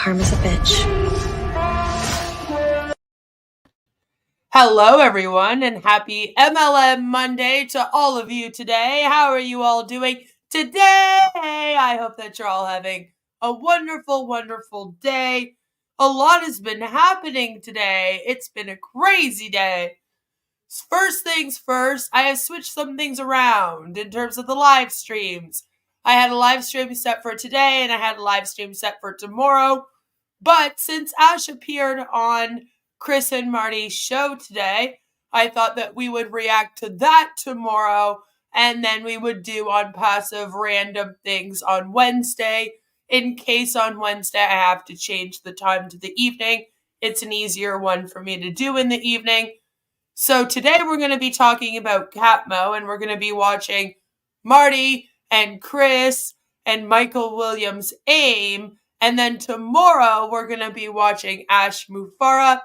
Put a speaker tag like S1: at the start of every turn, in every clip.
S1: Karma's a bitch.
S2: Hello, everyone, and happy MLM Monday to all of you today. How are you all doing today? I hope that you're all having a wonderful, wonderful day. A lot has been happening today. It's been a crazy day. First things first, I have switched some things around in terms of the live streams. I had a live stream set for today, and I had a live stream set for tomorrow. But since Ash appeared on Chris and Marty's show today, I thought that we would react to that tomorrow, and then we would do Onpassive random things on Wednesday. In case on Wednesday I have to change the time to the evening, it's an easier one for me to do in the evening. So today we're going to be talking about CATMO, and we're going to be watching Marty and Chris and Michael Williams' AIM. And then tomorrow we're going to be watching Ash Mufareh.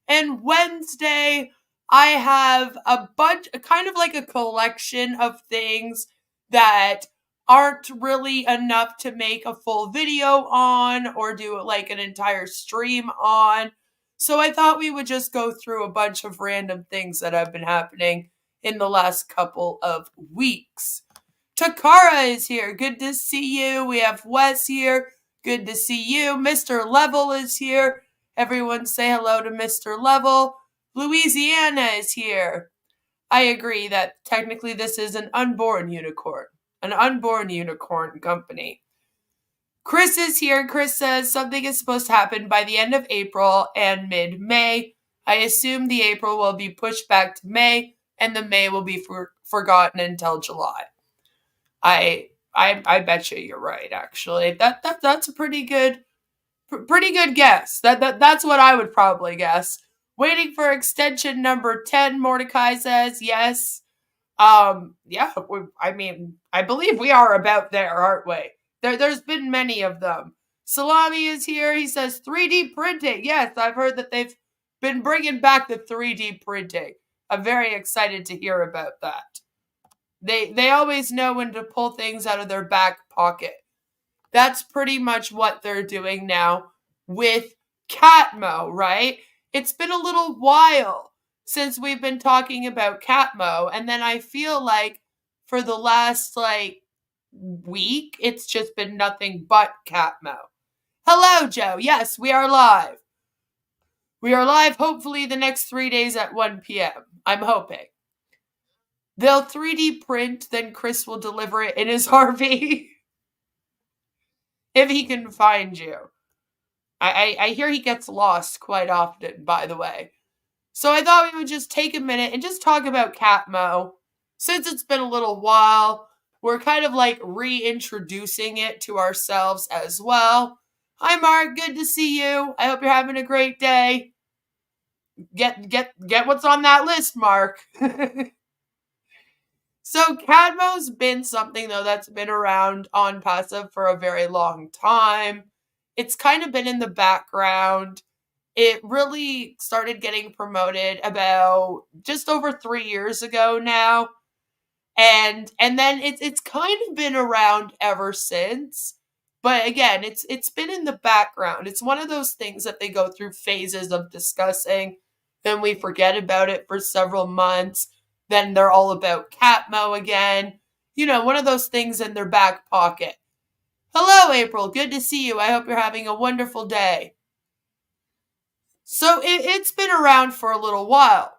S2: And Wednesday, I have a bunch, kind of like a collection of things that aren't really enough to make a full video on or do like an entire stream on. So I thought we would just go through a bunch of random things that have been happening in the last couple of weeks. Takara is here. Good to see you. We have Wes here. Good to see you. Mr. Level is here. Everyone say hello to Mr. Level. Louisiana is here. I agree that technically this is an unborn unicorn company. Chris is here. Chris says something is supposed to happen by the end of April and mid-May. I assume the April will be pushed back to May and the May will be forgotten until July. I bet you're right, actually. That's a pretty good guess. That's what I would probably guess. Waiting for extension number 10, Mordecai says, yes. Yeah, I believe we are about there, aren't we? There's been many of them. Salami is here. He says 3D printing. Yes, I've heard that they've been bringing back the 3D printing. I'm very excited to hear about that. They always know when to pull things out of their back pocket. That's pretty much what they're doing now with CATMO, right? It's been a little while since we've been talking about CATMO, and then I feel like for the last, week, it's just been nothing but CATMO. Hello, Joe. Yes, we are live. We are live, hopefully, the next 3 days at 1 p.m. I'm hoping. They'll 3D print, then Chris will deliver it in his RV. If he can find you. I hear he gets lost quite often, by the way. So I thought we would just take a minute and just talk about CATMO. Since it's been a little while, we're kind of reintroducing it to ourselves as well. Hi, Mark. Good to see you. I hope you're having a great day. Get what's on that list, Mark. So CATMO's been something, though, that's been around Onpassive for a very long time. It's kind of been in the background. It really started getting promoted about just over 3 years ago now. And then it's kind of been around ever since. But again, it's been in the background. It's one of those things that they go through phases of discussing. Then we forget about it for several months. Then they're all about CATMO again. You know, one of those things in their back pocket. Hello, April. Good to see you. I hope you're having a wonderful day. So it's been around for a little while.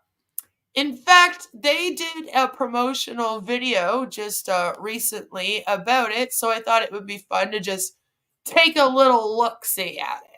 S2: In fact, they did a promotional video just recently about it, so I thought it would be fun to just take a little look-see at it.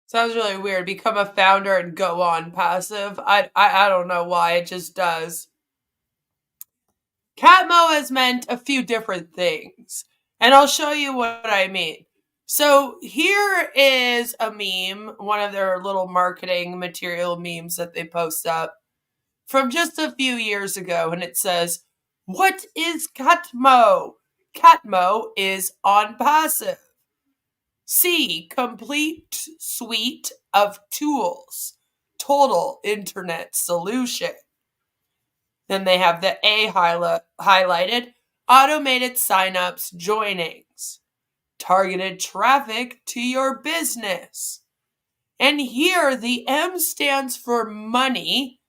S2: Sounds really weird. Become a founder and go on passive. I don't know why. It just does. CATMO has meant a few different things, and I'll show you what I mean. So here is a meme, one of their little marketing material memes that they post up from just a few years ago, and it says, "What is CATMO? CATMO is Onpassive. C, complete suite of tools. Total internet solution." Then they have the A highlighted, automated signups, joinings, targeted traffic to your business. And here the M stands for money,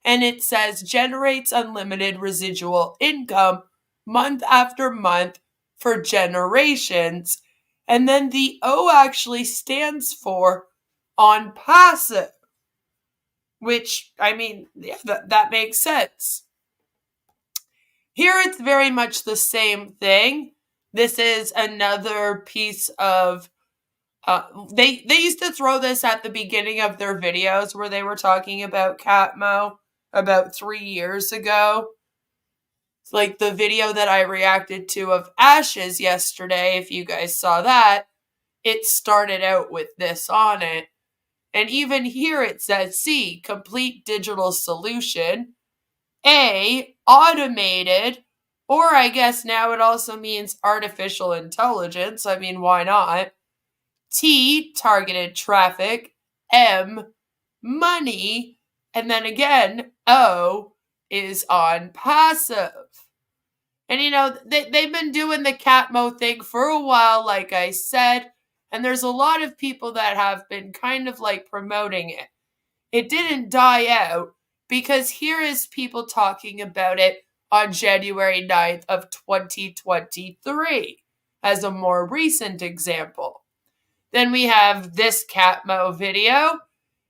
S2: and it says generates unlimited residual income month after month for generations. And then the O actually stands for Onpassive, which, I mean, yeah, that makes sense. Here it's very much the same thing. This is another piece of, they used to throw this at the beginning of their videos where they were talking about CATMO about 3 years ago. It's like the video that I reacted to of Ashes yesterday, if you guys saw that, it started out with this on it. And even here it says C, complete digital solution. A, automated, or I guess now it also means artificial intelligence. I mean, why not? T, targeted traffic. M, money. And then again, O is Onpassive. And you know, they've been doing the CATMO thing for a while, like I said, and there's a lot of people that have been kind of like promoting it. It didn't die out, because here is people talking about it on January 9th of 2023 as a more recent example. Then we have this CATMO video,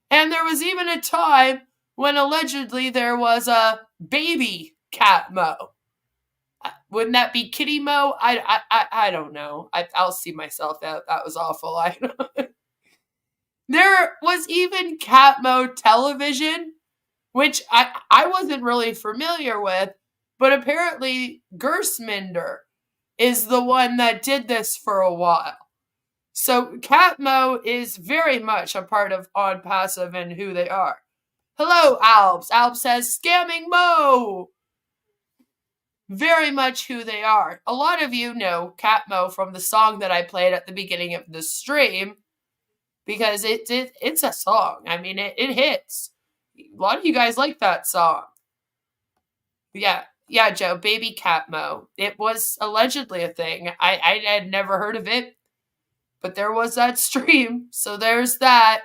S2: and there was even a time when allegedly there was a baby CATMO. Wouldn't that be Kitty Mo? I don't know. I'll see myself out. That was awful. I know. There was even CATMO television, which I wasn't really familiar with, but apparently Gersminder is the one that did this for a while. So CATMO is very much a part of Onpassive and who they are. Hello, Alps. Alps says, scamming Mo. Very much who they are. A lot of you know CATMO from the song that I played at the beginning of the stream, because it's a song. I mean, it hits. A lot of you guys like that song. Yeah, Joe, baby CATMO. It was allegedly a thing. I had never heard of it, but there was that stream, so there's that.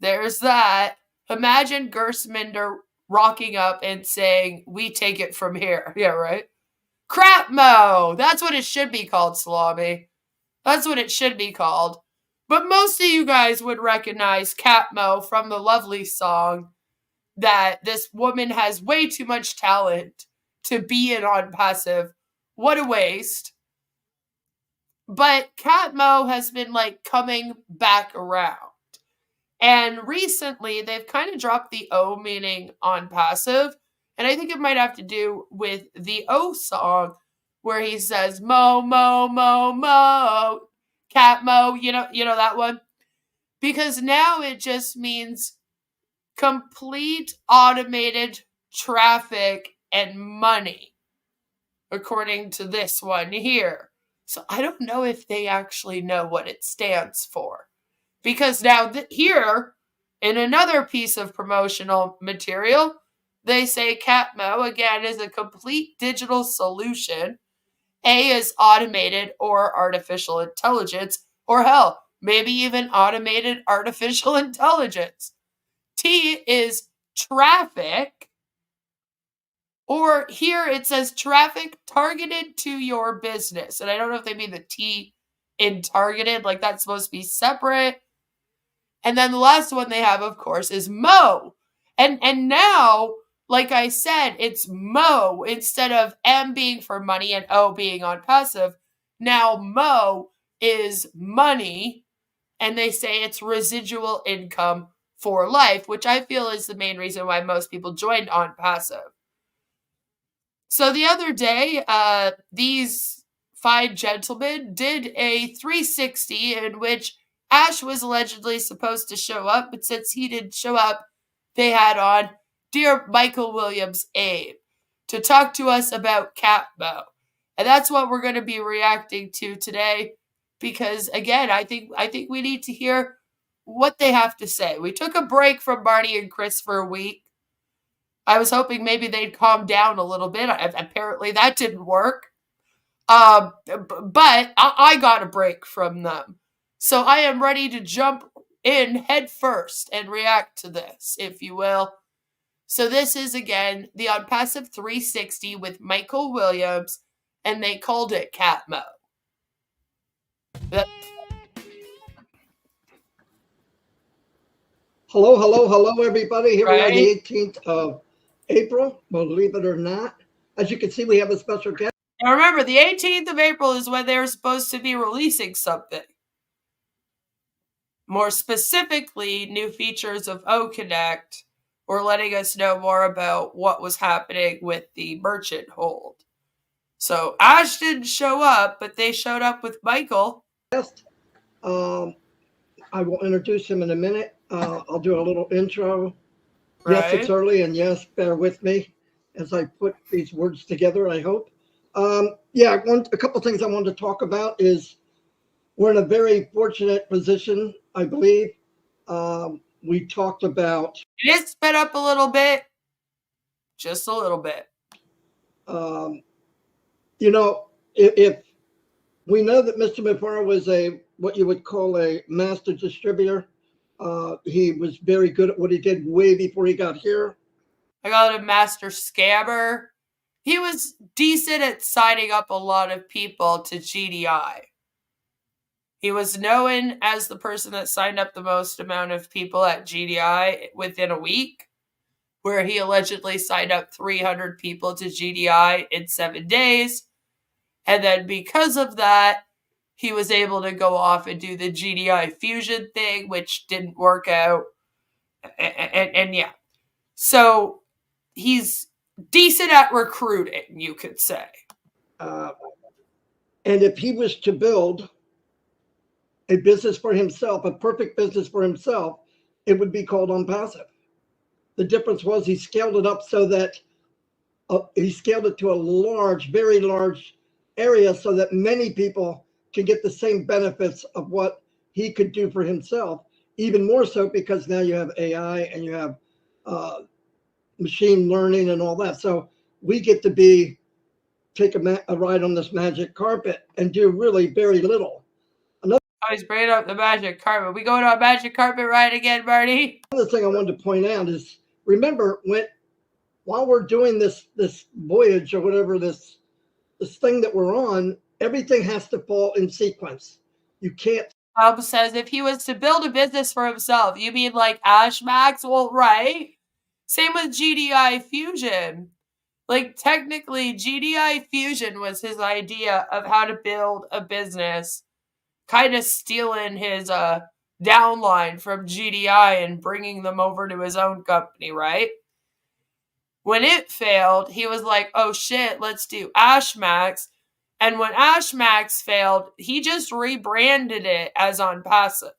S2: There's that. Imagine Gersminder rocking up and saying, "We take it from here." Yeah, right? CRAPMO! That's what it should be called, Salami. That's what it should be called. But most of you guys would recognize CATMO from the lovely song that this woman has way too much talent to be in Onpassive. What a waste. But CATMO has been like coming back around. And recently, they've kind of dropped the O meaning Onpassive. And I think it might have to do with the O song where he says, Mo, Mo, Mo, Mo, CATMO, you know that one? Because now it just means complete automated traffic and money, according to this one here. So I don't know if they actually know what it stands for. Because now here, in another piece of promotional material, they say CATMO, again, is a complete digital solution. A is automated or artificial intelligence, or hell, maybe even automated artificial intelligence. T is traffic, or here it says traffic targeted to your business. And I don't know if they mean the T in targeted, like that's supposed to be separate. And then the last one they have, of course, is Mo. And now, like I said, it's Mo instead of M being for money and O being Onpassive. Now Mo is money. and they say it's residual income for life, which I feel is the main reason why most people joined Onpassive. So the other day, these fine gentlemen did a 360 in which Ash was allegedly supposed to show up, but since he didn't show up, they had on Dear Michael Williams Abe to talk to us about CATMO. And that's what we're going to be reacting to today because, again, I think we need to hear what they have to say. We took a break from Marty and Chris for a week. I was hoping maybe they'd calm down a little bit. Apparently that didn't work. But I got a break from them. So I am ready to jump in head first and react to this, if you will. So this is, again, the Onpassive 360 with Michael Williams, and they called it CATMO.
S3: Hello, everybody. Here we are, the 18th of April, believe it or not. As you can see, we have a special guest.
S2: Now remember, the 18th of April is when they're supposed to be releasing something. More specifically, new features of OConnect were letting us know more about what was happening with the merchant hold. So Ash didn't show up, but they showed up with Michael.
S3: I will introduce him in a minute. I'll do a little intro.
S2: Right.
S3: Yes, it's early, and yes, bear with me as I put these words together, I hope. A couple things I wanted to talk about is we're in a very fortunate position, I believe. We talked about...
S2: It is sped up a little bit. Just a little bit.
S3: If we know that Mr. Mufareh was what you would call a master distributor. He was very good at what he did way before he got here.
S2: I call it a master scammer. He was decent at signing up a lot of people to GDI. He was known as the person that signed up the most amount of people at GDI within a week, where he allegedly signed up 300 people to GDI in 7 days. And then because of that, he was able to go off and do the GDI fusion thing, which didn't work out. And yeah. So he's decent at recruiting, you could say.
S3: And if he was to build a business for himself, a perfect business for himself, it would be called Onpassive. The difference was he scaled it up so that he scaled it to a large, very large area so that many people can get the same benefits of what he could do for himself, even more so because now you have AI and you have machine learning and all that. So we get to take a ride on this magic carpet and do really very little.
S2: He's bringing up the magic carpet. We going on a magic carpet ride again, Marty?
S3: Another thing I wanted to point out is, remember, while we're doing this voyage or whatever, this thing that we're on, everything has to fall in sequence. You can't.
S2: Says if he was to build a business for himself, you mean like Ash Max? Well, right. Same with GDI Fusion. Like, technically, GDI Fusion was his idea of how to build a business, kind of stealing his downline from GDI and bringing them over to his own company, right? When it failed, he was like, oh shit, let's do Ash Max. And when Ash Max failed, he just rebranded it as Onpassive.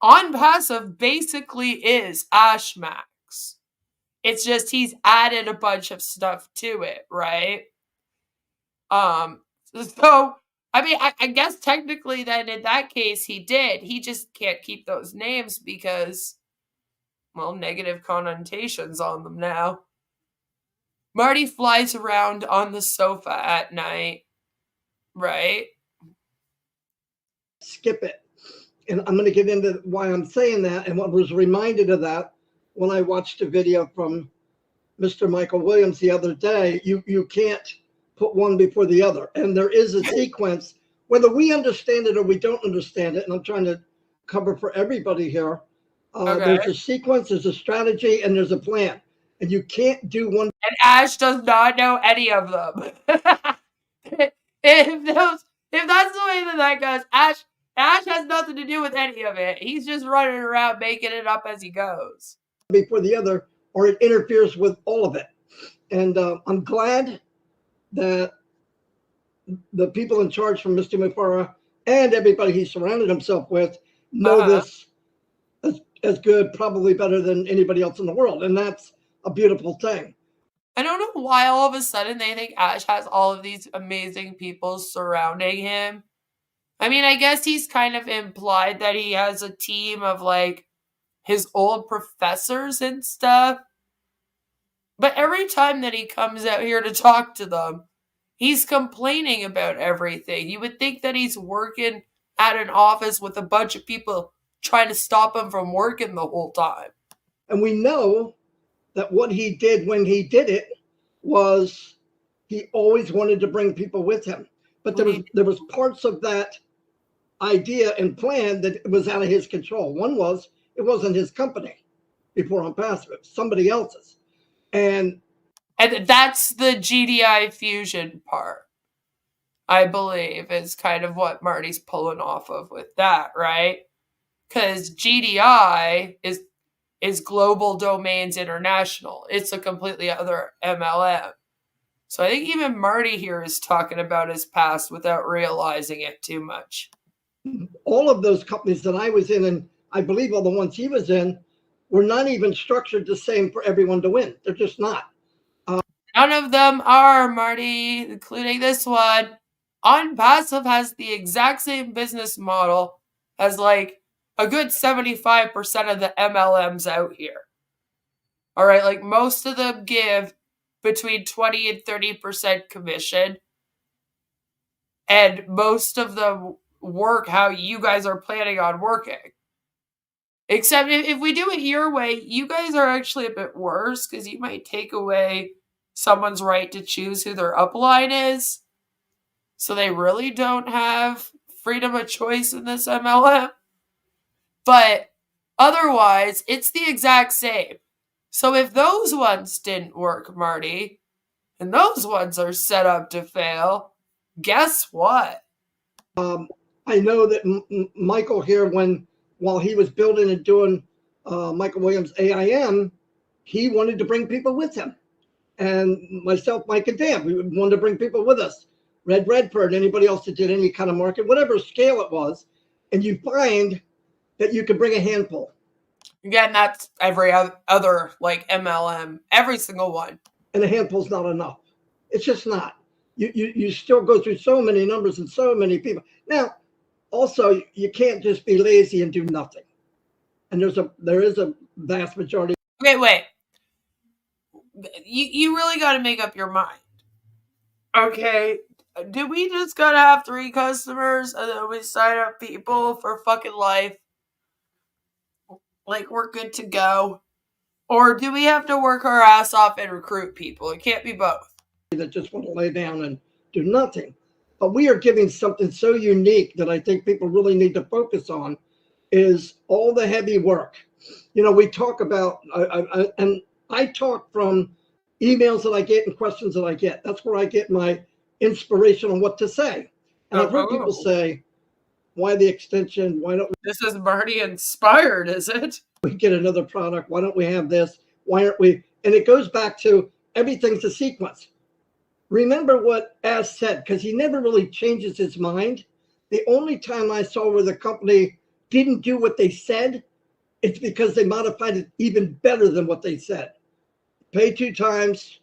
S2: Onpassive basically is Ash Max. It's just he's added a bunch of stuff to it, right? So, I mean, I guess technically then in that case he did. He just can't keep those names because, well, negative connotations on them now. Marty flies around on the sofa at night, right?
S3: Skip it. And I'm going to get into why I'm saying that and what was reminded of that when I watched a video from Mr. Michael Williams the other day. You can't put one before the other. And there is a sequence, whether we understand it or we don't understand it, and I'm trying to cover for everybody here.
S2: Okay.
S3: There's a sequence, there's a strategy, and there's a plan. And you can't do one.
S2: And Ash does not know any of them. If that's the way that goes, Ash Ash has nothing to do with any of it. He's just running around making it up as he goes.
S3: Before the other, or it interferes with all of it. And I'm glad that the people in charge from Mr. Mufareh and everybody he surrounded himself with know this as good, probably better than anybody else in the world. And that's a beautiful thing.
S2: I don't know why all of a sudden they think Ash has all of these amazing people surrounding him. I mean, I guess he's kind of implied that he has a team of like his old professors and stuff. But every time that he comes out here to talk to them, he's complaining about everything. You would think that he's working at an office with a bunch of people trying to stop him from working the whole time.
S3: And we know that what he did when he did it was he always wanted to bring people with him. But there was parts of that idea and plan that was out of his control. One was it wasn't his company before Onpassive, it was somebody else's. And
S2: that's the GDI fusion part, I believe, is kind of what Marty's pulling off of with that, right? Because GDI is Global Domains International. It's a completely other MLM. So I think even Marty here is talking about his past without realizing it too much.
S3: All of those companies that I was in, and I believe all the ones he was in, were not even structured the same for everyone to win. They're just not.
S2: None of them are, Marty, including this one. Onpassive has the exact same business model as like a good 75% of the MLMs out here. All right, like most of them give between 20 and 30% commission. And most of them work how you guys are planning on working. Except if we do it your way, you guys are actually a bit worse because you might take away someone's right to choose who their upline is. So they really don't have freedom of choice in this MLM. But otherwise, it's the exact same. So if those ones didn't work, Marty, and those ones are set up to fail, guess what?
S3: I know that Michael here, while he was building and doing Michael Williams AIM, he wanted to bring people with him. And myself, Mike, and Dan, we wanted to bring people with us. Red Redfern, anybody else that did any kind of market, whatever scale it was. And you find that you can bring a handful.
S2: Again, that's every other like MLM, every single one.
S3: And a handful's not enough. It's just not. You still go through so many numbers and so many people. Now, also, you can't just be lazy and do nothing. And there is a vast majority.
S2: Okay, wait. You really got to make up your mind. Okay, do we just gotta have 3 customers and then we sign up people for fucking life? Like we're good to go? Or do we have to work our ass off and recruit people? It can't be both.
S3: That just want to lay down and do nothing. But we are giving something so unique that I think people really need to focus on is all the heavy work. You know, we talk about, I talk from emails that I get and questions that I get. That's where I get my inspiration on what to say. And I've heard people say, why the extension? Why don't
S2: this is Marty inspired, is it?
S3: We get another product? Why don't we have this? Why aren't we? And it goes back to everything's a sequence. Remember what Ash said, because he never really changes his mind. The only time I saw where the company didn't do what they said, it's because they modified it even better than what they said. Pay 2 times,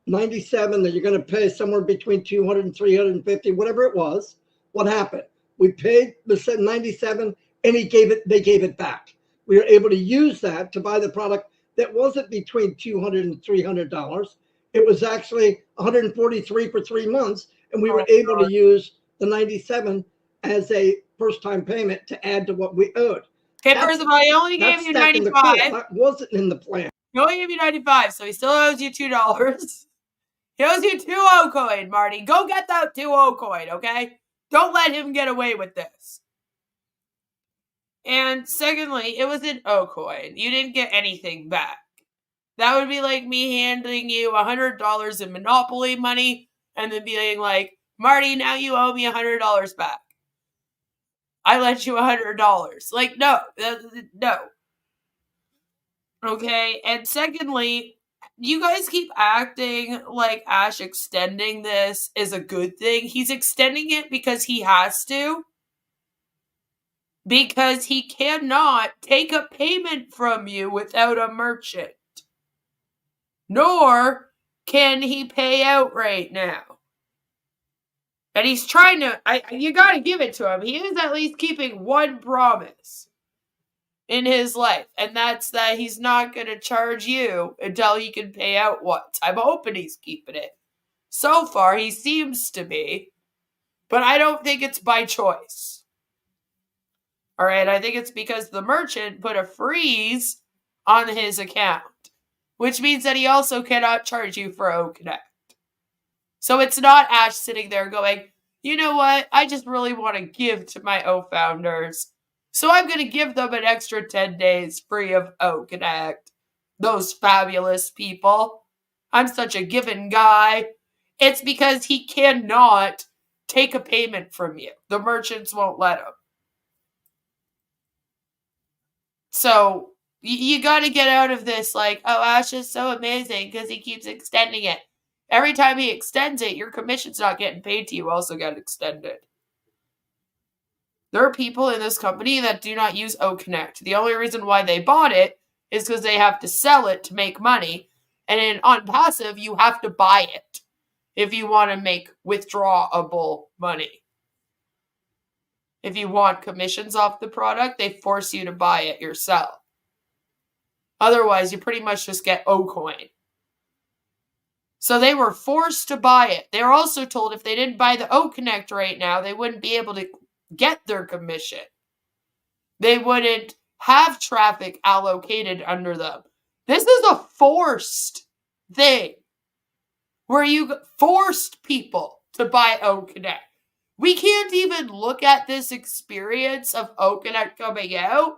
S3: 97, then you're going to pay somewhere between 200 and 350, whatever it was. What happened? We paid the 97 and they gave it back. We were able to use that to buy the product that wasn't between $200 and $300. It was actually 143 for 3 months, and we were able to use the 97 as a first-time payment to add to what we owed.
S2: Okay, first of all, he only gave you 95.
S3: That wasn't in the plan.
S2: He only gave you 95, so he still owes you $2. He owes you 2 O coin, Marty. Go get that 2 O coin, okay? Don't let him get away with this. And secondly, it was an O coin. You didn't get anything back. That would be like me handing you $100 in Monopoly money and then being like, Marty, now you owe me $100 back. I lent you $100. Like, no. Okay, and secondly, you guys keep acting like Ash extending this is a good thing. He's extending it because he has to. Because he cannot take a payment from you without a merchant. Nor can he pay out right now. And he's trying to, you gotta give it to him. He is at least keeping one promise in his life. And that's that he's not going to charge you until he can pay out once. I'm hoping he's keeping it. So far, he seems to be. But I don't think it's by choice. Alright, I think it's because the merchant put a freeze on his account. Which means that he also cannot charge you for OConnect. So it's not Ash sitting there going, you know what, I just really want to give to my O founders. So I'm going to give them an extra 10 days free of OConnect. Those fabulous people. I'm such a giving guy. It's because he cannot take a payment from you. The merchants won't let him. So you got to get out of this like, oh, Ash is so amazing because he keeps extending it. Every time he extends it, your commission's not getting paid to you also get extended. There are people in this company that do not use OConnect. The only reason why they bought it is because they have to sell it to make money. And in Onpassive, you have to buy it if you want to make withdrawable money. If you want commissions off the product, they force you to buy it yourself. Otherwise, you pretty much just get O-Coin. So they were forced to buy it. They were also told if they didn't buy the OConnect right now, they wouldn't be able to get their commission. They wouldn't have traffic allocated under them. This is a forced thing where you forced people to buy OConnect. We can't even look at this experience of OConnect coming out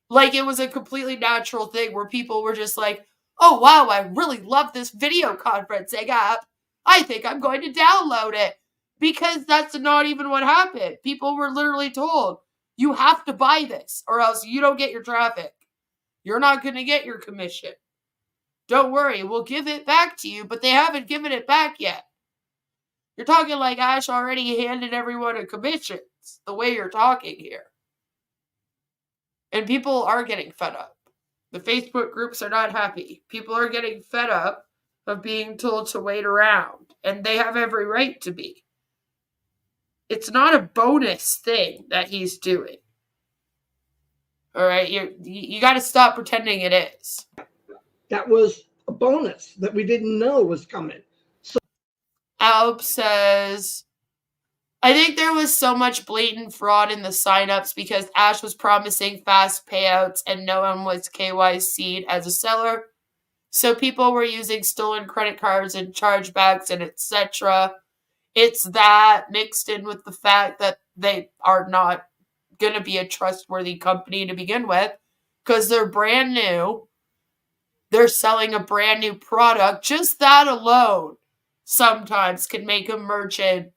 S2: like it was a completely natural thing where people were just like, oh wow, I really love this video conferencing app. I think I'm going to download it. Because that's not even what happened. People were literally told, you have to buy this or else you don't get your traffic. You're not going to get your commission. Don't worry, we'll give it back to you, but they haven't given it back yet. You're talking like Ash already handed everyone a commission. It's the way you're talking here. And people are getting fed up. The Facebook groups are not happy. People are getting fed up of being told to wait around. And they have every right to be. It's not a bonus thing that he's doing. All right, you got to stop pretending it is.
S3: That was a bonus that we didn't know was coming. So
S2: Alp says, I think there was so much blatant fraud in the signups because Ash was promising fast payouts and no one was KYC'd as a seller. So people were using stolen credit cards and chargebacks and etc. It's that mixed in with the fact that they are not going to be a trustworthy company to begin with because they're brand new. They're selling a brand new product. Just that alone sometimes can make a merchant,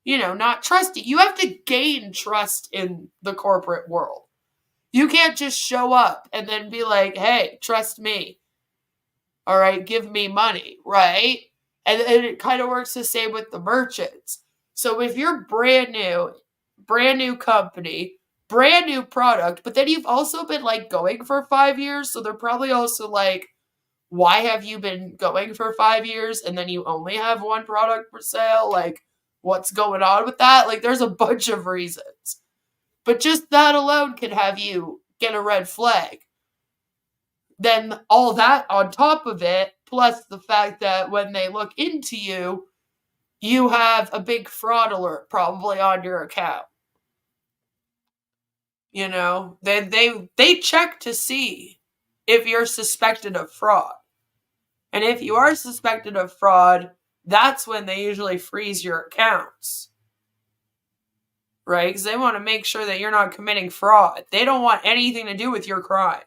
S2: not trust you. You have to gain trust in the corporate world. You can't just show up and then be like, hey, trust me. All right, give me money, right? And it kind of works the same with the merchants. So if you're brand new company, brand new product, but then you've also been going for 5 years. So they're probably also like, why have you been going for 5 years and then you only have one product for sale? What's going on with that? There's a bunch of reasons. But just that alone can have you get a red flag. Then all that on top of it, plus the fact that when they look into you, you have a big fraud alert probably on your account. They check to see if you're suspected of fraud. And if you are suspected of fraud, that's when they usually freeze your accounts. Right? Because they want to make sure that you're not committing fraud. They don't want anything to do with your crime.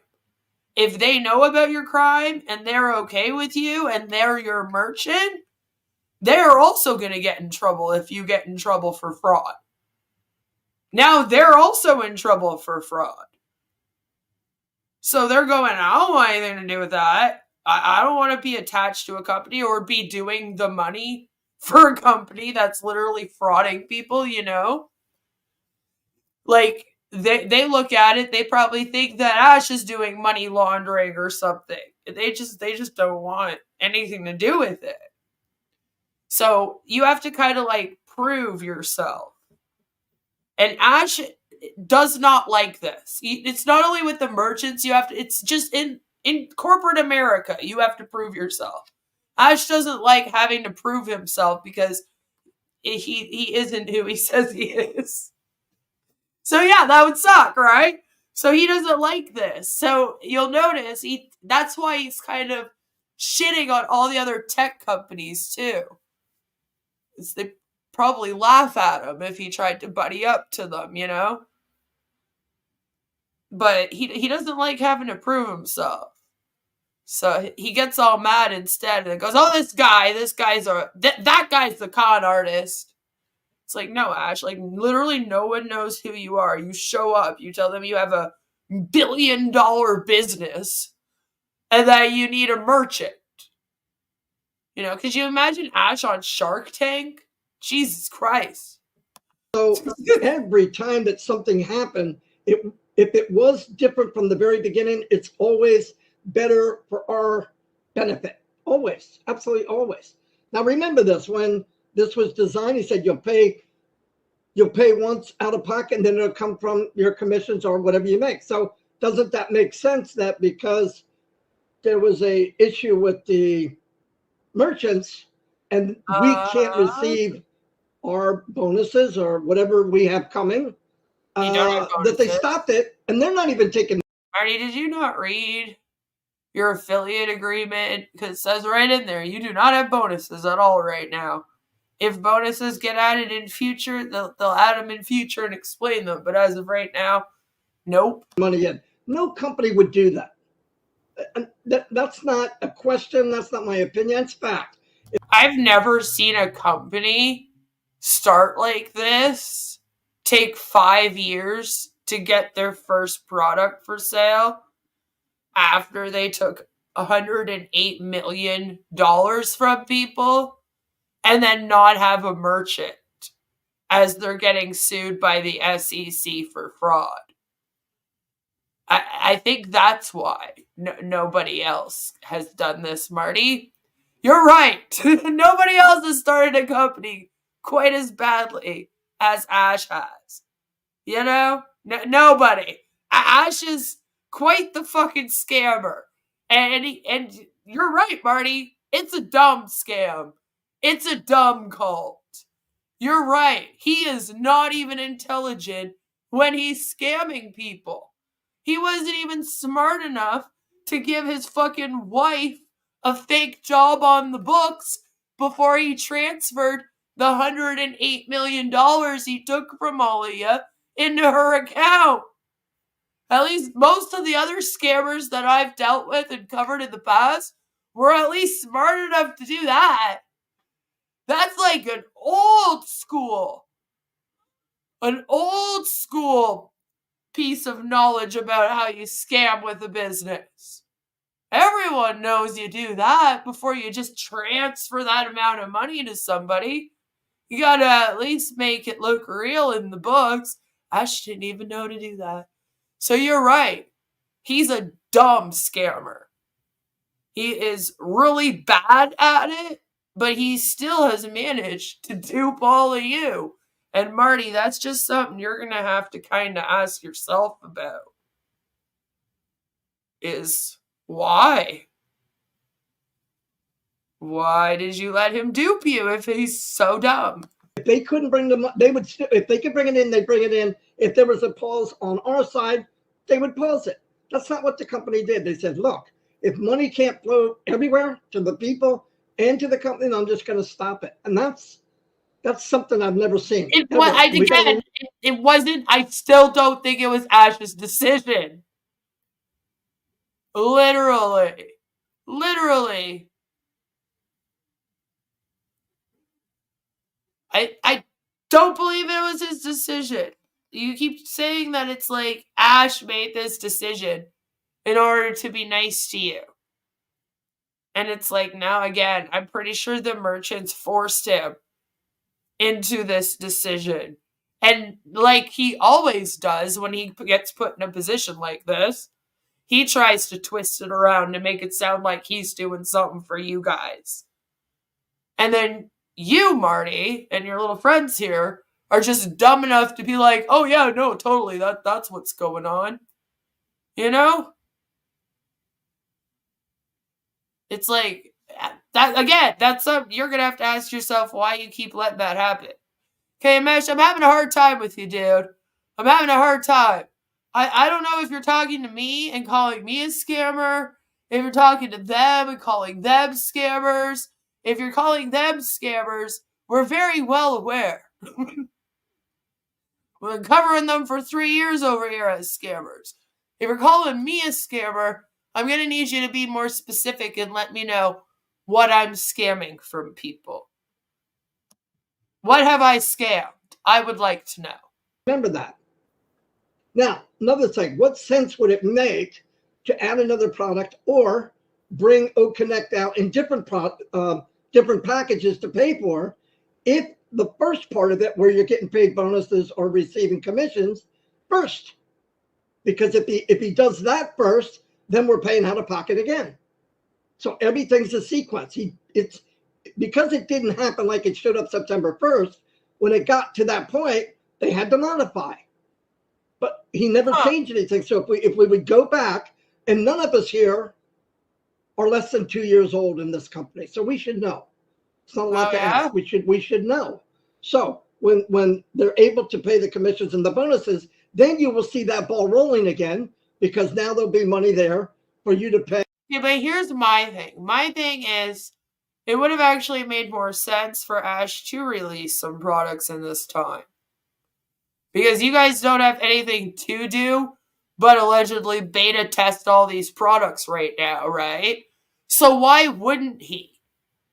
S2: If they know about your crime and they're okay with you and they're your merchant, they're also going to get in trouble if you get in trouble for fraud. Now they're also in trouble for fraud. So they're going, I don't want anything to do with that. I don't want to be attached to a company or be doing the money for a company that's literally frauding people, you know? Like, they look at it, they probably think that Ash is doing money laundering or something. They just don't want anything to do with it. So you have to kind of like prove yourself. And Ash does not like this. It's not only with the merchants, it's just in corporate America, you have to prove yourself. Ash doesn't like having to prove himself because he isn't who he says he is. So yeah, that would suck, right? So he doesn't like this. So you'll notice that's why he's kind of shitting on all the other tech companies too. They probably laugh at him if he tried to buddy up to them, you know? But he doesn't like having to prove himself. So he gets all mad instead and goes, oh, that guy's the con artist. It's like, no, Ash, like literally no one knows who you are. You show up, you tell them you have a $1 billion business and that you need a merchant. You know, could you imagine Ash on Shark Tank? Jesus Christ.
S3: So every time that something happened, if it was different from the very beginning, it's always better for our benefit. Always. Absolutely always. Now remember this, when this was designed, he said you'll pay once out of pocket and then it'll come from your commissions or whatever you make. So doesn't that make sense that because there was a issue with the merchants and we can't receive our bonuses or whatever we have coming, that they stopped it and they're not even taking.
S2: Marty, did you not read your affiliate agreement? Because it says right in there, you do not have bonuses at all right now. If bonuses get added in future, they'll add them in future and explain them. But as of right now, nope.
S3: Money in. No company would do that. And that's not a question. That's not my opinion. It's fact.
S2: I've never seen a company start like this, take 5 years to get their first product for sale after they took $108 million from people and then not have a merchant as they're getting sued by the SEC for fraud. I think that's why nobody else has done this, Marty. You're right. Nobody else has started a company quite as badly as Ash has. You know? Nobody. Ash is quite the fucking scammer. And you're right, Marty. It's a dumb scam. It's a dumb cult. You're right. He is not even intelligent when he's scamming people. He wasn't even smart enough to give his fucking wife a fake job on the books before he transferred the $108 million he took from all of you into her account. At least most of the other scammers that I've dealt with and covered in the past were at least smart enough to do that. That's like an old school piece of knowledge about how you scam with a business. Everyone knows you do that before you just transfer that amount of money to somebody. You gotta at least make it look real in the books. I didn't even know to do that. So you're right. He's a dumb scammer. He is really bad at it, but he still has managed to dupe all of you. And Marty, that's just something you're going to have to kind of ask yourself about. Is why? Why did you let him dupe you if he's so dumb?
S3: If they couldn't bring them, they would. If they could bring it in, they'd bring it in. If there was a pause on our side, they would pause it. That's not what the company did. They said, look, if money can't flow everywhere to the people and to the company, I'm just going to stop it. And that's something I've never seen.
S2: It wasn't. I still don't think it was Ash's decision. Literally. I don't believe it was his decision. you keep saying that it's like Ash made this decision in order to be nice to you. And it's like, now again, I'm pretty sure the merchants forced him into this decision. And like he always does when he gets put in a position like this, he tries to twist it around and make it sound like he's doing something for you guys. And then you, Marty, and your little friends here are just dumb enough to be like, oh yeah, no, totally, that's what's going on. You know? It's like, that again, that's something you're going to have to ask yourself why you keep letting that happen. Okay, Mesh, I'm having a hard time with you, dude. I'm having a hard time. I don't know if you're talking to me and calling me a scammer, if you're talking to them and calling them scammers. If you're calling them scammers, we're very well aware. We've been covering them for 3 years over here as scammers. If you're calling me a scammer, I'm going to need you to be more specific and let me know what I'm scamming from people. What have I scammed? I would like to know.
S3: Remember that. Now, another thing, what sense would it make to add another product or bring OConnect out in different packages to pay for if the first part of it where you're getting paid bonuses or receiving commissions first? Because if he does that first, then we're paying out of pocket again. So everything's a sequence. It's because it didn't happen like it showed up September 1st. When it got to that point, they had to modify. But he never changed anything. So if we would go back, and none of us here are less than 2 years old in this company, so we should know. It's not a lot to ask. We should know. So when they're able to pay the commissions and the bonuses, then you will see that ball rolling again, because now there'll be money there for you to pay.
S2: Yeah, but here's my thing. My thing is, it would have actually made more sense for Ash to release some products in this time. Because you guys don't have anything to do but allegedly beta test all these products right now, right? So why wouldn't he,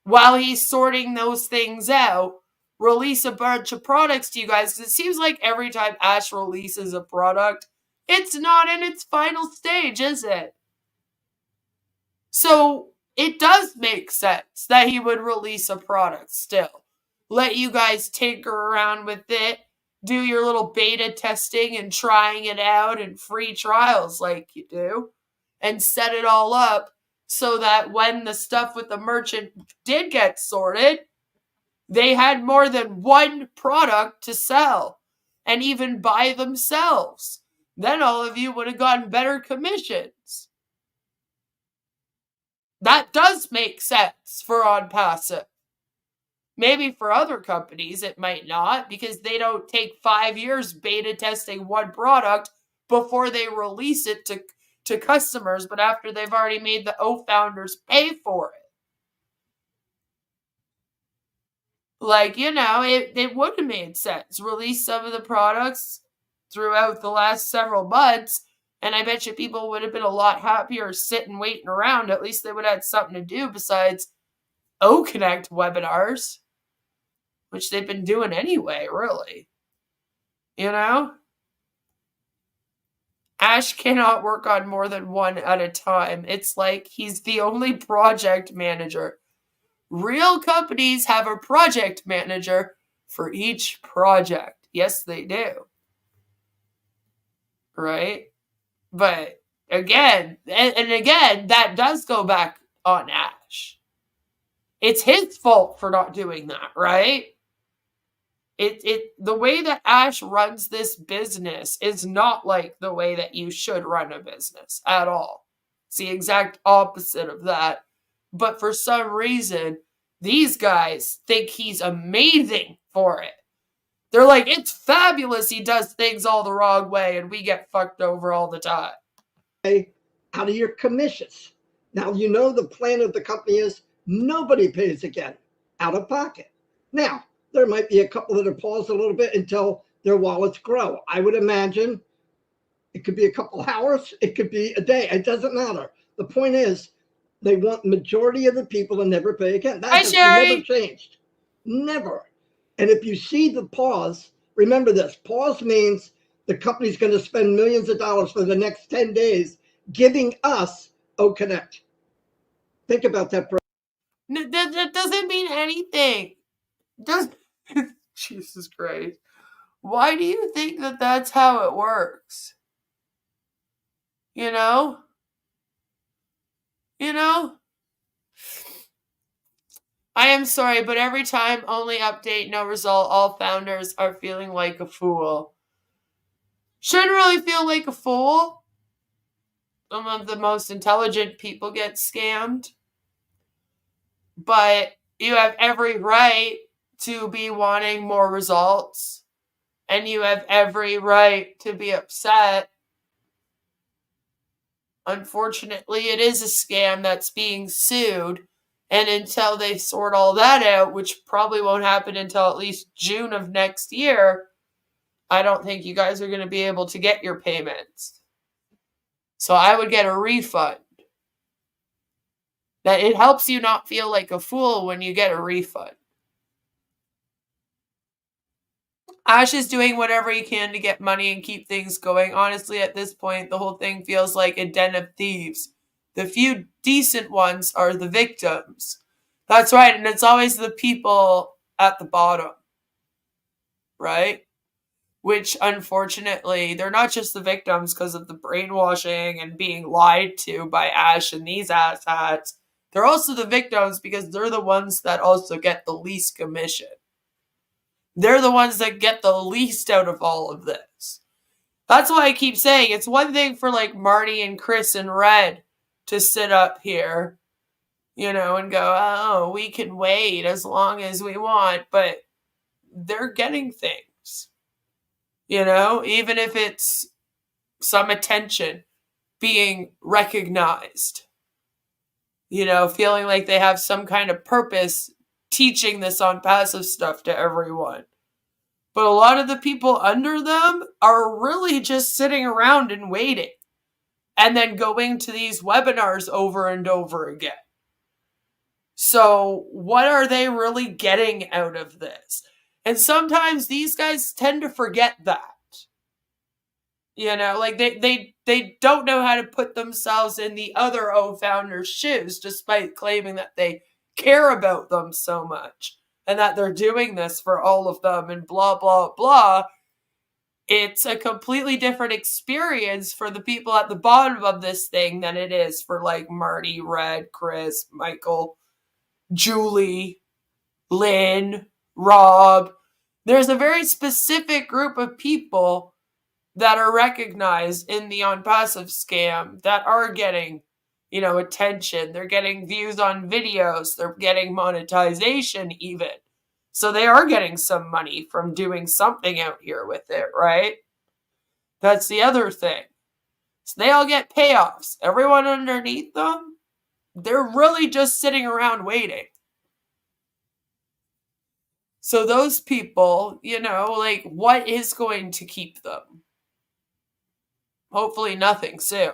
S2: while he's sorting those things out, release a bunch of products to you guys? Because it seems like every time Ash releases a product, it's not in its final stage, is it? So it does make sense that he would release a product still. Let you guys tinker around with it, do your little beta testing and trying it out and free trials like you do, and set it all up so that when the stuff with the merchant did get sorted, they had more than one product to sell and even buy themselves. Then all of you would have gotten better commissions. That does make sense for Onpassive. Maybe for other companies it might not, because they don't take 5 years beta testing one product before they release it to customers, but after they've already made the O-founders pay for it. Like, you know, it would have made sense. Release some of the products throughout the last several months, and I bet you people would have been a lot happier sitting waiting around. At least they would have had something to do besides OConnect webinars, which they've been doing anyway, really. You know? Ash cannot work on more than one at a time. It's like he's the only project manager. Real companies have a project manager for each project. Yes, they do. Right? But again, and again, that does go back on Ash. It's his fault for not doing that, right? The way that Ash runs this business is not like the way that you should run a business at all. It's the exact opposite of that. But for some reason, these guys think he's amazing for it. They're like, it's fabulous he does things all the wrong way and we get fucked over all the time.
S3: Out of your commissions. Now, you know the plan of the company is nobody pays again out of pocket. Now, there might be a couple that are paused a little bit until their wallets grow. I would imagine it could be a couple hours. It could be a day. It doesn't matter. The point is, they want majority of the people to never pay again. That has never changed. Never. And if you see the pause, remember this. Pause means The company's going to spend millions of dollars for the next 10 days giving us OConnect. Think about that.
S2: That doesn't mean anything. Jesus Christ. Why do you think that that's how it works? You know? I am sorry, but every time, only update, no result, all founders are feeling like a fool. Shouldn't really feel like a fool. Some of the most intelligent people get scammed. But you have every right to be wanting more results. And you have every right to be upset. Unfortunately, it is a scam that's being sued. And until they sort all that out, which probably won't happen until at least June of next year, I don't think you guys are going to be able to get your payments. So I would get a refund. That it helps you not feel like a fool when you get a refund. Ash is doing whatever he can to get money and keep things going. Honestly, at this point, the whole thing feels like a den of thieves. The few decent ones are the victims. That's right, and it's always the people at the bottom. Right? Which, unfortunately, they're not just the victims because of the brainwashing and being lied to by Ash and these asshats. They're also the victims because they're the ones that also get the least commission. They're the ones that get the least out of all of this. That's why I keep saying it's one thing for like Marty and Chris and Red to sit up here, and go, oh, we can wait as long as we want, but they're getting things, even if it's some attention, being recognized, feeling like they have some kind of purpose teaching this Onpassive stuff to everyone. But a lot of the people under them are really just sitting around and waiting. And then going to these webinars over and over again. So what are they really getting out of this? And sometimes these guys tend to forget that. Like they don't know how to put themselves in the other O founders' shoes, despite claiming that they care about them so much and that they're doing this for all of them and blah, blah, blah. It's a completely different experience for the people at the bottom of this thing than it is for like Marty, Red, Chris, Michael, Julie, Lynn, Rob. There's a very specific group of people that are recognized in the Onpassive scam that are getting, attention. They're getting views on videos. They're getting monetization even. So they are getting some money from doing something out here with it, right? That's the other thing. So they all get payoffs. Everyone underneath them, they're really just sitting around waiting. So those people, what is going to keep them? Hopefully nothing soon.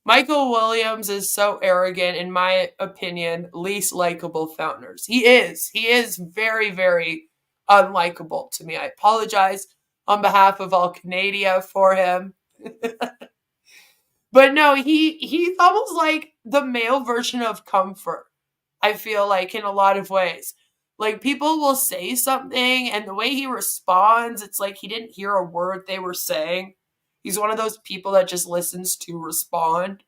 S2: Michael Williams is so arrogant, in my opinion, least likable founders. He is very, very unlikable to me. I apologize on behalf of all Canada for him. But no, he's almost like the male version of Comfort, I feel like, in a lot of ways. Like, people will say something, and the way he responds, it's like he didn't hear a word they were saying. He's one of those people that just listens to respond,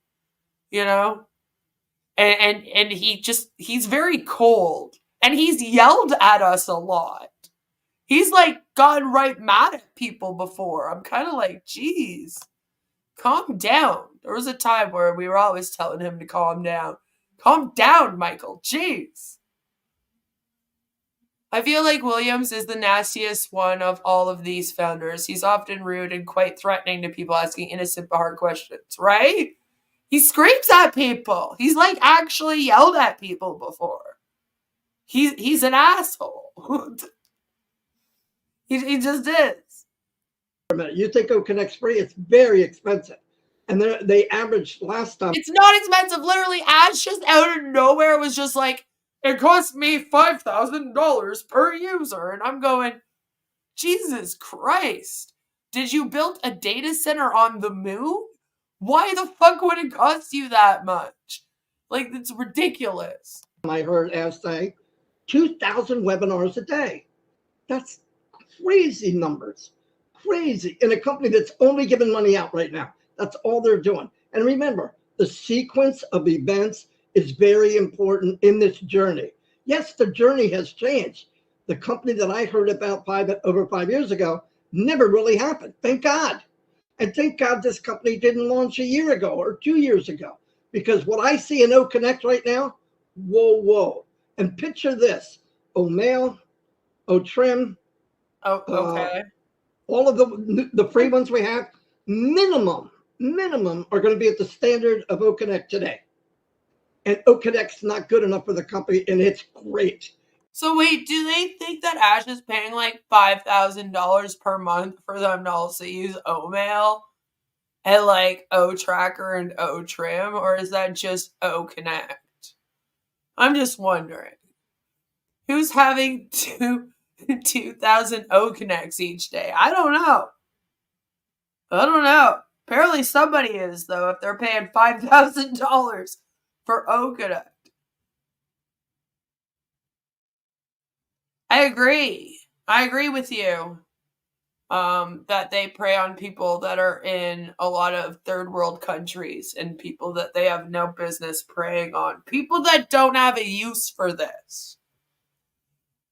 S2: And he's very cold. And he's yelled at us a lot. He's like gotten right mad at people before. I'm kind of like, geez, calm down. There was a time where we were always telling him to calm down. Calm down, Michael. Jeez. I feel like Williams is the nastiest one of all of these founders. He's often rude and quite threatening to people asking innocent but hard questions, right? He screams at people. He's like actually yelled at people before. He's an asshole. he just is.
S3: You think OConnect's free? It's very expensive. And they averaged last time.
S2: It's not expensive. Literally, Ash just out of nowhere was just like, it cost me $5,000 per user. And I'm going, Jesus Christ. Did you build a data center on the moon? Why the fuck would it cost you that much? Like, it's ridiculous.
S3: I heard Ash say 2,000 webinars a day. That's crazy numbers. Crazy. In a company that's only giving money out right now. That's all they're doing. And remember, the sequence of events is very important in this journey. Yes, the journey has changed. The company that I heard about over 5 years ago never really happened. Thank God. And thank God this company didn't launch a year ago or 2 years ago. Because what I see in OConnect right now, whoa. And picture this: O'Mail, O'Trim,
S2: Oh, okay.
S3: all of the free ones we have, minimum are going to be at the standard of OConnect today. And OConnect's not good enough for the company, and it's great.
S2: So wait, do they think that Ash is paying like $5,000 per month for them to also use O'Mail and like O-Tracker and O-Trim, or is that just O-Connect? I'm just wondering. Who's having 2,000 O-Connects each day? I don't know. Apparently somebody is, though, if they're paying $5,000 for O-Connect. I agree with you that they prey on people that are in a lot of third world countries and people that they have no business preying on. People that don't have a use for this.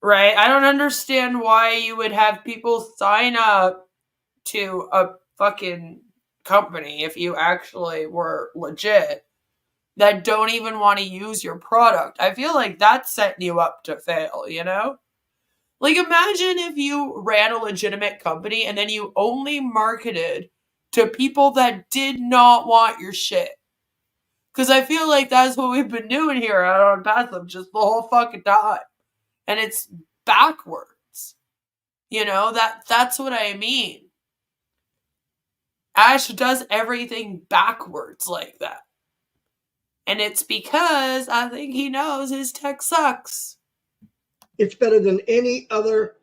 S2: Right? I don't understand why you would have people sign up to a fucking company if you actually were legit that don't even want to use your product. I feel like that's setting you up to fail, you know? Like, imagine if you ran a legitimate company and then you only marketed to people that did not want your shit. Because I feel like that's what we've been doing here at Onpassive just the whole fucking time. And it's backwards. You know, that's what I mean. Ash does everything backwards like that. And it's because I think he knows his tech sucks.
S3: It's better than any other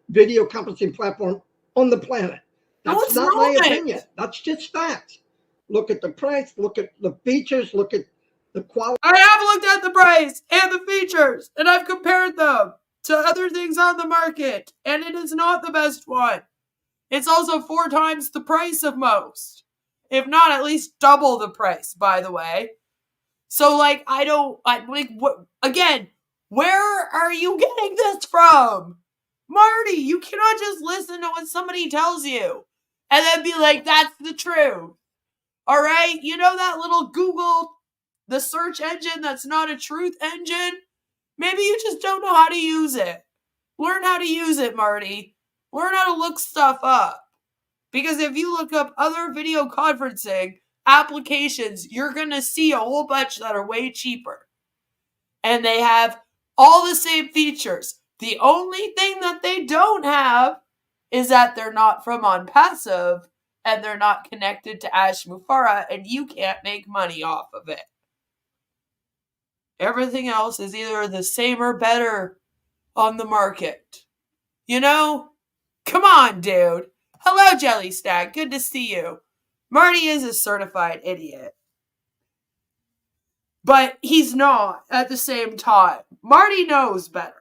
S3: video conferencing platform on the planet. That's not my opinion. That's just fact. Look at the price, look at the features, look at the quality.
S2: I have looked at the price and the features, and I've compared them to other things on the market, and it is not the best one. It's also 4 times the price of most, if not at least double the price, by the way. So, like, again, where are you getting this from? Marty, you cannot just listen to what somebody tells you and then be like, that's the truth. All right? You know that little Google, the search engine that's not a truth engine? Maybe you just don't know how to use it. Learn how to use it, Marty. Learn how to look stuff up. Because if you look up other video conferencing applications, you're going to see a whole bunch that are way cheaper. And they have all the same features. The only thing that they don't have is that they're not from Onpassive and they're not connected to Ash Mufareh, and you can't make money off of it. Everything else is either the same or better on the market. You know? Come on, dude. Hello, Jelly Stag. Good to see you. Marty is a certified idiot. But he's not at the same time. Marty knows better.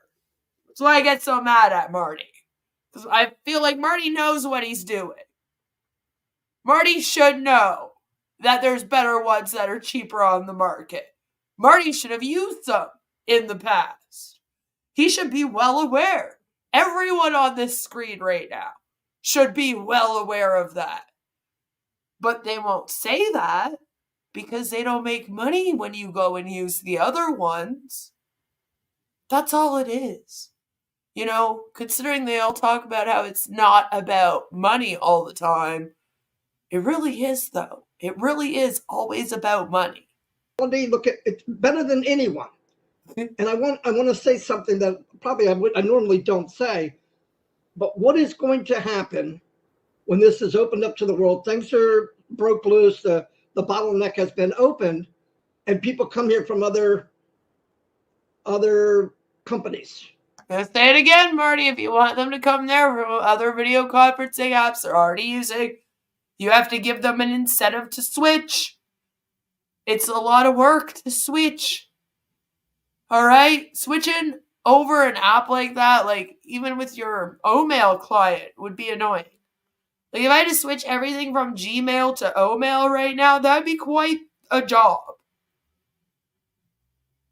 S2: That's why I get so mad at Marty. Because I feel like Marty knows what he's doing. Marty should know that there's better ones that are cheaper on the market. Marty should have used them in the past. He should be well aware. Everyone on this screen right now should be well aware of that. But they won't say that because they don't make money when you go and use the other ones. That's all it is. You know, considering they all talk about how it's not about money all the time, it really is, though. It really is always about money.
S3: Look at it's better than anyone. And I want to say something that probably I normally don't say, but what is going to happen when this is opened up to the world? Things are broke loose. The bottleneck has been opened, and people come here from other companies.
S2: I'm gonna say it again, Marty. If you want them to come there from other video conferencing apps they're already using, you have to give them an incentive to switch. It's a lot of work to switch. All right? Switching over an app like that, like even with your Omail client, would be annoying. Like if I had to switch everything from Gmail to Omail right now, that'd be quite a job.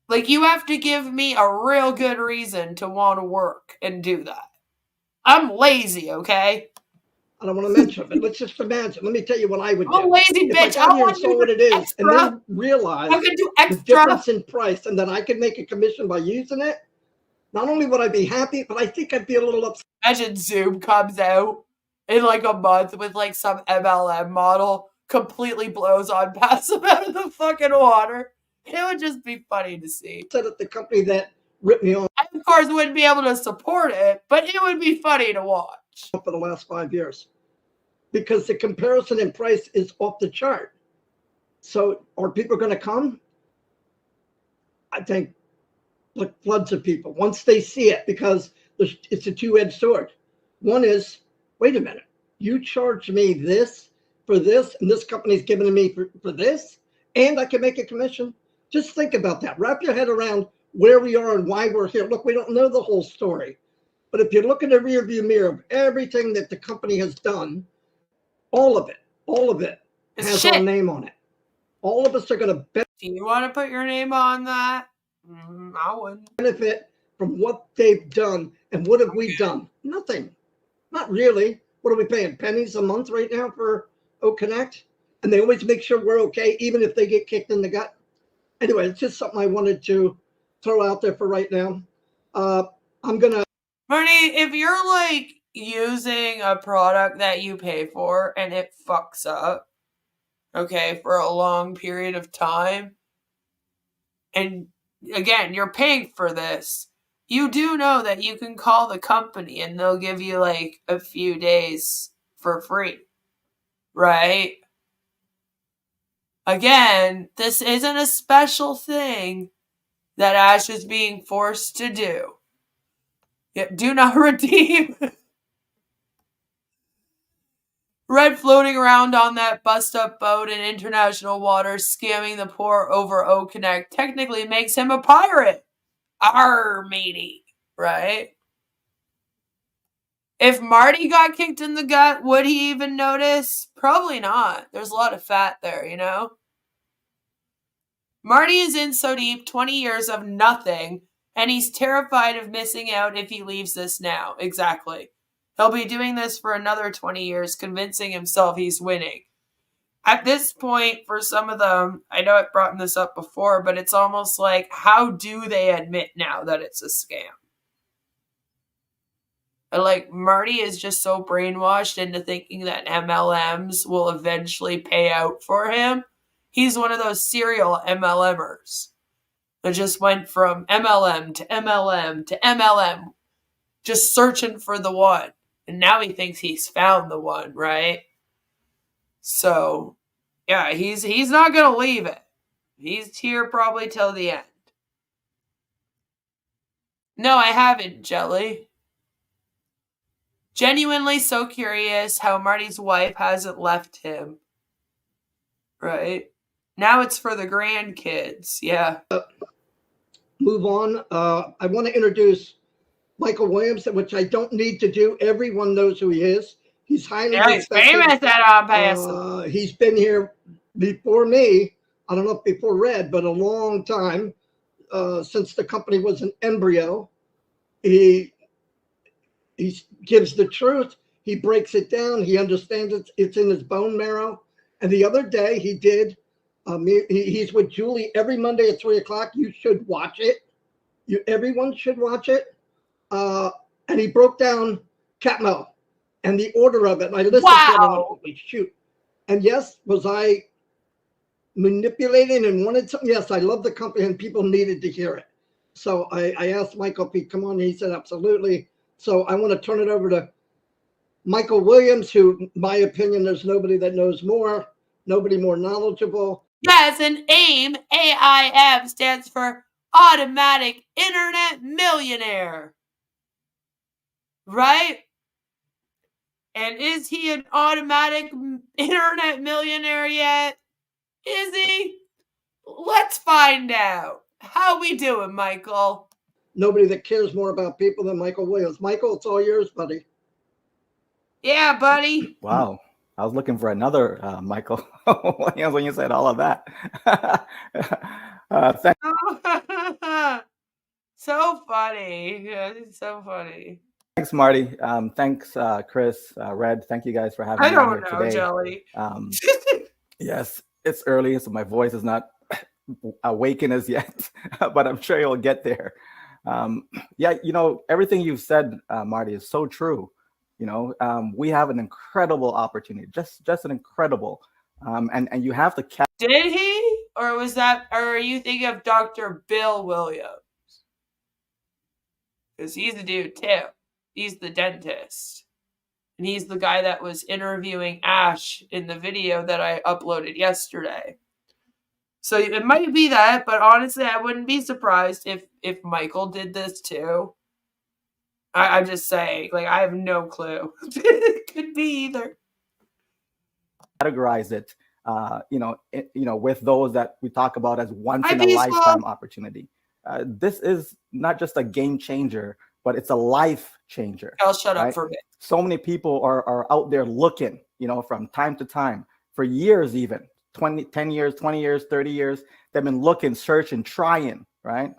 S2: Like you have to give me a real good reason to want to work and do that. I'm lazy, okay?
S3: I don't want to mention it, but let's just imagine. Let me tell you what I would do.
S2: I'm a lazy
S3: if
S2: bitch.
S3: I got
S2: I
S3: here and
S2: want to
S3: saw
S2: do
S3: what it is,
S2: extra.
S3: and then realize
S2: I could do
S3: the
S2: extra.
S3: difference in price, and then I could make a commission by using it, not only would I be happy, but I think I'd be a little upset.
S2: Imagine Zoom comes out in like a month with like some MLM model, completely blows Onpassive out of the fucking water. It would just be funny to see.
S3: At the company that ripped me off.
S2: I, of course, wouldn't be able to support it, but it would be funny to watch.
S3: For the last 5 years. Because the comparison in price is off the chart. So are people going to come? I think like floods of people once they see it, because it's a two-edged sword. One is, wait a minute, you charge me this for this, and this company's giving me for this, and I can make a commission. Just think about that. Wrap your head around where we are and why we're here. Look, we don't know the whole story, but if you look in the rearview mirror of everything that the company has done, all of it has our name on it. All of us are going to benefit.
S2: Do you want to put your name on that? I wouldn't.
S3: Benefit from what they've done. And what have we done? Nothing. Not really. What are we paying? Pennies a month right now for OConnect? And they always make sure we're okay, even if they get kicked in the gut. Anyway, it's just something I wanted to throw out there for right now. I'm going to.
S2: Marty, if you're like using a product that you pay for and it fucks up, okay, for a long period of time, and again, you're paying for this, you do know that you can call the company and they'll give you like a few days for free, right? Again, this isn't a special thing that Ash is being forced to do. Yet do not redeem. Red floating around on that bust-up boat in international waters, scamming the poor over OConnect, technically makes him a pirate. Arr, matey. Right? If Marty got kicked in the gut, would he even notice? Probably not. There's a lot of fat there, you know? Marty is in so deep, 20 years of nothing, and he's terrified of missing out if he leaves this now. Exactly. He'll be doing this for another 20 years, convincing himself he's winning. At this point, for some of them, I know I've brought this up before, but it's almost like, how do they admit now that it's a scam? Like, Marty is just so brainwashed into thinking that MLMs will eventually pay out for him. He's one of those serial MLMers that just went from MLM to MLM to MLM, just searching for the one. And now he thinks he's found the one, right? So, yeah, he's not going to leave it. He's here probably till the end. No, I haven't, Jelly. Genuinely so curious how Marty's wife hasn't left him. Right? Now it's for the grandkids. Yeah.
S3: Move on. I want to introduce Michael Williams, which I don't need to do. Everyone knows who he is. He's highly respected.
S2: He's famous at Onpassive.
S3: He's been here before me. I don't know if before Red, but a long time, since the company was an embryo. He gives the truth. He breaks it down. He understands it. It's in his bone marrow. And the other day he did. He's with Julie every Monday at 3:00. You should watch it. Everyone should watch it. And he broke down CATMO and the order of it. And I listened to it and I went, holy shoot. And yes, was I manipulating and wanted something? Yes, I love the company and people needed to hear it. So I asked Michael if he'd come on. And he said, absolutely. So I want to turn it over to Michael Williams, who, in my opinion, there's nobody that knows more, nobody more knowledgeable.
S2: Yes, and AIM, AIM, stands for Automatic Internet Millionaire. right? And is he an automatic internet millionaire yet? Is he? Let's find out. How we doing, Michael?
S3: Nobody that cares more about people than Michael Williams. Michael, it's all yours, buddy.
S2: Yeah, buddy.
S4: Wow. I was looking for another Michael Williams when you said all of that.
S2: So funny. Yeah, it's so funny.
S4: Thanks, Marty. Thanks, Chris, Red. Thank you guys for having me on here today.
S2: Jelly.
S4: Yes, it's early, so my voice is not awakened as yet, but I'm sure you'll get there. Yeah, everything you've said, Marty, is so true. We have an incredible opportunity, just an incredible, and you have to catch.
S2: Did he, or are you thinking of Dr. Bill Williams? Because he's a dude too. He's the dentist, and he's the guy that was interviewing Ash in the video that I uploaded yesterday. So it might be that, but honestly, I wouldn't be surprised if Michael did this too. I'm just saying, I have no clue. It could be either.
S4: Categorize it, with those that we talk about as once in a lifetime opportunity. This is not just a game changer, but it's a life changer.
S2: I'll shut up for a bit.
S4: So many people are out there looking, from time to time, for years even, 10 years, 20 years, 30 years. They've been looking, searching, trying, right?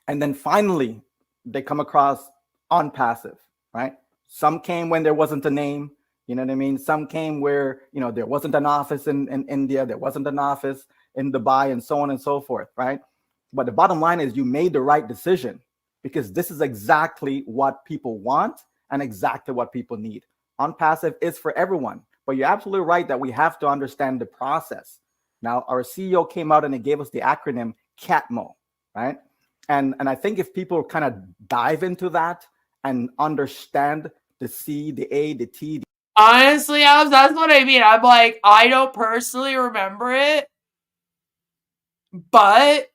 S4: And then finally, they come across Onpassive, right? Some came when there wasn't a name, you know what I mean? Some came where, there wasn't an office in India, there wasn't an office in Dubai, and so on and so forth, right? But the bottom line is you made the right decision, because this is exactly what people want and exactly what people need. Onpassive is for everyone, but you're absolutely right that we have to understand the process. Now, our CEO came out and he gave us the acronym CATMO, right? And I think if people kind of dive into that and understand the C, the A, the T.
S2: Honestly, that's what I mean. I'm like, I don't personally remember it, but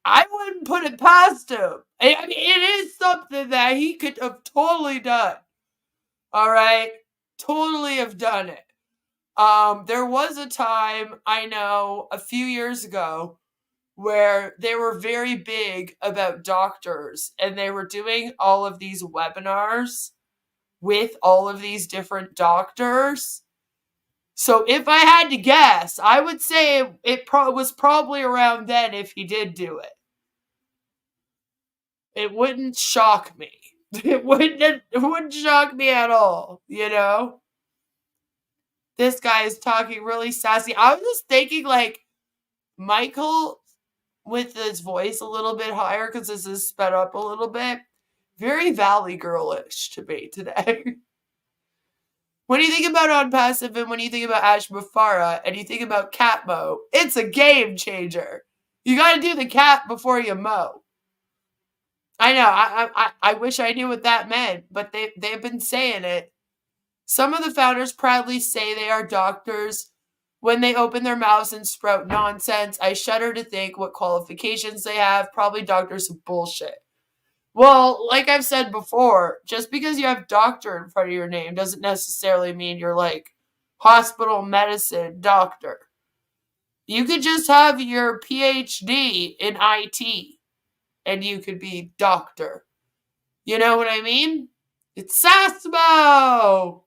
S2: I wouldn't put it past him. I mean, it is something that he could have totally done. All right? Totally have done it. There was a time, I know, a few years ago, where they were very big about doctors, and they were doing all of these webinars with all of these different doctors. So if I had to guess, I would say it was probably around then if he did do it. It wouldn't shock me. It wouldn't shock me at all, This guy is talking really sassy. I was just thinking, Michael, with his voice a little bit higher, because this is sped up a little bit, very Valley Girl-ish to me today. When you think about Onpassive and when you think about Ash Mufareh and you think about CATMO, it's a game changer. You got to do the cat before you mow. I know, I wish I knew what that meant, but they've been saying it. Some of the founders proudly say they are doctors. When they open their mouths and sprout nonsense, I shudder to think what qualifications they have. Probably doctors of bullshit. Well, like I've said before, just because you have doctor in front of your name doesn't necessarily mean you're hospital medicine doctor. You could just have your PhD in IT and you could be doctor. You know what I mean? It's SASMO!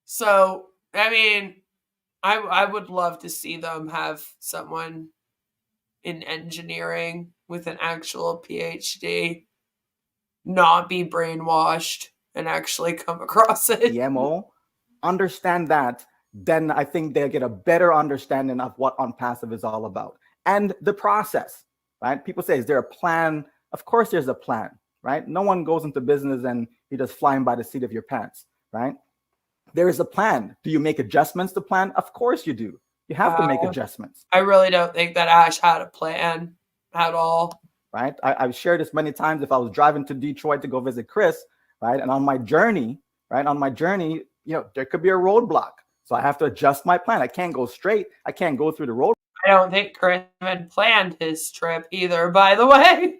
S2: So, I mean, I would love to see them have someone in engineering with an actual PhD not be brainwashed and actually come across it.
S4: DMO, understand that, then I think they'll get a better understanding of what Onpassive is all about and the process, right? People say, is there a plan? Of course there's a plan, right? No one goes into business and you're just flying by the seat of your pants, right? There is a plan. Do you make adjustments to plan? Of course you do. You have to make adjustments.
S2: I really don't think that Ash had a plan at all.
S4: Right? I've shared this many times. If I was driving to Detroit to go visit Chris, right? And on my journey, there could be a roadblock. So I have to adjust my plan. I can't go straight. I can't go through the road.
S2: I don't think Chris had planned his trip either, by the way.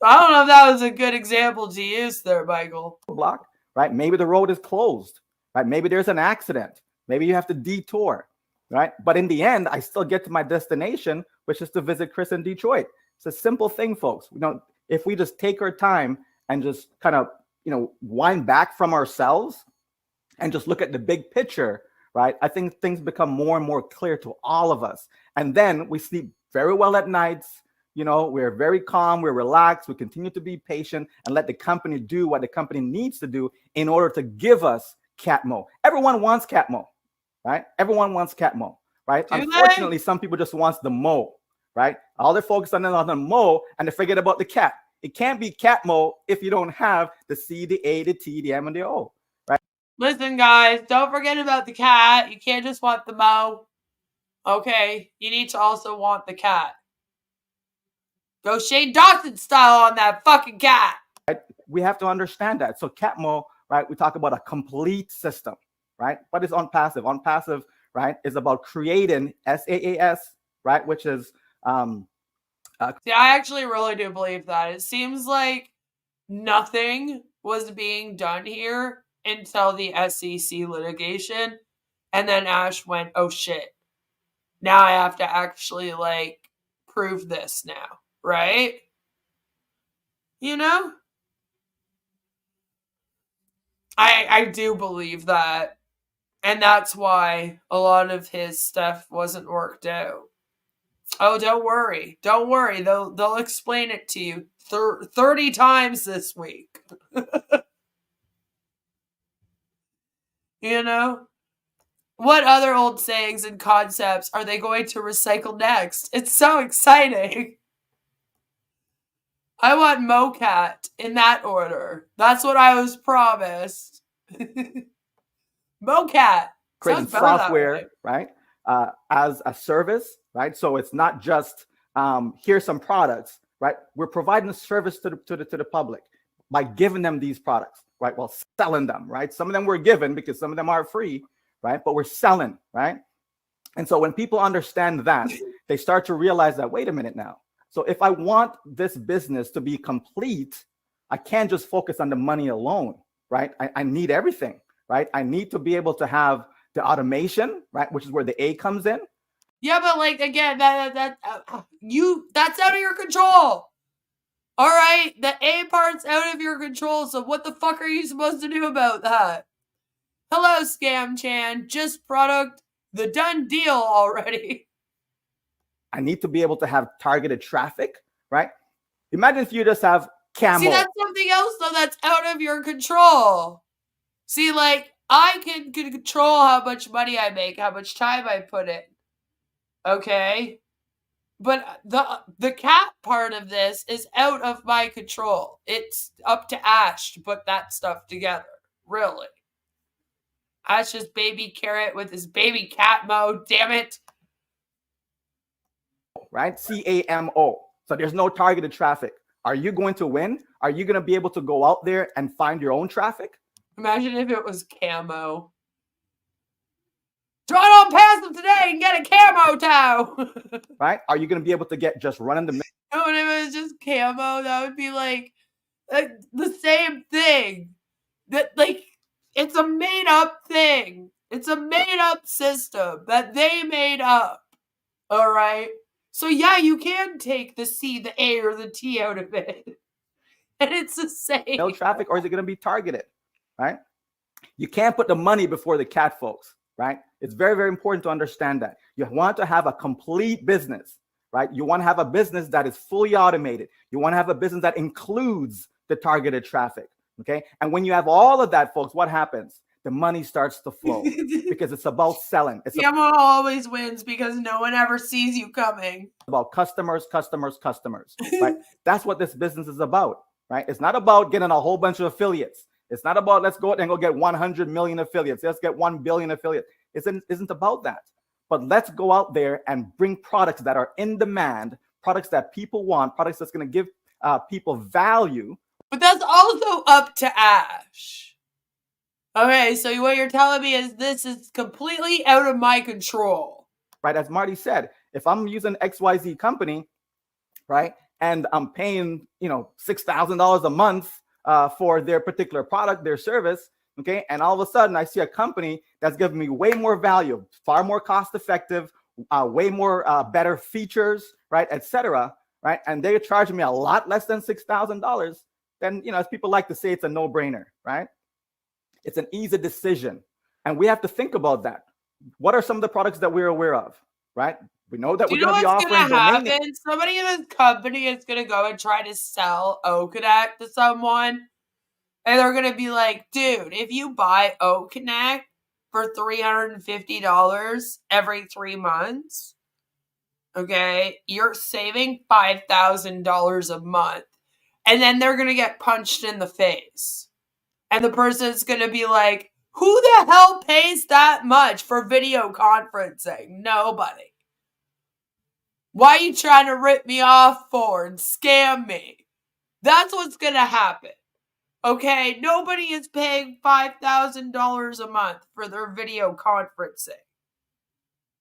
S2: I don't know if that was a good example to use there, Michael.
S4: Block, right? Maybe the road is closed, right? Maybe there's an accident. Maybe you have to detour, right? But in the end, I still get to my destination, which is to visit Chris in Detroit. It's a simple thing, folks. If we just take our time and just kind of, wind back from ourselves and just look at the big picture, right? I think things become more and more clear to all of us. And then we sleep very well at nights. We're very calm, we're relaxed, we continue to be patient and let the company do what the company needs to do in order to give us CATMO. Everyone wants CATMO, right? Everyone wants CATMO, right? Unfortunately, some people just want the mo, right? All they're focused on the mo and they forget about the cat. It can't be CATMO if you don't have the C, the A, the T, the M, and the O, right?
S2: Listen, guys, don't forget about the cat. You can't just want the mo. Okay, you need to also want the cat. Go Shane Dawson style on that fucking cat.
S4: Right? We have to understand that. So CATMO, right? We talk about a complete system, right? What is Onpassive? Onpassive, right, is about creating SaaS, right? Which is
S2: See, I actually really do believe that. It seems like nothing was being done here until the SEC litigation, and then Ash went, "Oh shit! Now I have to actually prove this now." Right? I do believe that. And that's why a lot of his stuff wasn't worked out. Oh, don't worry. Don't worry. They'll explain it to you 30 times this week. What other old sayings and concepts are they going to recycle next? It's so exciting. I want MoCat in that order. That's what I was promised. MoCat.
S4: Creating software, right? As a service, right? So it's not just here's some products, right? We're providing a service to the public by giving them these products, right? Well, selling them, right? Some of them we're given because some of them are free, right? But we're selling, right? And so when people understand that, they start to realize that, wait a minute now. So if I want this business to be complete, I can't just focus on the money alone, right? I need everything, right? I need to be able to have the automation, right? Which is where the A comes in.
S2: Yeah, but again, that's out of your control. All right, the A part's out of your control. So what the fuck are you supposed to do about that? Hello, Scam Chan. Just product the done deal already.
S4: I need to be able to have targeted traffic, right? Imagine if you just have camo.
S2: See, that's something else though that's out of your control. See, I can control how much money I make, how much time I put in. Okay? But the cat part of this is out of my control. It's up to Ash to put that stuff together. Really. Ash's baby carrot with his baby CATMO, damn it.
S4: Right? CAMO. So there's no targeted traffic. Are you going to win? Are you going to be able to go out there and find your own traffic?
S2: Imagine if it was camo. Join Onpassive today and get a camo toe.
S4: Right? Are you going to be able to get just running the...
S2: No, and if it was just camo, that would be the same thing. That it's a made up thing. It's a made up system that they made up. All right. So yeah, you can take the C, the A, or the T out of it. And it's the same.
S4: No traffic, or is it going to be targeted? Right? You can't put the money before the cat, folks. Right? It's very, very important to understand that. You want to have a complete business, right? You want to have a business that is fully automated. You want to have a business that includes the targeted traffic, okay? And when you have all of that, folks, what happens? The money starts to flow because it's about selling. It's
S2: always wins because no one ever sees you coming.
S4: About customers, right? That's what this business is about, right? It's not about getting a whole bunch of affiliates. It's not about let's go and go get 100 million affiliates. Let's get 1 billion affiliates. It isn't about that. But let's go out there and bring products that are in demand, products that people want, products that's going to give people value.
S2: But that's also up to Ash. Okay, so what you're telling me is this is completely out of my control.
S4: Right, as Marty said, if I'm using XYZ company, right, and I'm paying, $6,000 a month for their particular product, their service. Okay. And all of a sudden I see a company that's giving me way more value, far more cost effective, way more better features, right, etc. Right. And they're charging me a lot less than $6,000. Then, as people like to say, it's a no-brainer, right? It's an easy decision. And we have to think about that. What are some of the products that we're aware of, right? We know that we're going to be offering domain names.
S2: Somebody in this company is going to go and try to sell OConnect to someone. And they're going to be like, dude, if you buy OConnect for $350 every 3 months, okay, you're saving $5,000 a month. And then they're going to get punched in the face. And the person's going to be like, who the hell pays that much for video conferencing? Nobody. Why are you trying to rip me off for and scam me? That's what's going to happen. Okay, nobody is paying $5,000 a month for their video conferencing.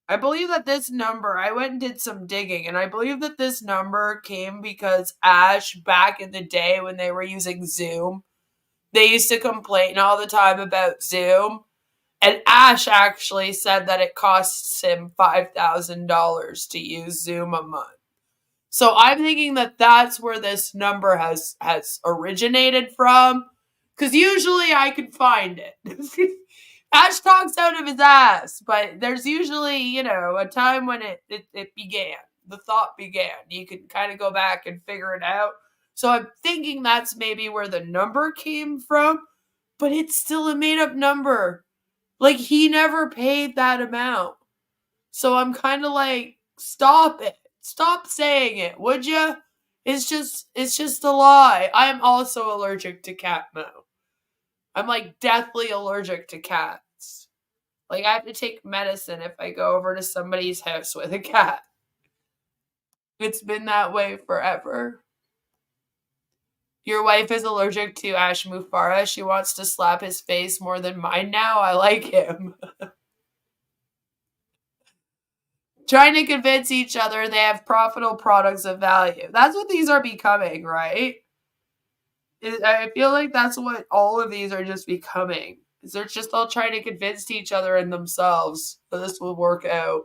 S2: I believe that this number, I went and did some digging, and I believe that this number came because Ash, back in the day when they were using Zoom, they used to complain all the time about Zoom, and Ash actually said that it costs him $5,000 to use Zoom a month. So I'm thinking that that's where this number has originated from, because usually I can find it. Ash talks out of his ass, but there's usually, a time when it began. The thought began. You can kind of go back and figure it out. So I'm thinking that's maybe where the number came from, but it's still a made-up number. Like, he never paid that amount. So I'm kind of like, stop it. Stop saying it, would you? It's just a lie. I am also allergic to CATMO. I'm like deathly allergic to cats. Like, I have to take medicine if I go over to somebody's house with a cat. It's been that way forever. Your wife is allergic to Ash Mufareh. She wants to slap his face more than mine now. I like him. Trying to convince each other they have profitable products of value. That's what these are becoming, right? I feel like that's what all of these are just becoming. Is they're just all trying to convince each other and themselves that this will work out.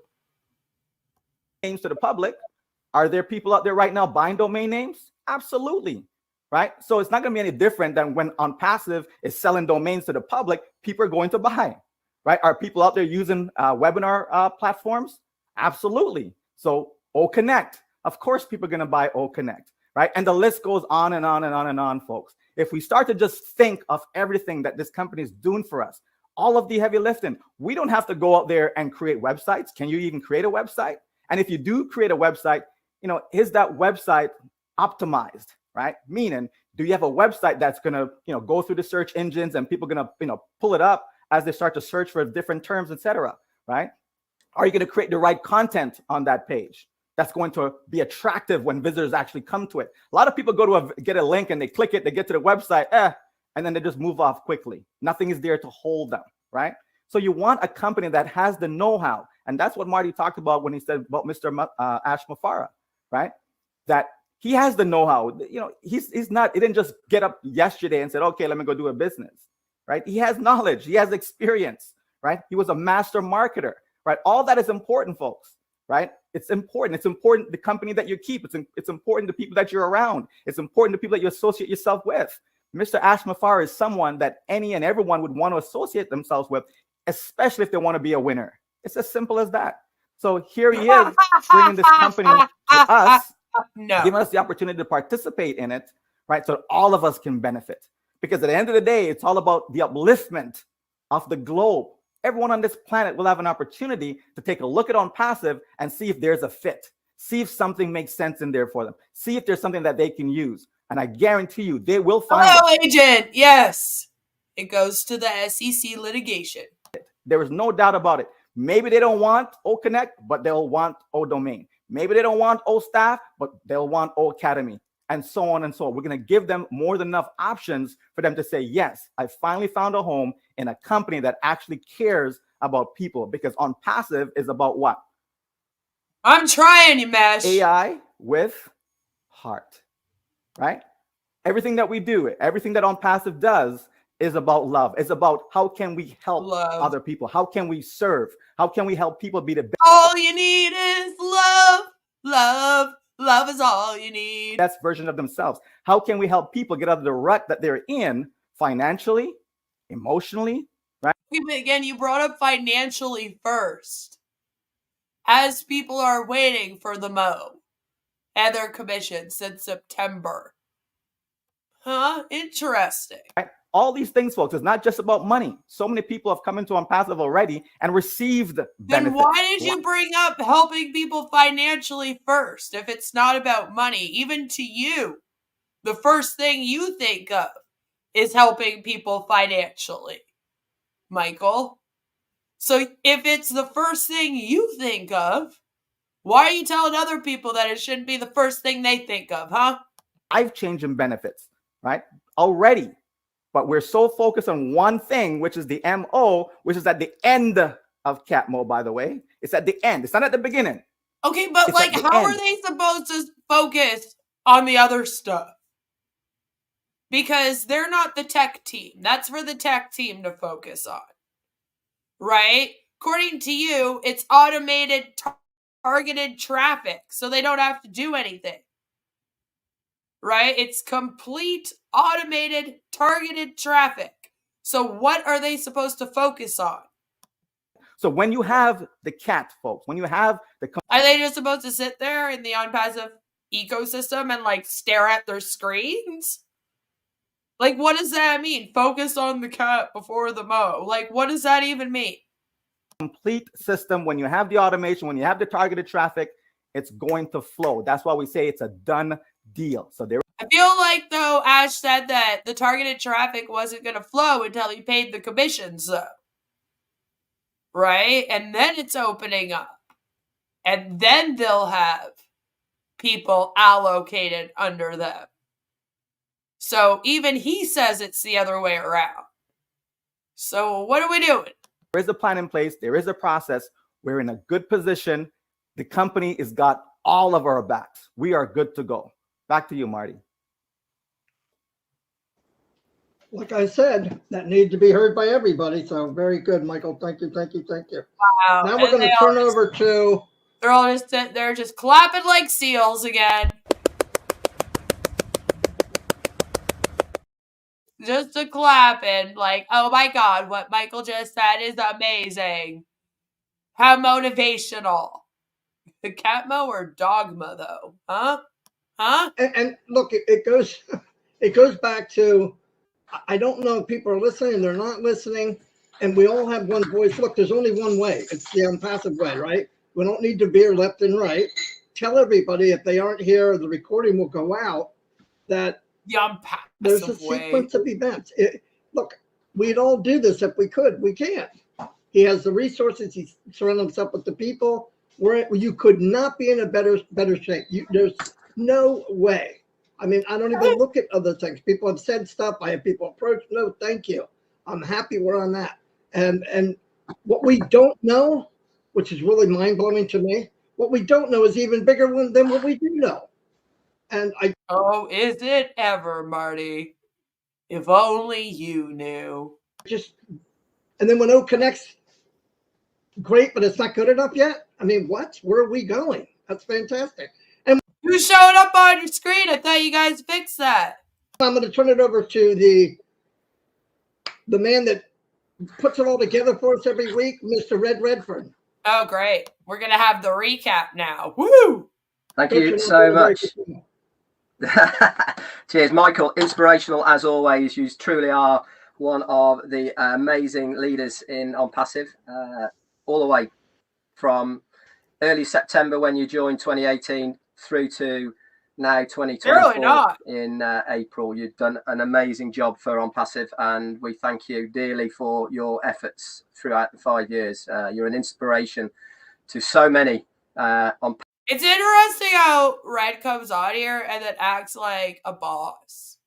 S4: Names to the public. Are there people out there right now buying domain names? Absolutely. Right? So it's not going to be any different than when Onpassive is selling domains to the public, people are going to buy. Right? Are people out there using webinar platforms? Absolutely. So OConnect, of course, people are going to buy OConnect, right? And the list goes on and on and on and on, folks. If we start to just think of everything that this company is doing for us, all of the heavy lifting, we don't have to go out there and create websites. Can you even create a website? And if you do create a website, is that website optimized, right? Meaning, do you have a website that's going to, go through the search engines and people are going to, pull it up as they start to search for different terms, etc., right? Are you going to create the right content on that page that's going to be attractive when visitors actually come to it? A lot of people go to get a link and they click it, they get to the website, and then they just move off quickly. Nothing is there to hold them, right? So you want a company that has the know-how, and that's what Marty talked about when he said about Mr. Ash Mufareh, right? That he has the know-how. He's not. He didn't just get up yesterday and said, "Okay, let me go do a business," right? He has knowledge. He has experience, right? He was a master marketer. Right, all that is important, folks. Right, it's important. It's important the company that you keep. It's important the people that you're around. It's important the people that you associate yourself with. Mr. Ash Mufareh is someone that any and everyone would want to associate themselves with, especially if they want to be a winner. It's as simple as that. So here he is bringing this company to us, giving us the opportunity to participate in it, right? So all of us can benefit. Because at the end of the day, it's all about the upliftment of the globe. Everyone on this planet will have an opportunity to take a look at Onpassive and see if there's a fit. See if something makes sense in there for them. See if there's something that they can use. And I guarantee you, they will find it.
S2: Agent. Yes. It goes to the SEC litigation.
S4: There is no doubt about it. Maybe they don't want OConnect, but they'll want ODomain. Maybe they don't want OStaff, but they'll want OAcademy. And so on and so on. We're going to give them more than enough options for them to say, yes, I finally found a home in a company that actually cares about people. Because Onpassive is about what?
S2: I'm trying, you mesh.
S4: AI with heart, right? Everything that we do, everything that Onpassive does is about love. It's about how can we help other people? How can we serve? How can we help people be the best?
S2: All you need is love, love, love is all you need.
S4: Best version of themselves. How can we help people get out of the rut that they're in financially, emotionally, right?
S2: Again, you brought up financially first. As people are waiting for the Mo and their commission since September. Huh? Interesting.
S4: Right? All these things, folks, it's not just about money. So many people have come into Onpassive already and received benefits.
S2: Then why did you bring up helping people financially first if it's not about money? Even to you, the first thing you think of is helping people financially, Michael. So if it's the first thing you think of, why are you telling other people that it shouldn't be the first thing they think of, huh?
S4: I've changed in benefits, right? Already. But we're so focused on one thing, which is the MO, which is at the end of CATMO, by the way. It's at the end. It's not at the beginning.
S2: Okay, but like, how are they supposed to focus on the other stuff? Because they're not the tech team. That's for the tech team to focus on. Right? According to you, it's automated targeted traffic, so they don't have to do anything. Right? It's complete automated targeted traffic. So what are they supposed to focus on?
S4: So when you have the cat, folks, when you have the...
S2: Are they just supposed to sit there in the Onpassive ecosystem and like stare at their screens? Like, what does that mean? Focus on the cat before the Mo. Like, what does that even mean?
S4: Complete system, when you have the automation, when you have the targeted traffic, it's going to flow. That's why we say it's a done deal. So there.
S2: I feel like, though, Ash said that the targeted traffic wasn't going to flow until he paid the commissions, though. Right? And then it's opening up. And then they'll have people allocated under them. So even he says it's the other way around. So what are we doing?
S4: There is a plan in place. There is a process. We're in a good position. The company has got all of our backs. We are good to go. Back to you, Marty.
S3: Like I said, that needed to be heard by everybody. So very good, Michael. Thank you, thank you, thank you.
S2: Wow.
S3: Now we're going to turn over to...
S2: They're just clapping like seals again. Just a clapping, like, oh my God, what Michael just said is amazing. How motivational. The CATMO or Dogma, though? Huh? Huh?
S3: And look, it goes back to, I don't know if people are listening, they're not listening, and we all have one voice. Look, there's only one way. It's the Onpassive way, right? We don't need to veer left and right. Tell everybody if they aren't here, the recording will go out, that
S2: The Onpassive
S3: there's a
S2: way.
S3: sequence of events. Look, we'd all do this if we could. We can't. He has the resources. He's surrounded himself with the people. You could not be in a better shape. There's no way. I mean, I don't even look at other things. People have said stuff. I have people approach. No, thank you. I'm happy we're on that. And what we don't know, which is really mind-blowing to me, what we don't know is even bigger than what we do know. And
S2: oh, is it ever, Marty? If only you knew.
S3: And then when O connects, great, but it's not good enough yet. I mean, what? Where are we going? That's fantastic. And
S2: you showed up on your screen. I thought you guys fixed that.
S3: I'm going to turn it over to the man that puts it all together for us every week, Mr. Red Redfern.
S2: Oh, great. We're going to have the recap now. Woo!
S5: Thank you so much. Cheers, Michael. Inspirational as always. You truly are one of the amazing leaders in Onpassive, all the way from early September when you joined 2018 through to now 2024 in April. You've done an amazing job for Onpassive, and we thank you dearly for your efforts throughout the 5 years. You're an inspiration to so many on.
S2: It's interesting how Red comes on here and then acts like a boss.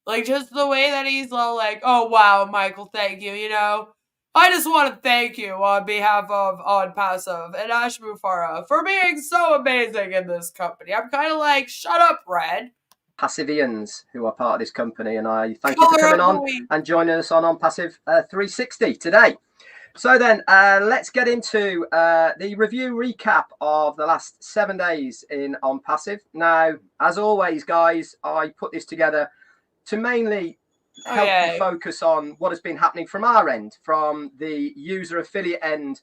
S2: Like, just the way that he's all like, oh, wow, Michael, thank you, you know? I just want to thank you on behalf of Onpassive and Ash Mufareh for being so amazing in this company. I'm kind of like, shut up, Red.
S5: Passivians who are part of this company, and I thank you for coming on and joining us on Onpassive 360 today. So then let's get into the review recap of the last 7 days in Onpassive. Now, as always, guys, I put this together to mainly help you focus on what has been happening from our end, from the user affiliate end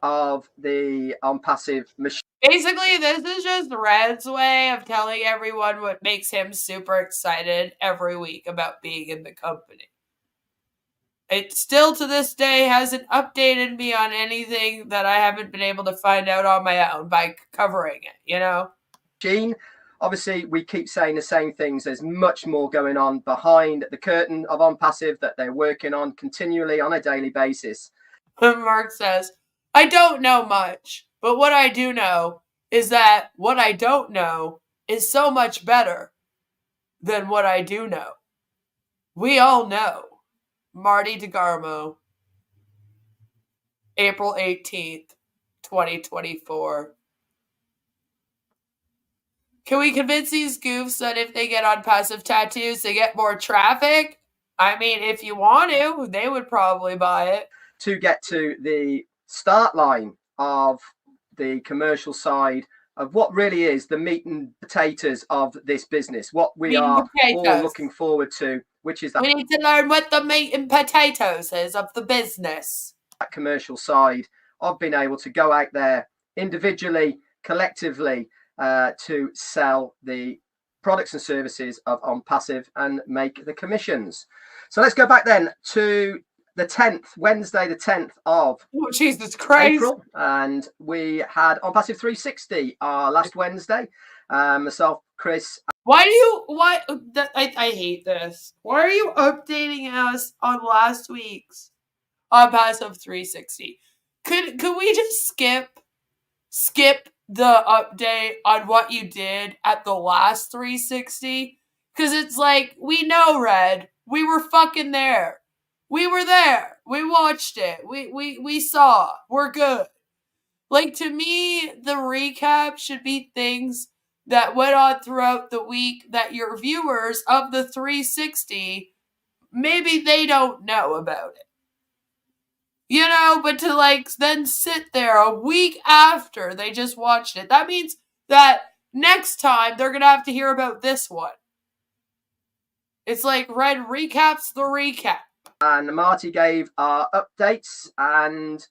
S5: of the Onpassive machine.
S2: Basically, this is just Red's way of telling everyone what makes him super excited every week about being in the company. It still to this day hasn't updated me on anything that I haven't been able to find out on my own by covering it, you know?
S5: Gene, obviously, we keep saying the same things. There's much more going on behind the curtain of Onpassive that they're working on continually on a daily basis.
S2: Mark says, I don't know much, but what I do know is that what I don't know is so much better than what I do know. We all know. Marty DeGarmo, April 18th, 2024. Can we convince these goofs that if they get Onpassive tattoos, they get more traffic? I mean, if you want to, they would probably buy it.
S5: To get to the start line of the commercial side of what really is the meat and potatoes of this business, what we are all looking forward to, which is that
S2: we need to learn what the meat and potatoes is of the business.
S5: That commercial side of being able to go out there individually, collectively, to sell the products and services of Onpassive and make the commissions. So let's go back then to the 10th, Wednesday, the 10th of
S2: Jesus Christ.
S5: April, and we had Onpassive 360 last Wednesday. Myself, Chris.
S2: I hate this. Why are you updating us on last week's Onpassive 360? Could we just skip the update on what you did at the last 360? Because it's like, we know, Red. We were fucking there. We were there. We watched it. We saw. We're good. Like, to me, the recap should be things that went on throughout the week that your viewers of the 360, maybe they don't know about it. You know, but to like then sit there a week after they just watched it, that means that next time they're going to have to hear about this one. It's like Red recaps the recap.
S5: And Marty gave our updates, and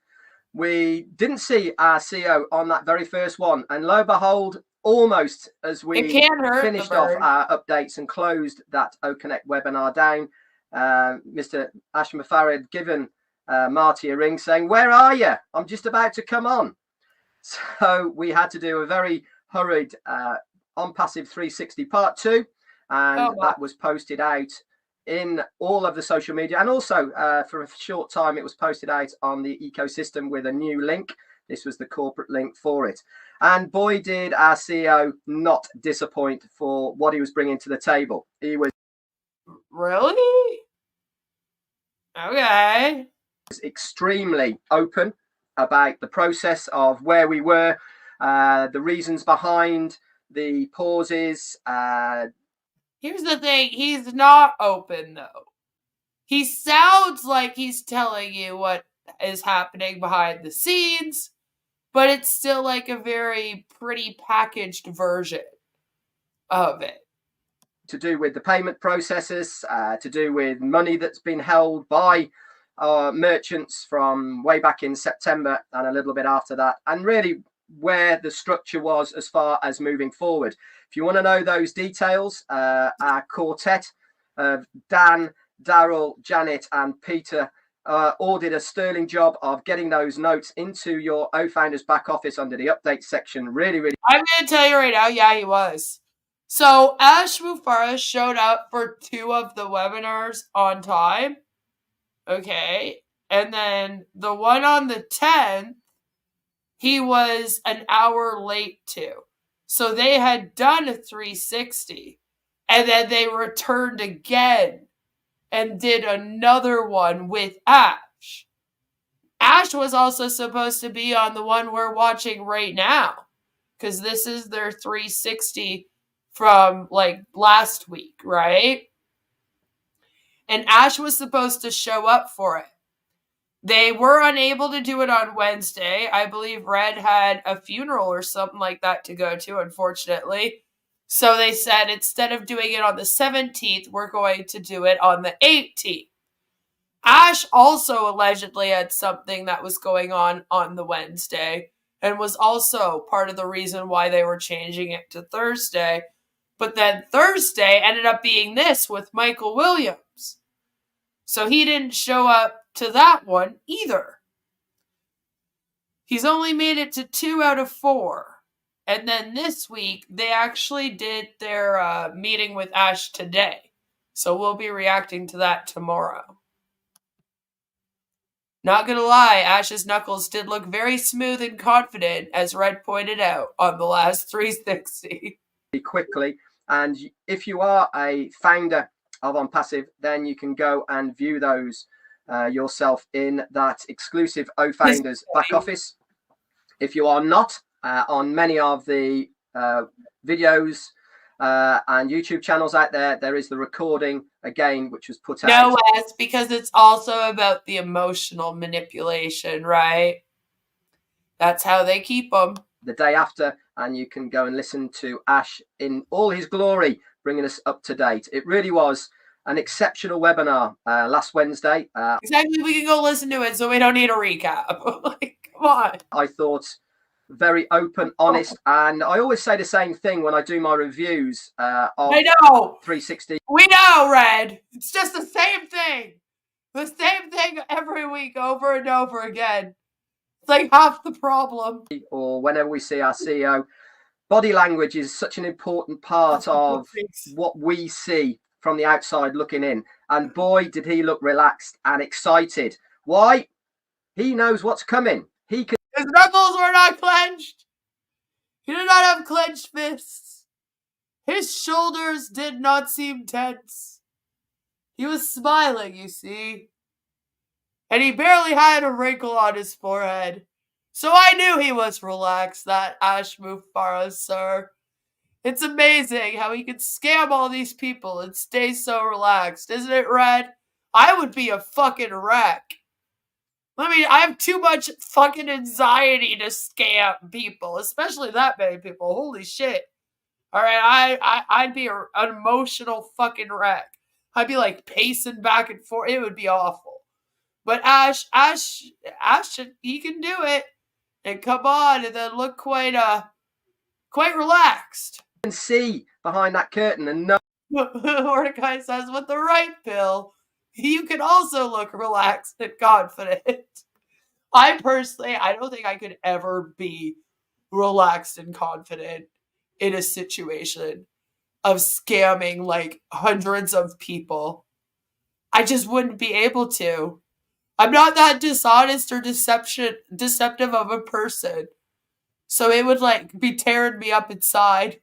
S5: we didn't see our CEO on that very first one. And lo and behold, almost as we finished off our updates and closed that OConnect webinar down, Mr. Ash Mufareh had given Marty a ring saying, "Where are you? I'm just about to come on." So we had to do a very hurried Onpassive 360 part 2, and that was posted out in all of the social media, and also for a short time it was posted out on the ecosystem with a new link. This was the corporate link for it, and boy did our CEO not disappoint for what he was bringing to the table. He was
S2: really
S5: extremely open about the process of where we were, the reasons behind the pauses.
S2: Here's the thing, he's not open though. He sounds like he's telling you what is happening behind the scenes, but it's still like a very pretty packaged version of it.
S5: To do with the payment processes, to do with money that's been held by merchants from way back in September and a little bit after that, and really where the structure was as far as moving forward. If you want to know those details, our quartet of Dan, Daryl, Janet, and Peter all did a sterling job of getting those notes into your O-Founders back office under the update section. Really, really.
S2: I'm going to tell you right now, yeah, he was. So Ash Mufareh showed up for 2 of the webinars on time. Okay. And then the one on the 10th, he was an hour late to. So they had done a 360, and then they returned again and did another one with Ash. Ash was also supposed to be on the one we're watching right now, because this is their 360 from like last week, right? And Ash was supposed to show up for it. They were unable to do it on Wednesday. I believe Red had a funeral or something like that to go to, unfortunately. So they said instead of doing it on the 17th, we're going to do it on the 18th. Ash also allegedly had something that was going on the Wednesday and was also part of the reason why they were changing it to Thursday. But then Thursday ended up being this with Michael Williams. So he didn't show up to that one either. He's only made it to 2 out of 4. And then this week, they actually did their meeting with Ash today. So we'll be reacting to that tomorrow. Not gonna lie, Ash's knuckles did look very smooth and confident, as Red pointed out on the last 360.
S5: Quickly, and if you are a founder of Onpassive, then you can go and view those yourself in that exclusive O-Founders back office. If you are not on many of the videos and YouTube channels out there, there is the recording again, which was put out.
S2: No, Wes, because it's also about the emotional manipulation, right? That's how they keep them.
S5: The day after, and you can go and listen to Ash in all his glory, bringing us up to date. It really was an exceptional webinar last Wednesday.
S2: Exactly, we can go listen to it, so we don't need a recap. Like, come on.
S5: I thought very open, honest, and I always say the same thing when I do my reviews of
S2: I know
S5: 360.
S2: We know, Red. It's just the same thing. The same thing every week over and over again. It's like half the problem.
S5: Or whenever we see our CEO, body language is such an important part of what we see from the outside looking in. And boy, did he look relaxed and excited. Why? He knows what's coming. He can.
S2: His knuckles were not clenched. He did not have clenched fists. His shoulders did not seem tense. He was smiling, you see. And he barely had a wrinkle on his forehead. So I knew he was relaxed, that Ash Mufareh, sir. It's amazing how he can scam all these people and stay so relaxed, isn't it, Red? I would be a fucking wreck. I mean, I have too much fucking anxiety to scam people, especially that many people. Holy shit. All right, I'd be an emotional fucking wreck. I'd be like pacing back and forth. It would be awful. But Ash, he can do it and come on and then look quite relaxed.
S5: You can see behind that curtain and know.
S2: Mordecai says, with the right pill, you can also look relaxed and confident. I don't think I could ever be relaxed and confident in a situation of scamming like hundreds of people. I just wouldn't be able to. I'm not that dishonest or deceptive of a person. So it would like be tearing me up inside.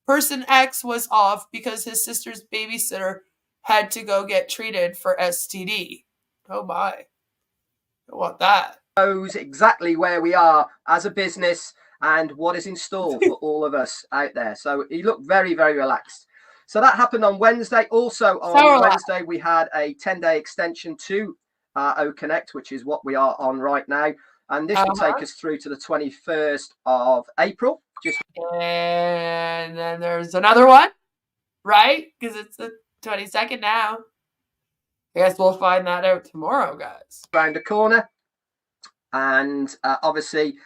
S2: Person X was off because his sister's babysitter had to go get treated for STD. Oh my. I don't want that.
S5: Knows exactly where we are as a business and what is in store for all of us out there. So he looked very, very relaxed. So that happened on Wednesday. Also on Wednesday, we had a 10-day extension to OConnect, which is what we are on right now. And this will take us through to the 21st of April.
S2: And then there's another one, right? Because it's the 22nd now. I guess we'll find that out tomorrow, guys.
S5: Around the corner. And obviously,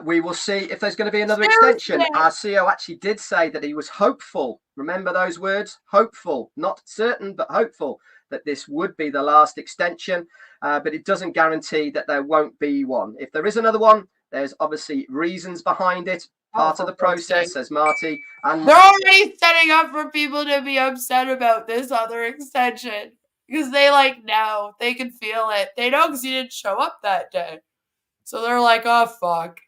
S5: we will see if there's going to be another extension. Our CEO actually did say that he was hopeful. Remember those words? Hopeful. Not certain, but hopeful that this would be the last extension. But it doesn't guarantee that there won't be one. If there is another one, there's obviously reasons behind it. Part of the process, says Marty. And
S2: they're already setting up for people to be upset about this other extension. Because they know, they can feel it. They know because you didn't show up that day. So they're like, oh, fuck.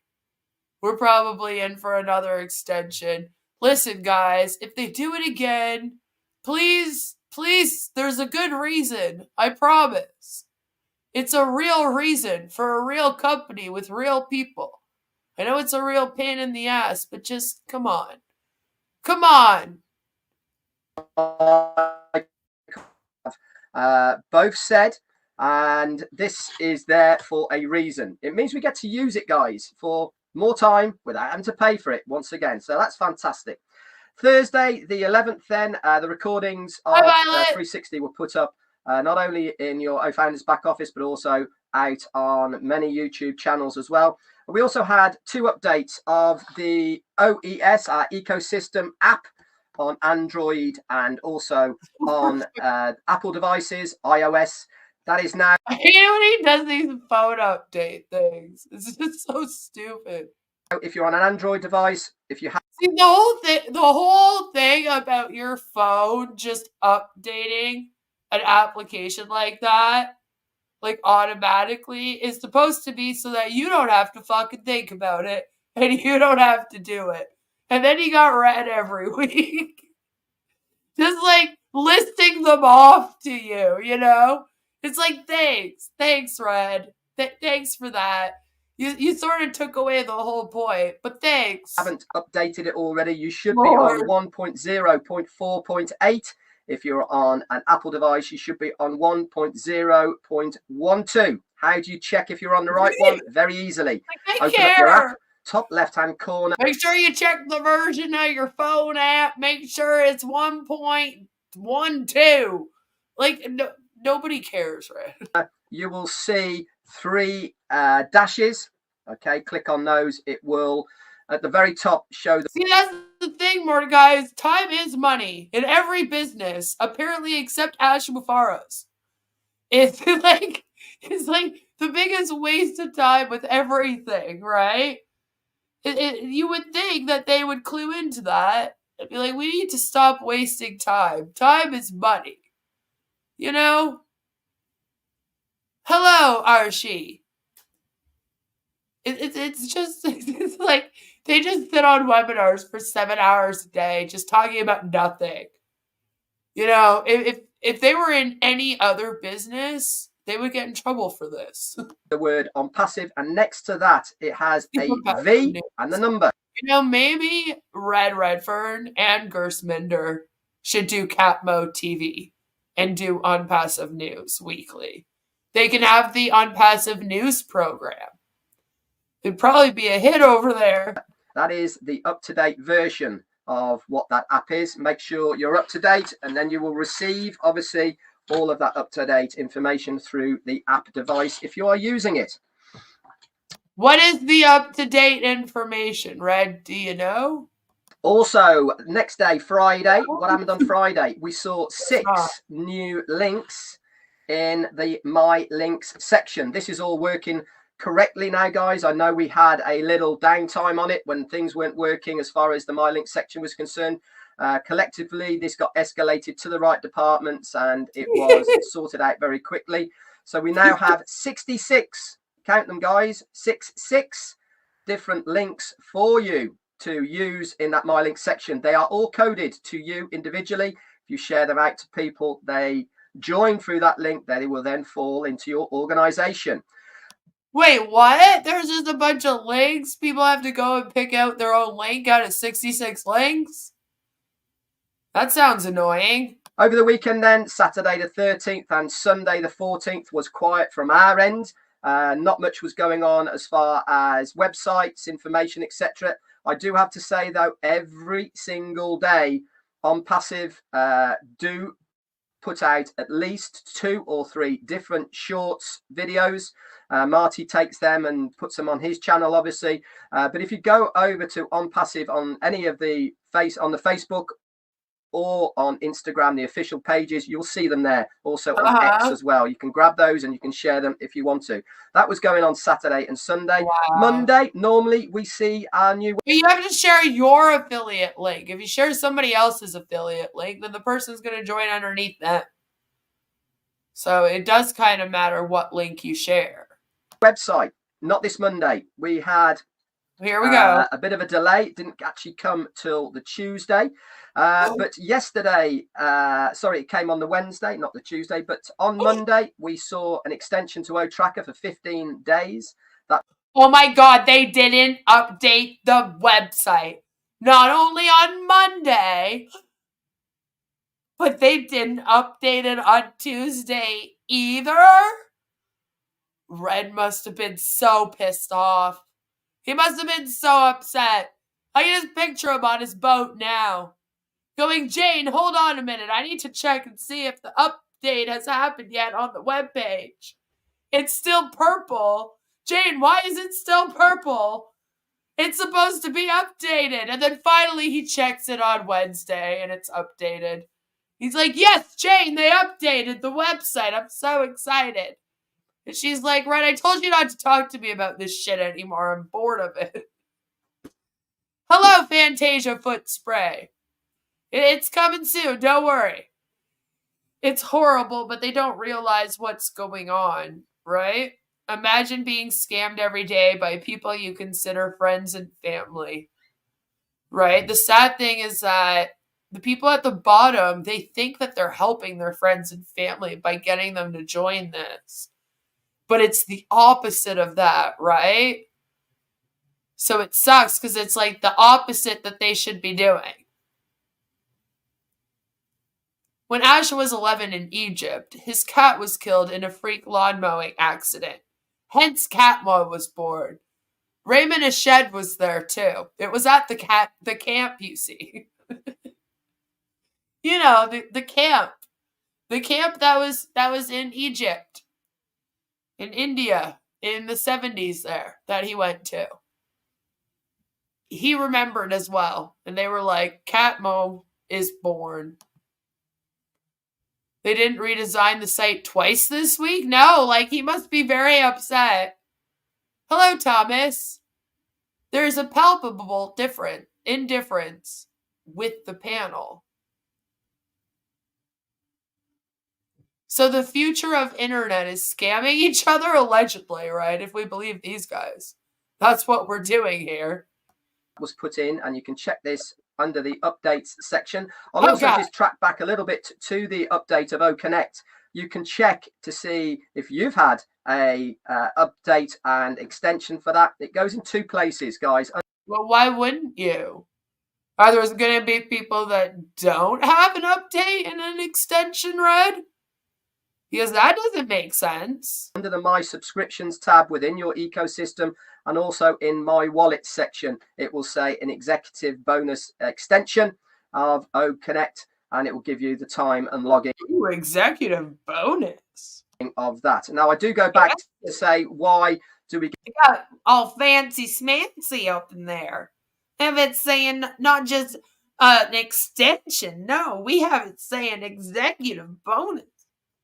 S2: We're probably in for another extension. Listen, guys, if they do it again, please, there's a good reason. I promise. It's a real reason for a real company with real people. I know it's a real pain in the ass, but just come on. Come on.
S5: Both said, and this is there for a reason. It means we get to use it, guys, for more time without having to pay for it once again. So that's fantastic. Thursday, the 11th, then, the recordings of 360 were put up not only in your OFounders back office, but also out on many YouTube channels as well. We also had 2 updates of the OES, our ecosystem app, on Android and also on Apple devices, iOS. That is now.
S2: I hate when he does these phone update things. It's just so stupid.
S5: If you're on an Android device, if you have.
S2: See, the whole thing about your phone just updating an application like that, like automatically, is supposed to be so that you don't have to fucking think about it and you don't have to do it. And then he got read every week. Just like listing them off to you, you know? It's like, thanks, Red. Thanks for that. You sort of took away the whole point, but thanks.
S5: Haven't updated it already. You should be on 1.0.4.8. If you're on an Apple device, you should be on 1.0.12. How do you check if you're on the right one? Very easily.
S2: I
S5: Open up your app, top left-hand corner.
S2: Make sure you check the version of your phone app. Make sure it's 1.12. Like, nobody cares, right?
S5: You will see 3 dashes. Okay, click on those. It will, at the very top, show the.
S2: See, that's the thing, Marty, guys. Time is money in every business, apparently, except Ash Mufareh's. It's like the biggest waste of time with everything, right? You would think that they would clue into that and be like, we need to stop wasting time. Time is money. You know? Hello, Archie. It's just, it's like, they just sit on webinars for 7 hours a day just talking about nothing. You know, if they were in any other business, they would get in trouble for this.
S5: The word Onpassive, and next to that, it has a V and the number.
S2: You know, maybe Red Redfern and Gersminder should do CATMO TV and do Onpassive News weekly. They can have the Onpassive News program. It'd probably be a hit over there.
S5: That is the up-to-date version of what that app is. Make sure you're up to date, and then you will receive, obviously, all of that up-to-date information through the app device if you are using it.
S2: What is the up-to-date information, Red? Do you know?
S5: Also, next day, Friday, what happened on Friday? We saw 6 new links in the My Links section. This is all working correctly now, guys. I know we had a little downtime on it when things weren't working as far as the My Links section was concerned. Collectively, this got escalated to the right departments and it was sorted out very quickly. So we now have 66, count them, guys, 66 different links for you to use in that My Links section. They are all coded to you individually. If you share them out to people, they join through that link. They will then fall into your organization.
S2: Wait, what? There's just a bunch of links? People have to go and pick out their own link out of 66 links? That sounds annoying.
S5: Over the weekend then, Saturday the 13th and Sunday the 14th was quiet from our end. Not much was going on as far as websites, information, etc. I do have to say, though, every single day Onpassive do put out at least 2 or 3 different shorts videos. Marty takes them and puts them on his channel, obviously. But if you go over to Onpassive on any of the on the Facebook or on Instagram, the official pages, you'll see them there. Also on X as well. You can grab those and you can share them if you want to. That was going on Saturday and Sunday. Wow. Monday, normally we see our new.
S2: You have to share your affiliate link. If you share somebody else's affiliate link, then the person's going to join underneath that. So it does kind of matter what link you share.
S5: Website, not this Monday. We had
S2: Here we go.
S5: A bit of a delay. Didn't actually come till the Tuesday. But yesterday, sorry, it came on the Wednesday, not the Tuesday. But on Monday, we saw an extension to OTracker for 15 days.
S2: Oh my God, they didn't update the website. Not only on Monday, but they didn't update it on Tuesday either. Red must have been so pissed off. He must have been so upset. I can just picture him on his boat now, going, Jane, hold on a minute. I need to check and see if the update has happened yet on the webpage. It's still purple. Jane, why is it still purple? It's supposed to be updated. And then finally he checks it on Wednesday and it's updated. He's like, yes, Jane, they updated the website. I'm so excited. And she's like, Red, I told you not to talk to me about this shit anymore. I'm bored of it. Hello, Fantasia Foot Spray. It's coming soon. Don't worry. It's horrible, but they don't realize what's going on, right? Imagine being scammed every day by people you consider friends and family, right? The sad thing is that the people at the bottom, they think that they're helping their friends and family by getting them to join this. But it's the opposite of that, right? So it sucks because it's like the opposite that they should be doing. When Ash was 11 in Egypt, his cat was killed in a freak lawn mowing accident. Hence, CATMO was born. Raymond Ashed was there too. It was at the camp, you see. You know, the camp. The camp that was in Egypt. In India. In the 70s there. That he went to. He remembered as well. And they were like, CATMO is born. They didn't redesign the site twice this week? No, like he must be very upset. Hello, Thomas. There's a palpable indifference with the panel. So the future of internet is scamming each other, allegedly, right? If we believe these guys. That's what we're doing here.
S5: Was put in, and you can check this under the updates section. I'll also just track back a little bit to the update of OConnect. You can check to see if you've had a update and extension for that. It goes in two places, guys.
S2: Well, why wouldn't you? Are there going to be people that don't have an update and an extension, Red? Because that doesn't make sense.
S5: Under the My Subscriptions tab within your ecosystem, and also in My Wallet section, it will say an executive bonus extension of OConnect, and it will give you the time and login.
S2: Ooh, executive bonus
S5: of that. Now, I do go back to say, why do we
S2: got all fancy smancy up in there? Have it saying not just an extension. No, we have it saying executive bonus.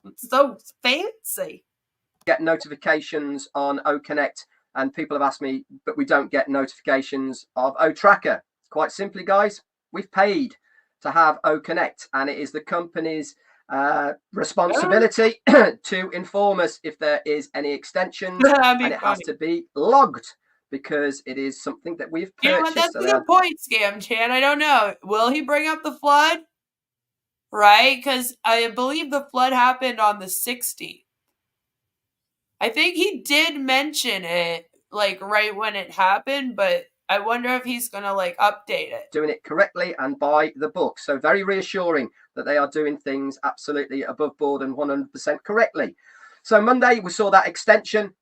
S2: It's so fancy.
S5: Get notifications on OConnect, and people have asked me, but we don't get notifications of OTracker. Quite simply, guys, we've paid to have OConnect, and it is the company's responsibility to inform us if there is any extensions, and it has to be logged because it is something that we've purchased.
S2: Yeah, that's a good point, Scam Chan. I don't know. Will he bring up the flood? Right? Because I believe the flood happened on the 16th. I think he did mention it, like, right when it happened, but I wonder if he's going to, like, update it.
S5: Doing it correctly and by the book. So very reassuring that they are doing things absolutely above board and 100% correctly. So Monday, we saw that extension.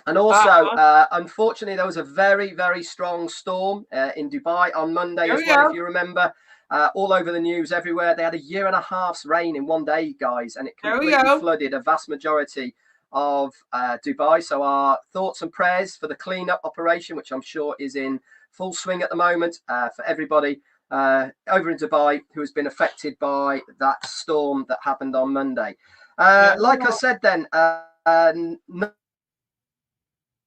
S5: And also, unfortunately, there was a very, very strong storm in Dubai on Monday as well, if you remember. All over the news, everywhere. They had 1.5 years rain in one day, guys, and it completely flooded a vast majority of Dubai. So our thoughts and prayers for the cleanup operation, which I'm sure is in full swing at the moment, for everybody over in Dubai who has been affected by that storm that happened on Monday. Like I said then,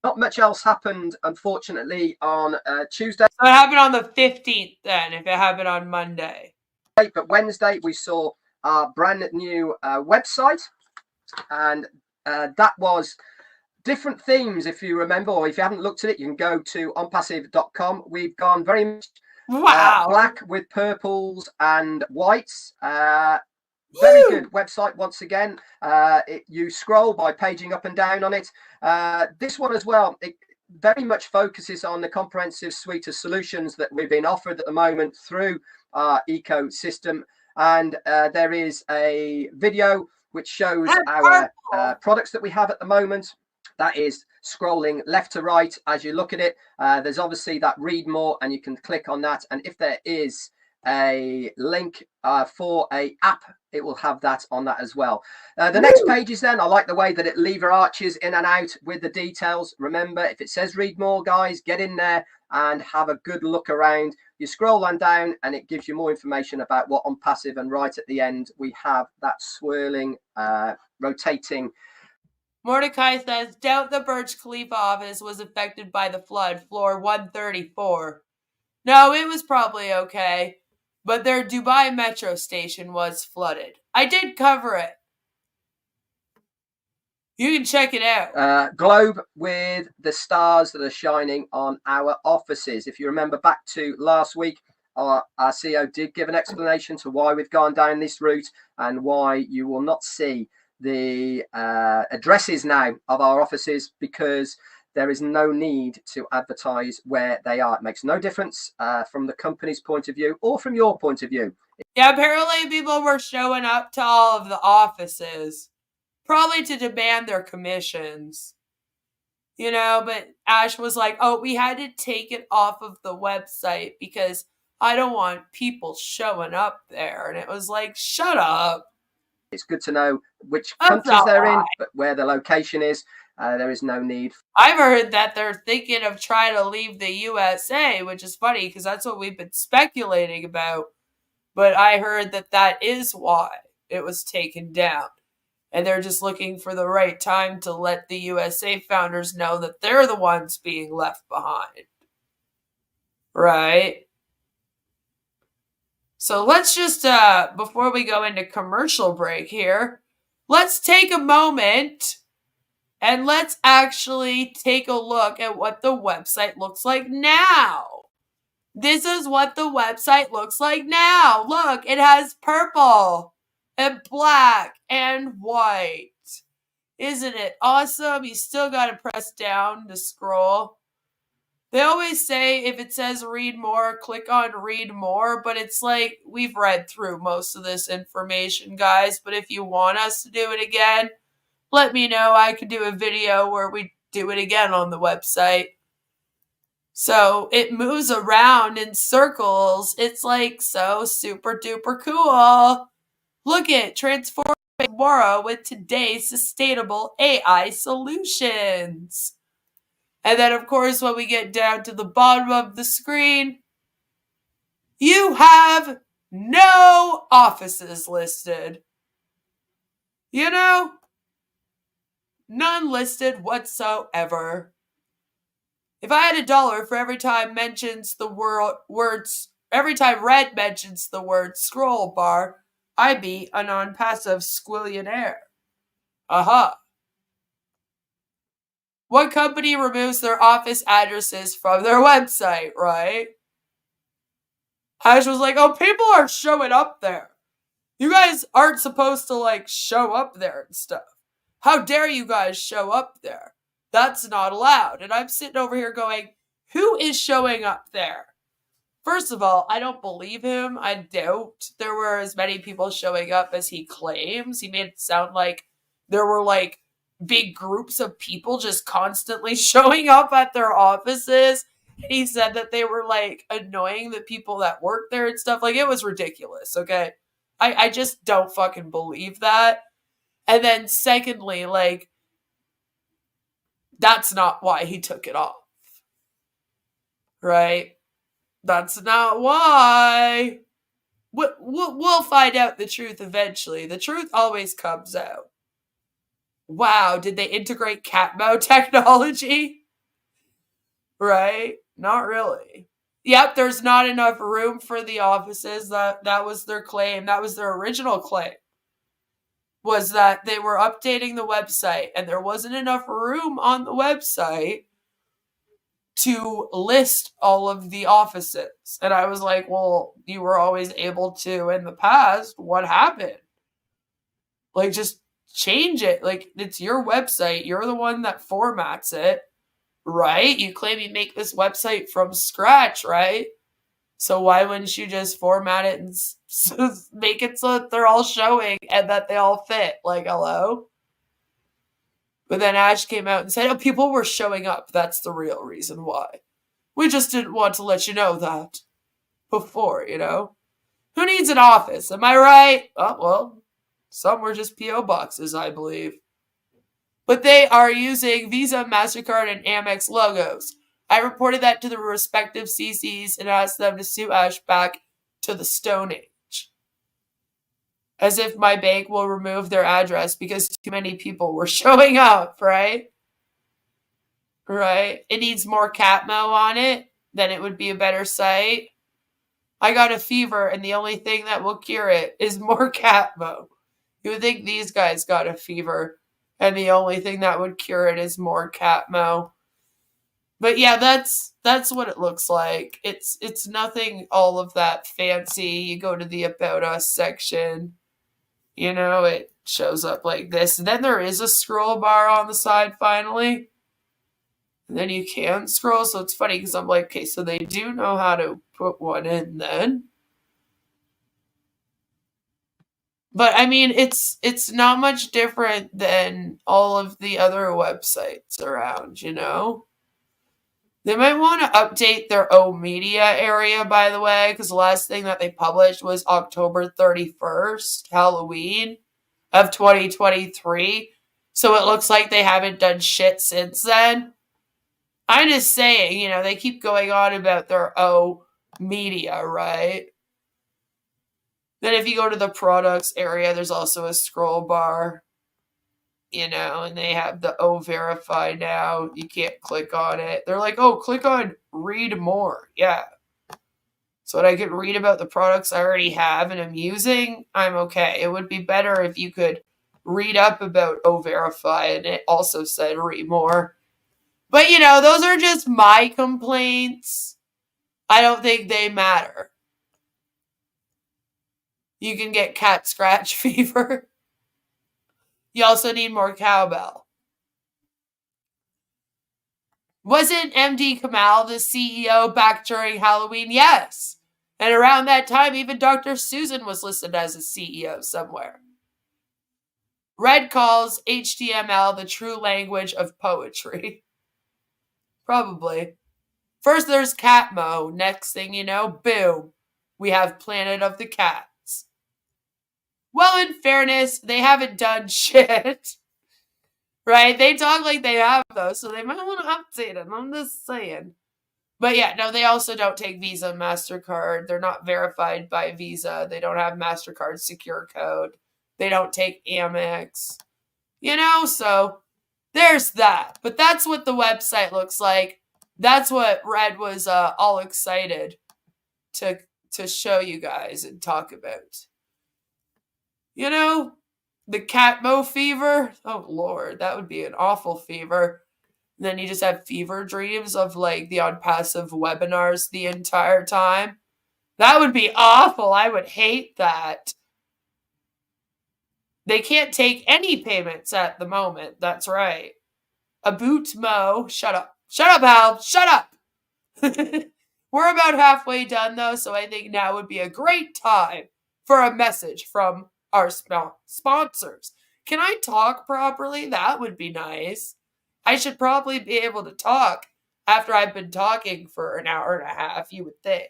S5: not much else happened, unfortunately, on Tuesday.
S2: So it happened on the 15th then, if it happened on Monday.
S5: But Wednesday, we saw our brand new website, and that was different themes, if you remember, or if you haven't looked at it, you can go to onpassive.com. We've gone very much black with purples and whites. Very good website once again. You scroll by paging up and down on it. This one as well, it very much focuses on the comprehensive suite of solutions that we've been offered at the moment through our ecosystem. And there is a video which shows our products that we have at the moment. That is scrolling left to right as you look at it. There's obviously that read more, and you can click on that. And if there is a link for a app, it will have that on that as well. The next pages then, I like the way that it lever arches in and out with the details. Remember, if it says read more, guys, get in there and have a good look around. You scroll on down and it gives you more information about what Onpassive, and right at the end we have that swirling rotating.
S2: Mordecai says, doubt the Burj Khalifa office was affected by the flood, floor 134. No, it was probably okay, but their Dubai metro station was flooded. I did cover it. You can check it out.
S5: Globe with the stars that are shining on our offices. If you remember back to last week, our CEO did give an explanation to why we've gone down this route and why you will not see the addresses now of our offices, because there is no need to advertise where they are. It makes no difference from the company's point of view or from your point of view.
S2: Yeah, apparently people were showing up to all of the offices, probably to demand their commissions. You know, but Ash was like, oh, we had to take it off of the website because I don't want people showing up there. And it was like, shut up.
S5: It's good to know which countries they're in, but where the location is, there is no need.
S2: I've heard that they're thinking of trying to leave the USA, which is funny because that's what we've been speculating about. But I heard that that is why it was taken down. And they're just looking for the right time to let the USA founders know that they're the ones being left behind. Right? So let's just, before we go into commercial break here, let's take a moment and let's actually take a look at what the website looks like now. This is what the website looks like now. Look, it has purple and black and white. Isn't it awesome? You still got to press down to scroll. They always say if it says read more, click on read more, but it's like we've read through most of this information, guys. But if you want us to do it again, let me know. I could do a video where we do it again on the website. So it moves around in circles. It's like so super duper cool. Look at transforming tomorrow with today's sustainable AI solutions. And then, of course, when we get down to the bottom of the screen, you have no offices listed. You know, none listed whatsoever. If I had $1 for every time mentions the words, every time Red mentions the word scroll bar, I'd be a non-passive squillionaire. Aha. What company removes their office addresses from their website, right? Ash was like, oh, people are showing up there. You guys aren't supposed to, like, show up there and stuff. How dare you guys show up there? That's not allowed. And I'm sitting over here going, who is showing up there? First of all, I don't believe him. I doubt there were as many people showing up as he claims. He made it sound like there were, like, big groups of people just constantly showing up at their offices. He said that they were like annoying the people that work there and stuff. Like, it was ridiculous. Okay. I just don't fucking believe that. And then secondly, like, that's not why he took it off. Right? That's not why. We'll find out the truth eventually. The truth always comes out. Wow, did they integrate CATMO technology? Right? Not really. Yep, there's not enough room for the offices. That was their claim. That was their original claim. was that they were updating the website and there wasn't enough room on the website to list all of the offices. And I was like, well, you were always able to in the past. What happened? Like, just change it. Like, it's your website. You're the one that formats it, right? You claim you make this website from scratch, right? So why wouldn't you just format it and make it so that they're all showing and that they all fit? Like, hello? But then Ash came out and said, oh, people were showing up. That's the real reason why. We just didn't want to let you know that before, you know? Who needs an office? Am I right? Oh, well, some were just P.O. boxes, I believe. But they are using Visa, MasterCard, and Amex logos. I reported that to the respective CCs and asked them to sue Ash back to the Stone Age. As if my bank will remove their address because too many people were showing up, right? Right? It needs more CATMO on it, then it would be a better site. I got a fever, and the only thing that will cure it is more CATMO. You would think these guys got a fever, and the only thing that would cure it is more CATMO. But yeah, that's what it looks like. It's nothing all of that fancy. You go to the About Us section. You know, it shows up like this. And then there is a scroll bar on the side finally. And then you can scroll. So it's funny because I'm like, okay, so they do know how to put one in then. But I mean, it's not much different than all of the other websites around, you know? They might want to update their own media area, by the way, because the last thing that they published was October 31st, Halloween of 2023. So it looks like they haven't done shit since then. I'm just saying, you know, they keep going on about their own media, right? Then if you go to the products area, there's also a scroll bar. You know, and they have the O verify now. You can't click on it. They're like, oh, click on read more. Yeah. So that I could read about the products I already have and am using, I'm okay. It would be better if you could read up about O verify and it also said read more. But, you know, those are just my complaints. I don't think they matter. You can get cat scratch fever. You also need more cowbell. Wasn't MD Kamal the CEO back during Halloween? Yes. And around that time, even Dr. Susan was listed as a CEO somewhere. Red calls HTML the true language of poetry. Probably. First there's CATMO. Next thing you know, boom. We have Planet of the Cats. Well, in fairness, they haven't done shit. Right? They talk like they have, though, so they might want to update it. I'm just saying. But yeah, no, they also don't take Visa, MasterCard. They're not verified by Visa. They don't have MasterCard secure code. They don't take Amex. You know, so there's that. But that's what the website looks like. That's what Red was all excited to show you guys and talk about. You know, the CATMO fever. Oh, Lord, that would be an awful fever. And then you just have fever dreams of, like, the Onpassive webinars the entire time. That would be awful. I would hate that. They can't take any payments at the moment. That's right. About Mo. Shut up. Shut up, Al. Shut up. We're about halfway done, though, so I think now would be a great time for a message from our sponsors. Can I talk properly? That would be nice. I should probably be able to talk after I've been talking for an hour and a half, you would think.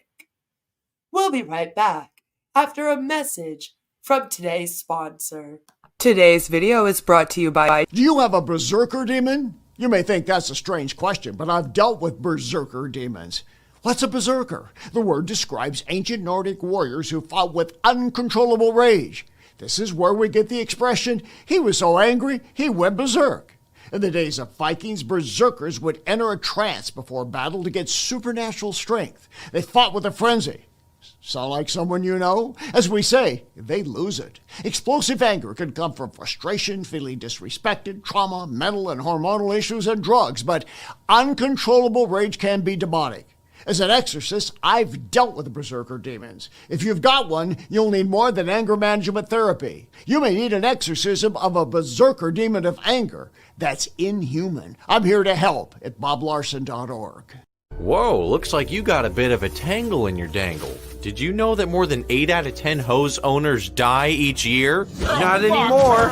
S2: We'll be right back after a message from today's sponsor. Today's video is brought to you by...
S6: Do you have a berserker demon? You may think that's a strange question, but I've dealt with berserker demons. What's a berserker? The word describes ancient Nordic warriors who fought with uncontrollable rage. This is where we get the expression, he was so angry, he went berserk. In the days of Vikings, berserkers would enter a trance before battle to get supernatural strength. They fought with a frenzy. Sound like someone you know? As we say, they lose it. Explosive anger can come from frustration, feeling disrespected, trauma, mental and hormonal issues, and drugs, but uncontrollable rage can be demonic. As an exorcist, I've dealt with berserker demons. If you've got one, you'll need more than anger management therapy. You may need an exorcism of a berserker demon of anger. That's inhuman. I'm here to help at boblarson.org.
S7: Whoa, looks like you got a bit of a tangle in your dangle. Did you know that more than 8 out of 10 hose owners die each year? Not anymore.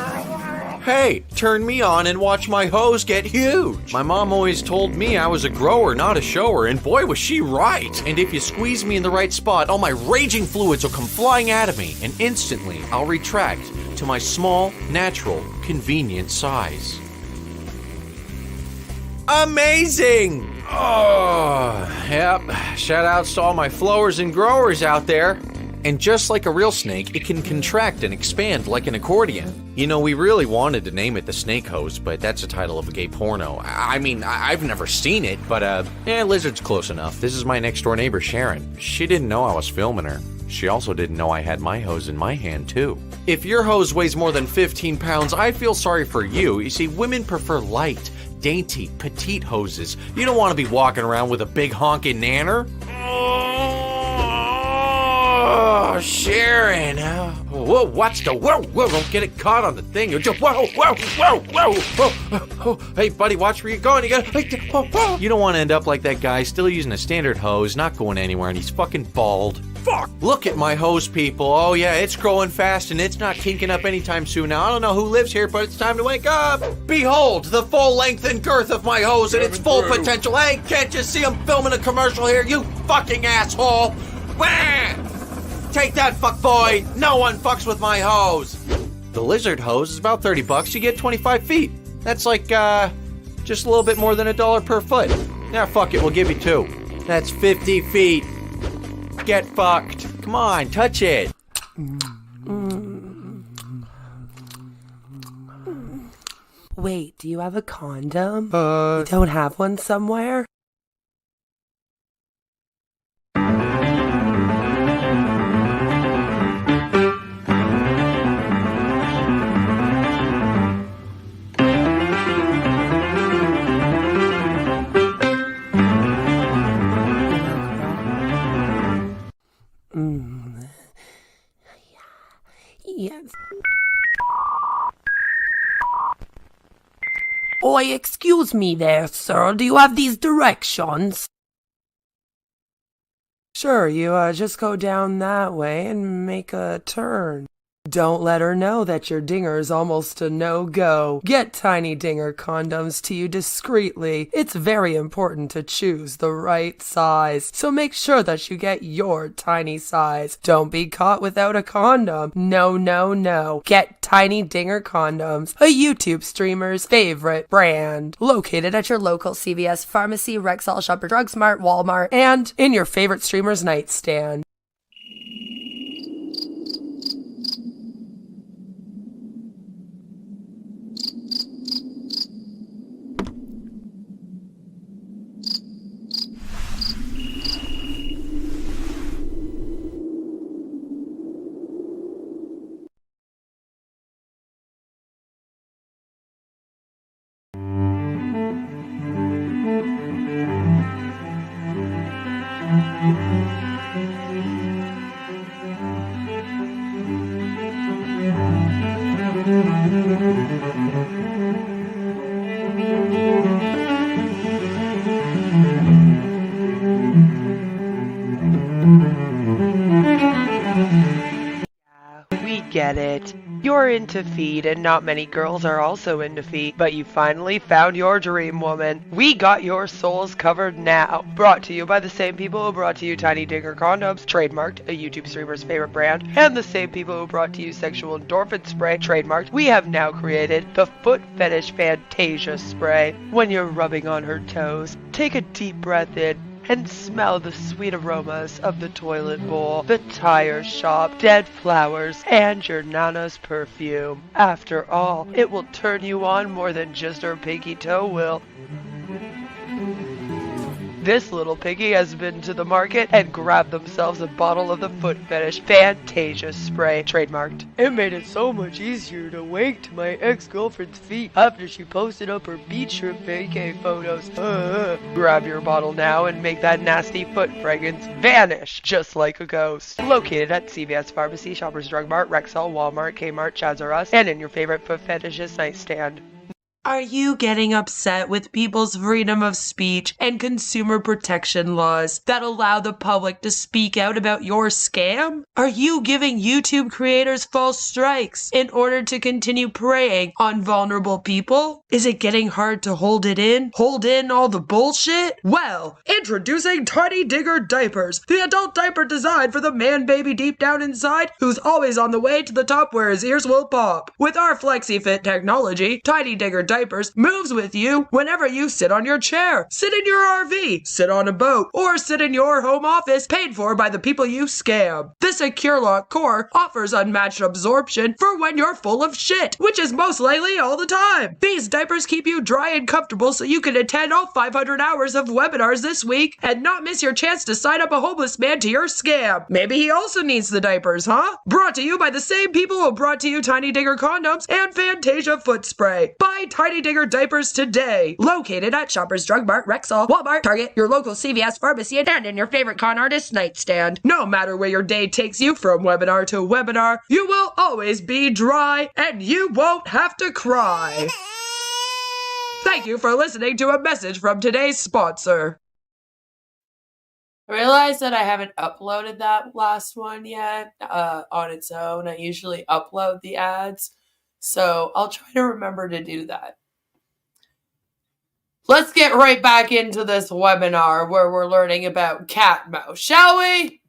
S7: Hey, turn me on and watch my hose get huge. My mom always told me I was a grower, not a shower, and boy was she right. And if you squeeze me in the right spot, all my raging fluids will come flying out of me, and instantly I'll retract to my small, natural, convenient size. Amazing! Oh, yep. Shout outs to all my flowers and growers out there. And just like a real snake, it can contract and expand like an accordion. You know, we really wanted to name it the Snake Hose, but that's the title of a gay porno. I mean, I've never seen it, but Lizard's close enough. This is my next door neighbor, Sharon. She didn't know I was filming her. She also didn't know I had my hose in my hand, too. If your hose weighs more than 15 pounds, I feel sorry for you. You see, women prefer light, dainty, petite hoses. You don't want to be walking around with a big honking nanner. Oh, Sharon. Whoa, watch the whoa, don't get it caught on the thing. Whoa. Hey, buddy, watch where you're going. You don't want to end up like that guy, still using a standard hose, not going anywhere, and he's fucking bald. Fuck! Look at my hose, people. Oh, yeah, it's growing fast, and it's not kinking up anytime soon. Now, I don't know who lives here, but it's time to wake up. Behold, the full length and girth of my hose and its full potential. Hey, can't you see I'm filming a commercial here, you fucking asshole? Wah! Take that, fuckboy. No one fucks with my hose. The Lizard hose is about $30. You get 25 feet. That's like, just a little bit more than $1 per foot. Now, fuck it, we'll give you 2. That's 50 feet. Get fucked. Come on, touch it.
S2: Wait, do you have a condom? You don't have one somewhere? Yes. Oi, excuse me there, sir. Do you have these directions? Sure, you just go down that way and make a turn. Don't let her know that your dinger is almost a no-go. Get Tiny Dinger condoms to you discreetly. It's very important to choose the right size, so make sure that you get your tiny size. Don't be caught without a condom. No. Get Tiny Dinger condoms, a YouTube streamer's favorite brand. Located at your local CVS, pharmacy, Rexall, Shopper, Drug Smart, Walmart, and in your favorite streamer's nightstand. We get it. You're into feet, and not many girls are also into feet, but you finally found your dream woman. We got your souls covered now. Brought to you by the same people who brought to you Tiny Dinger condoms, trademarked, a YouTube streamer's favorite brand, and the same people who brought to you Sexual Endorphin Spray, trademarked. We have now created the Foot Fetish Fantasia Spray. When you're rubbing on her toes, take a deep breath in and smell the sweet aromas of the toilet bowl, the tire shop, dead flowers, and your nana's perfume. After all, it will turn you on more than just her pinky toe will. This little piggy has been to the market and grabbed themselves a bottle of the foot fetish Fantasia spray, trademarked. It made it so much easier to wank to my ex-girlfriend's feet after she posted up her beach shrimp vacay photos. Grab your bottle now and make that nasty foot fragrance vanish just like a ghost. Located at CVS Pharmacy, Shoppers Drug Mart, Rexall, Walmart, Kmart, Chaz R Us, and in your favorite foot fetishist nightstand. Are you getting upset with people's freedom of speech and consumer protection laws that allow the public to speak out about your scam? Are you giving YouTube creators false strikes in order to continue preying on vulnerable people? Is it getting hard to hold it in? Hold in all the bullshit? Well, introducing Tiny Digger Diapers, the adult diaper designed for the man baby deep down inside who's always on the way to the top where his ears will pop. With our FlexiFit technology, Tiny Digger Diapers moves with you whenever you sit on your chair, sit in your RV, sit on a boat, or sit in your home office paid for by the people you scam. The Secure Lock Core offers unmatched absorption for when you're full of shit, which is most likely all the time. These diapers keep you dry and comfortable so you can attend all 500 hours of webinars this week and not miss your chance to sign up a homeless man to your scam. Maybe he also needs the diapers, huh? Brought to you by the same people who brought to you Tiny Digger condoms and Fantasia foot spray. Buy Tiny Digger diapers today. Located at Shoppers Drug Mart, Rexall, Walmart, Target, your local CVS pharmacy, and in your favorite con artist nightstand. No matter where your day takes you from webinar to webinar, you will always be dry and you won't have to cry. Thank you for listening to a message from today's sponsor. I realized that I haven't uploaded that last one yet on its own. I usually upload the ads, so I'll try to remember to do that. Let's get right back into this webinar where we're learning about CATMO, shall we?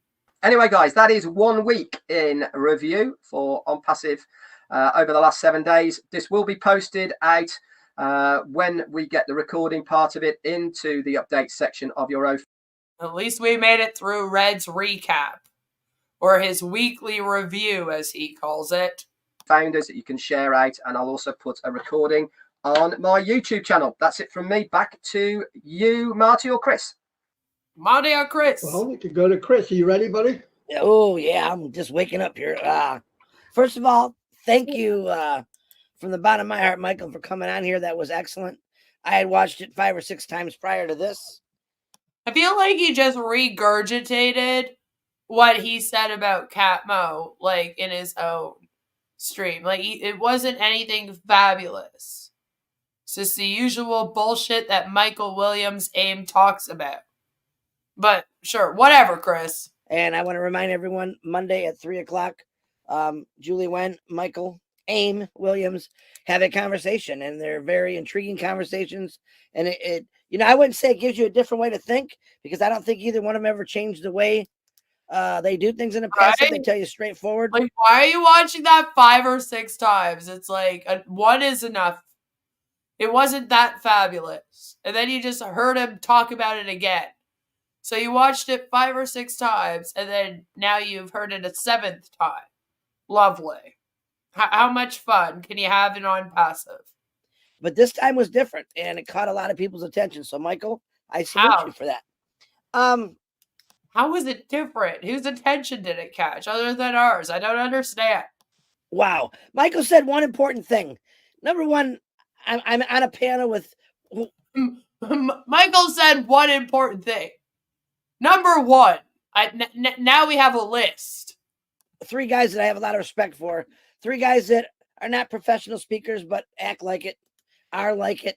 S5: Anyway, guys, that is 1 week in review for Onpassive over the last 7 days. This will be posted out when we get the recording part of it into the update section of your own.
S2: At least we made it through Red's recap, or his weekly review, as he calls it.
S5: Founders that you can share out, and I'll also put a recording on my YouTube channel. That's it from me. Back to you, Marty or Chris.
S2: Marty or Chris?
S3: Well, we could go to Chris. Are you ready, buddy?
S8: Oh, yeah, I'm just waking up here. First of all, thank you from the bottom of my heart, Michael, for coming on here. That was excellent. I had watched it 5 or 6 times prior to this.
S2: I feel like he just regurgitated what he said about CATMO, like, in his own stream. Like, it wasn't anything fabulous. It's just the usual bullshit that Michael Williams AIM talks about. But, sure, whatever, Chris.
S8: And I want to remind everyone, Monday at 3 o'clock, Julie Wen, Michael, AIM, Williams have a conversation. And they're very intriguing conversations. And it I wouldn't say it gives you a different way to think, because I don't think either one of them ever changed the way they do things in the past. Right? They tell you straightforward.
S2: Like, why are you watching that 5 or 6 times? It's like, 1 is enough. It wasn't that fabulous. And then you just heard him talk about it again. So you watched it 5 or 6 times, and then now you've heard it a 7th time. Lovely. How much fun can you have in Onpassive?
S8: But this time was different, and it caught a lot of people's attention. So, Michael, I salute you for that.
S2: How was it different? Whose attention did it catch other than ours? I don't understand.
S8: Wow. Michael said one important thing. Number one, I'm on a panel with...
S2: Michael said one important thing. Number 1, now we have a list.
S8: 3 guys that I have a lot of respect for. 3 guys that are not professional speakers, but act like it, are like it.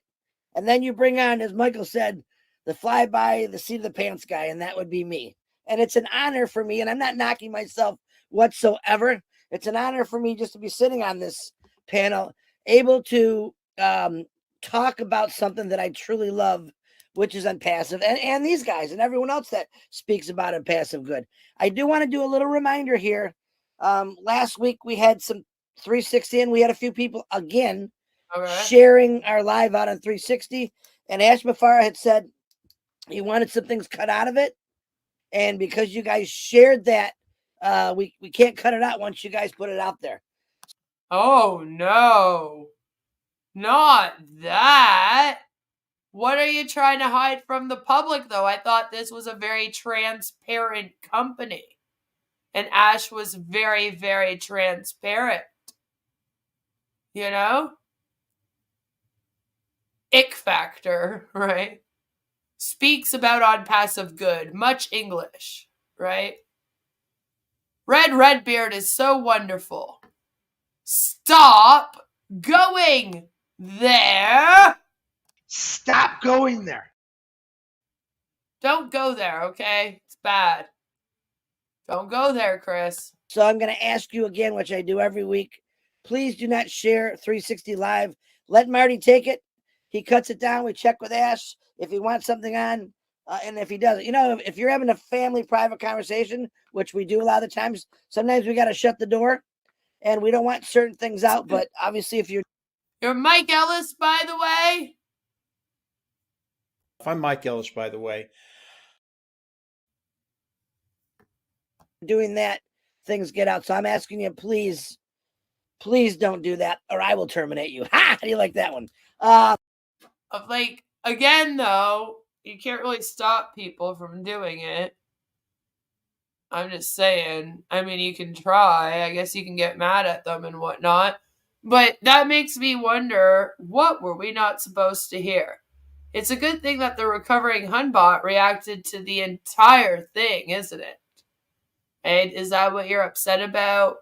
S8: And then you bring on, as Michael said, the fly by the seat of the pants guy, and that would be me. And it's an honor for me, and I'm not knocking myself whatsoever. It's an honor for me just to be sitting on this panel, able to talk about something that I truly love, which is Onpassive, and these guys and everyone else that speaks about Onpassive good. I do want to do a little reminder here. Last week we had some 360, and we had a few people again sharing our live out on 360. And Ash Mufareh had said he wanted some things cut out of it. And because you guys shared that, we can't cut it out once you guys put it out there.
S2: Oh, no. Not that. What are you trying to hide from the public, though? I thought this was a very transparent company. And Ash was very, very transparent. You know? Ick factor, right? Speaks about Onpassive good. Much English, right? Red Redbeard is so wonderful. Stop going there.
S9: Stop going there.
S2: Don't go there, okay? It's bad. Don't go there, Chris.
S8: So I'm going to ask you again, which I do every week. Please do not share 360 Live. Let Marty take it. He cuts it down. We check with Ash if he wants something on. And if he doesn't, if you're having a family private conversation, which we do a lot of the times, sometimes we got to shut the door and we don't want certain things out. But obviously, if you're
S2: Mike Ellis, by the way.
S10: I'm Mike Ellis, by the way.
S8: Doing that, things get out. So I'm asking you, please don't do that or I will terminate you. Ha! How do you like that one?
S2: Again, though, you can't really stop people from doing it. I'm just saying. I mean, you can try. I guess you can get mad at them and whatnot. But that makes me wonder, what were we not supposed to hear? It's a good thing that the recovering Hunbot reacted to the entire thing, isn't it? And is that what you're upset about?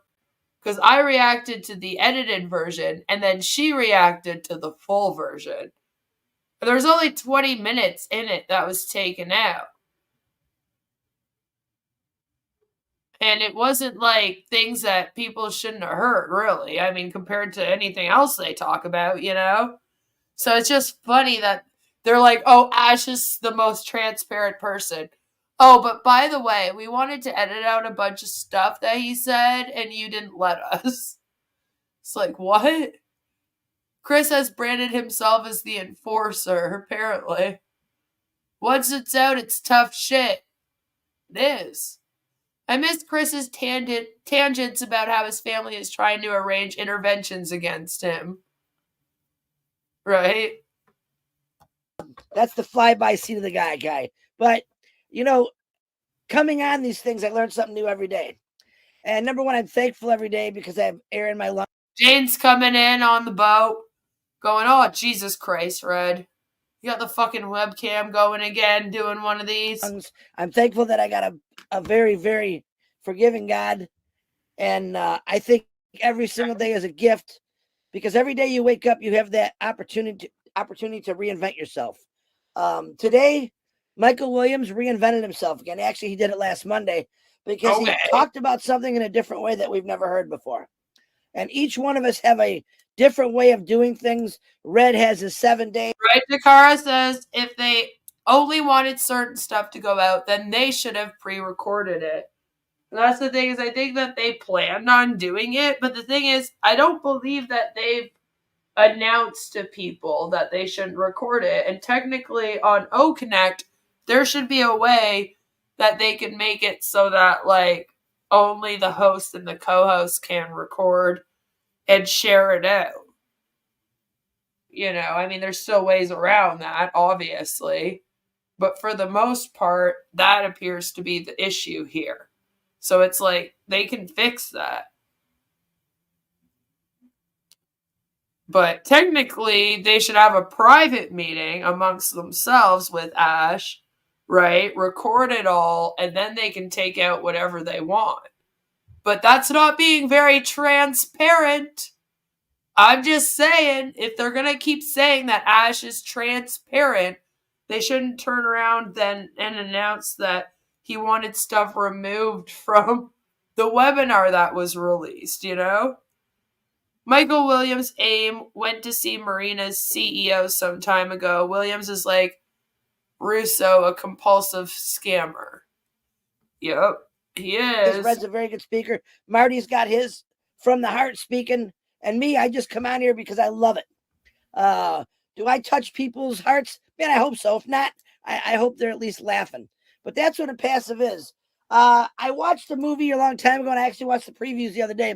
S2: Because I reacted to the edited version, and then she reacted to the full version. There was only 20 minutes in it that was taken out. And it wasn't like things that people shouldn't have heard, really. I mean, compared to anything else they talk about, So it's just funny that they're like, oh, Ash is the most transparent person. Oh, but by the way, we wanted to edit out a bunch of stuff that he said, and you didn't let us. It's like, what? Chris has branded himself as the enforcer, apparently. Once it's out, it's tough shit. It is. I missed Chris's tangents about how his family is trying to arrange interventions against him. Right?
S8: That's the fly-by seat of the guy. But, coming on these things, I learn something new every day. And number one, I'm thankful every day because I have air in my lungs.
S2: Jane's coming in on the boat, going, oh, Jesus Christ, Red. You got the fucking webcam going again, doing one of these.
S8: I'm thankful that I got a very, very forgiving God. And I think every single day is a gift because every day you wake up, you have that opportunity to reinvent yourself. Today, Michael Williams reinvented himself again. Actually, he did it last Monday because he talked about something in a different way that we've never heard before. And each one of us have a different way of doing things. Red has his 7 day.
S2: Right, Dakara says if they only wanted certain stuff to go out, then they should have pre-recorded it. And that's the thing is I think that they planned on doing it. But the thing is, I don't believe that they've announced to people that they shouldn't record it. And technically on OConnect, there should be a way that they can make it so that only the host and the co-host can record and share it out. I mean, there's still ways around that, obviously. But for the most part, that appears to be the issue here. So it's like, they can fix that. But technically, they should have a private meeting amongst themselves with Ash, right? Record it all, and then they can take out whatever they want. But that's not being very transparent. I'm just saying, if they're going to keep saying that Ash is transparent, they shouldn't turn around then and announce that he wanted stuff removed from the webinar that was released, Michael Williams' aim went to see Marina's CEO some time ago. Williams is like Russo, a compulsive scammer. Yep, he is.
S8: Red's a very good speaker. Marty's got his from the heart speaking. And me, I just come on here because I love it. Do I touch people's hearts? Man, I hope so. If not, I hope they're at least laughing. But that's what Onpassive is. I watched a movie a long time ago, and I actually watched the previews the other day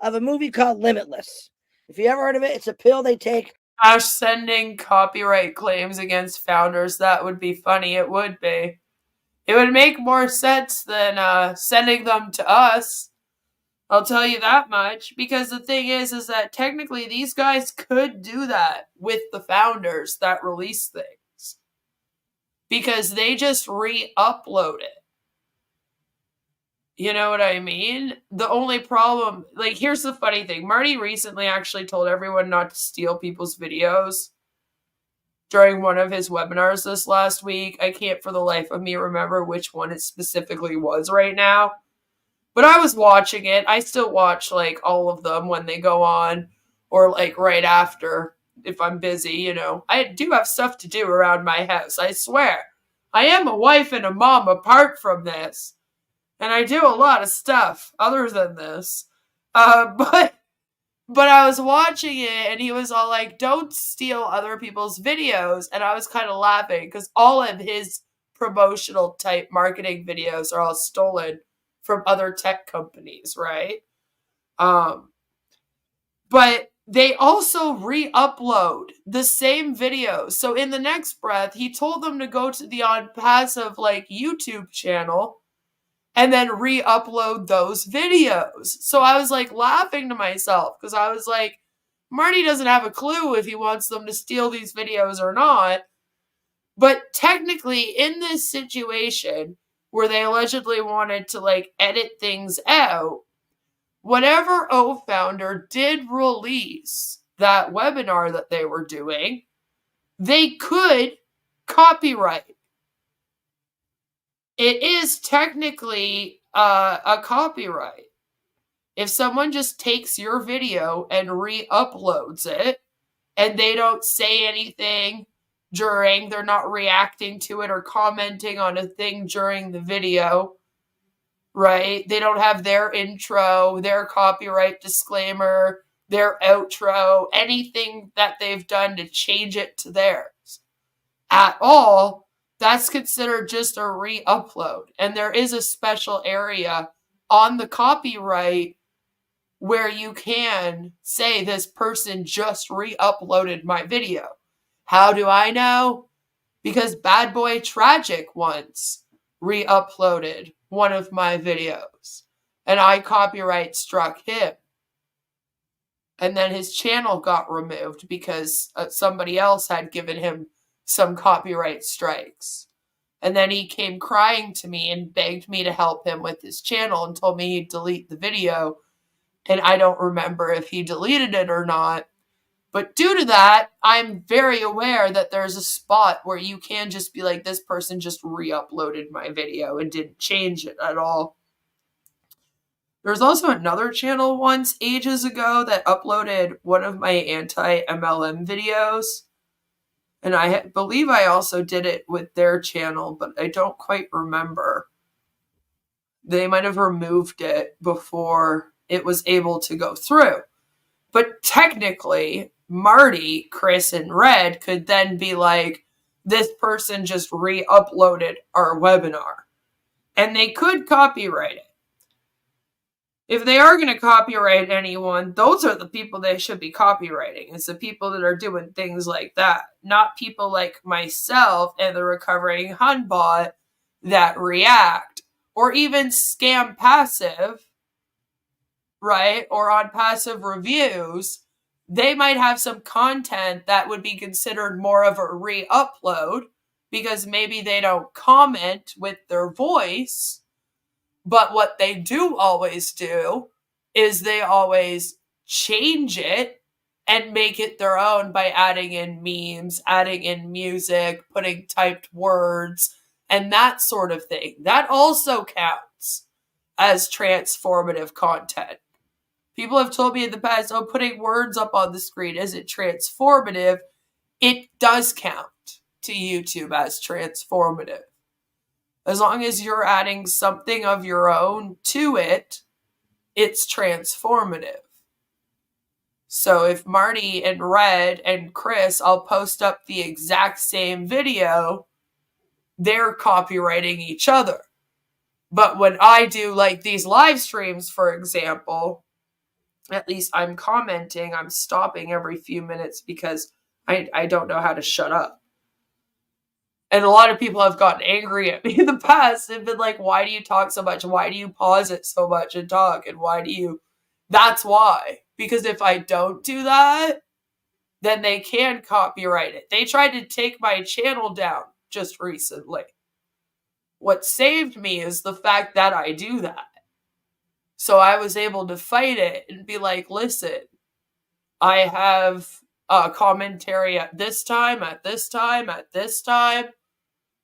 S8: of a movie called Limitless. If you ever heard of it, it's a pill they take
S2: Sending copyright claims against founders, that would be funny. It would be. It would make more sense than sending them to us. I'll tell you that much. Because the thing is that technically these guys could do that with the founders that release things. Because they just re-upload it. You know what I mean? The only problem, like, here's the funny thing. Marty recently actually told everyone not to steal people's videos during one of his webinars this last week. I can't for the life of me remember which one it specifically was right now. But I was watching it. I still watch, like, all of them when they go on, or, like, right after if I'm busy, you know. I do have stuff to do around my house, I swear. I am a wife and a mom apart from this. And I do a lot of stuff other than this. But I was watching it and he was all like, don't steal other people's videos. And I was kind of laughing because all of his promotional type marketing videos are all stolen from other tech companies, right? But they also re-upload the same videos. So in the next breath, he told them to go to the Onpassive, like, YouTube channel and then re-upload those videos. So I was, like, laughing to myself because I was like, Marty doesn't have a clue if he wants them to steal these videos or not. But technically, in this situation where they allegedly wanted to, like, edit things out, whatever O-Founder did release that webinar that they were doing, they could copyright. It is technically a copyright. If someone just takes your video and re-uploads it, and they don't say anything during, they're not reacting to it or commenting on a thing during the video, right? They don't have their intro, their copyright disclaimer, their outro, anything that they've done to change it to theirs at all. That's considered just a re-upload. And there is a special area on the copyright where you can say this person just re-uploaded my video. How do I know? Because Bad Boy Tragic once re-uploaded one of my videos. And I copyright struck him. And then his channel got removed because somebody else had given him some copyright strikes. And then he came crying to me and begged me to help him with his channel and told me he'd delete the video. And I don't remember if he deleted it or not. But due to that, I'm very aware that there's a spot where you can just be like, this person just re-uploaded my video and didn't change it at all. There's also another channel once ages ago that uploaded one of my anti-MLM videos. And I believe I also did it with their channel, but I don't quite remember. They might have removed it before it was able to go through. But technically, Marty, Chris, and Red could then be like, this person just re-uploaded our webinar. And they could copyright it. If they are going to copyright anyone, those are the people they should be copywriting. It's the people that are doing things like that. Not people like myself and the Recovering Hun bot that react. Or even Scam Passive, right? Or Onpassive reviews. They might have some content that would be considered more of a re-upload because maybe they don't comment with their voice. But what they do always do is they always change it and make it their own by adding in memes, adding in music, putting typed words, and that sort of thing. That also counts as transformative content. People have told me in the past, oh, putting words up on the screen isn't transformative. It does count to YouTube as transformative. As long as you're adding something of your own to it, it's transformative. So if Marty and Red and Chris all post up the exact same video, they're copywriting each other. But when I do like these live streams, for example, at least I'm commenting, I'm stopping every few minutes because I don't know how to shut up. And a lot of people have gotten angry at me in the past and been like, why do you talk so much? Why do you pause it so much and talk? And why do you? That's why. Because if I don't do that, then they can copyright it. They tried to take my channel down just recently. What saved me is the fact that I do that. So I was able to fight it and be like, listen, I have a commentary at this time, at this time, at this time.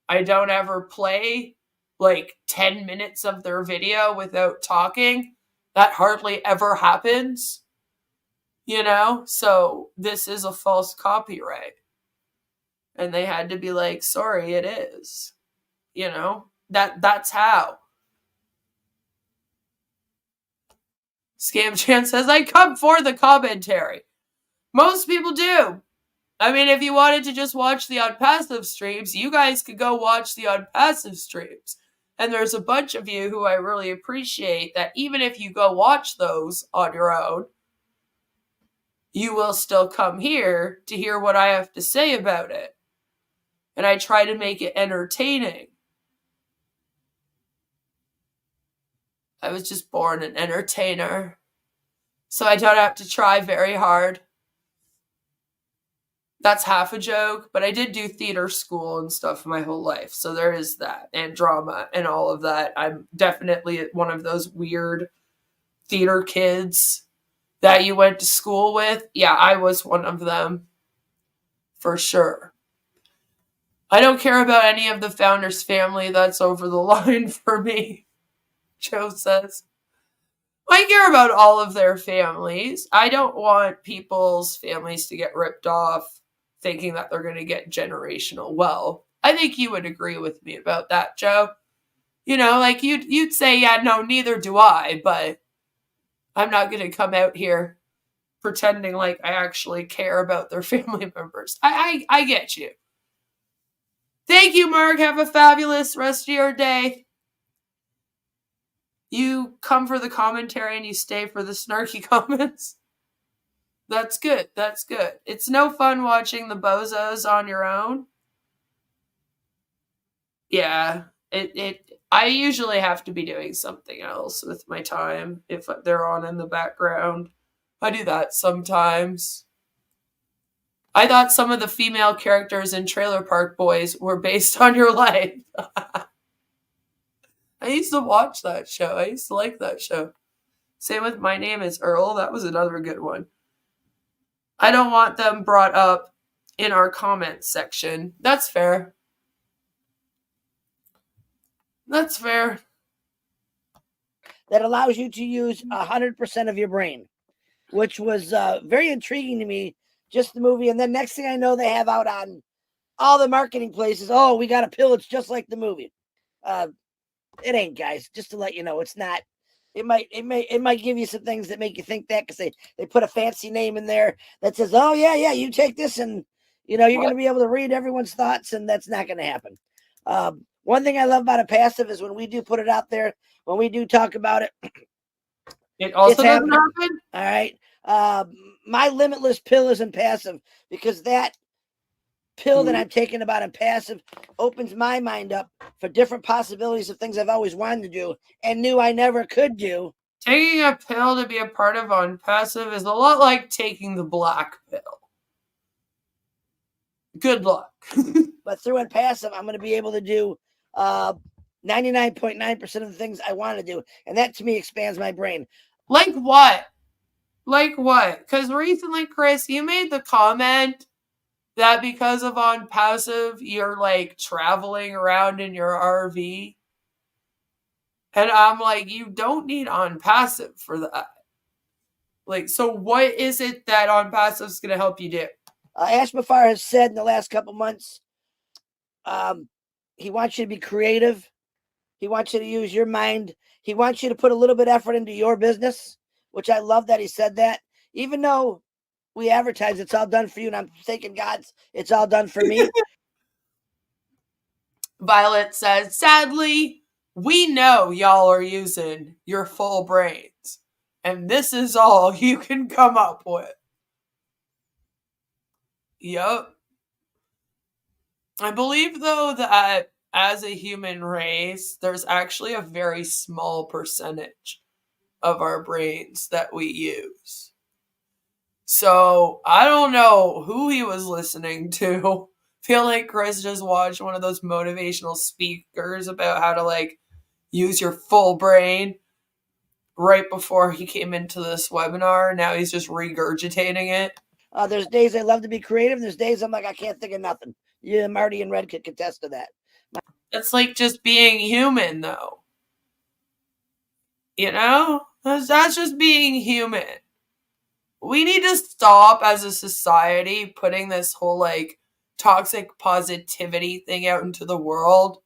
S2: I don't ever play like 10 minutes of their video without talking. That hardly ever happens. You know? So this is a false copyright. And they had to be like, sorry, it is. You know? That's how. Scam Chan says, I come for the commentary. Most people do. I mean, if you wanted to just watch the Onpassive streams, you guys could go watch the Onpassive streams. And there's a bunch of you who I really appreciate that even if you go watch those on your own, you will still come here to hear what I have to say about it. And I try to make it entertaining. I was just born an entertainer. So I don't have to try very hard. That's half a joke, but I did do theater school and stuff my whole life. So there is that, and drama and all of that. I'm definitely one of those weird theater kids that you went to school with. Yeah, I was one of them. For sure. I don't care about any of the founders' family. That's over the line for me, Joe says. I care about all of their families. I don't want people's families to get ripped off thinking that they're going to get generational wealth. I think you would agree with me about that, Joe. You know, like you'd say, yeah, no, neither do I, but I'm not going to come out here pretending like I actually care about their family members. I get you. Thank you, Mark. Have a fabulous rest of your day. You come for the commentary and you stay for the snarky comments. That's good. That's good. It's no fun watching the bozos on your own. Yeah, I usually have to be doing something else with my time if they're on in the background. I do that sometimes. I thought some of the female characters in Trailer Park Boys were based on your life. I used to watch that show. I used to like that show. Same with My Name is Earl. That was another good one. I don't want them brought up in our comments section. That's fair. That's fair.
S8: That allows you to use 100% of your brain, which was very intriguing to me, just the movie. And then next thing I know, they have out on all the marketing places, oh, we got a pill. It's just like the movie. It ain't, guys. Just to let you know, it's not. It might give you some things that make you think that because they put a fancy name in there that says, oh, yeah, you take this and, you know, you're going to be able to read everyone's thoughts, and that's not going to happen. One thing I love about Onpassive is when we do put it out there, when we do talk about it,
S2: it also doesn't happen.
S8: All right. My limitless pill is Onpassive because that pill that I'm taking about Onpassive opens my mind up for different possibilities of things I've always wanted to do and knew I never could do.
S2: Taking a pill to be a part of Onpassive is a lot like taking the black pill. Good luck.
S8: But through Onpassive, I'm going to be able to do 99.9% of the things I want to do. And that, to me, expands my brain.
S2: Like what? Like what? Because recently, Chris, you made the comment that because of Onpassive, you're like traveling around in your RV. And I'm like, you don't need Onpassive for that. Like, so what is it that Onpassive is going to help you do?
S8: Ash Mufareh has said in the last couple months, he wants you to be creative. He wants you to use your mind. He wants you to put a little bit of effort into your business, which I love that he said that. Even though we advertise it's all done for you, and I'm thinking, God's, it's all done for me.
S2: Violet says, sadly, we know y'all are using your full brains, and this is all you can come up with. Yup. I believe, though, that as a human race, there's actually a very small percentage of our brains that we use. So I don't know who he was listening to. Feel like Chris just watched one of those motivational speakers about how to like use your full brain right before he came into this webinar. Now he's just regurgitating it.
S8: There's days I love to be creative. There's days I'm like, I can't think of nothing. Yeah, Marty and Red could contest to that.
S2: It's like just being human, though. You know? That's just being human. We need to stop as a society putting this whole like toxic positivity thing out into the world.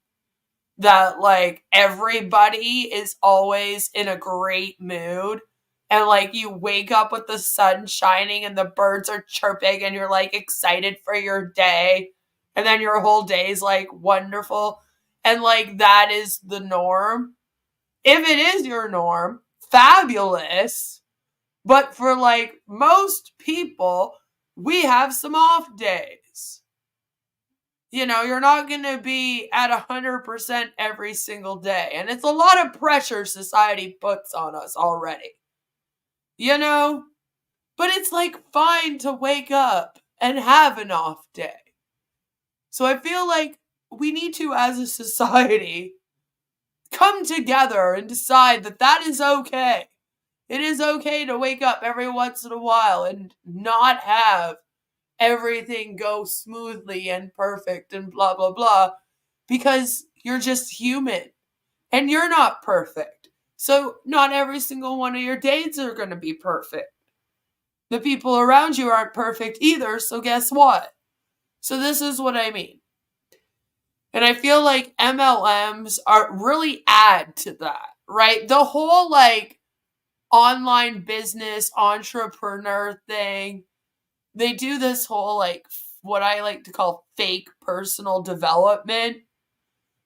S2: That like everybody is always in a great mood. And like you wake up with the sun shining and the birds are chirping and you're like excited for your day. And then your whole day is like wonderful. And like that is the norm. If it is your norm, fabulous. But for like most people, we have some off days. You know, you're not going to be at 100% every single day. And it's a lot of pressure society puts on us already. You know? But it's like fine to wake up and have an off day. So I feel like we need to, as a society, come together and decide that that is okay. It is okay to wake up every once in a while and not have everything go smoothly and perfect and blah, blah, blah, because you're just human and you're not perfect. So not every single one of your days are going to be perfect. The people around you aren't perfect either, so guess what? So this is what I mean. And I feel like MLMs are really add to that, right? The whole like online business entrepreneur thing, they do this whole like what I like to call fake personal development,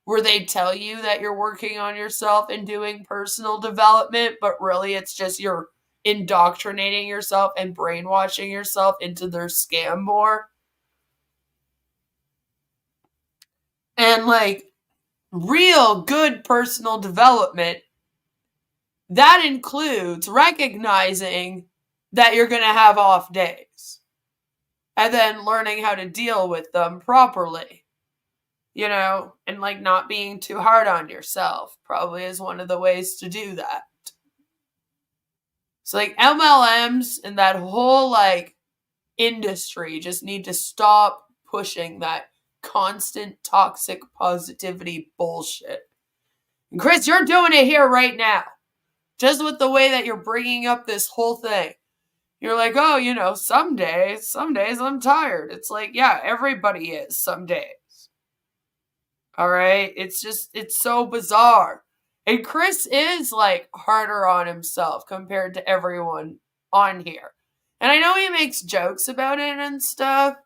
S2: where they tell you that you're working on yourself and doing personal development, but really it's just you're indoctrinating yourself and brainwashing yourself into their scam more. And like real good personal development, that includes recognizing that you're going to have off days and then learning how to deal with them properly, you know, and like not being too hard on yourself probably is one of the ways to do that. So like MLMs and that whole like industry just need to stop pushing that constant toxic positivity bullshit. And Chris, you're doing it here right now. Just with the way that you're bringing up this whole thing. You're like, oh, you know, some days I'm tired. It's like, yeah, everybody is some days. All right? It's so bizarre. And Chris is like harder on himself compared to everyone on here. And I know he makes jokes about it and stuff.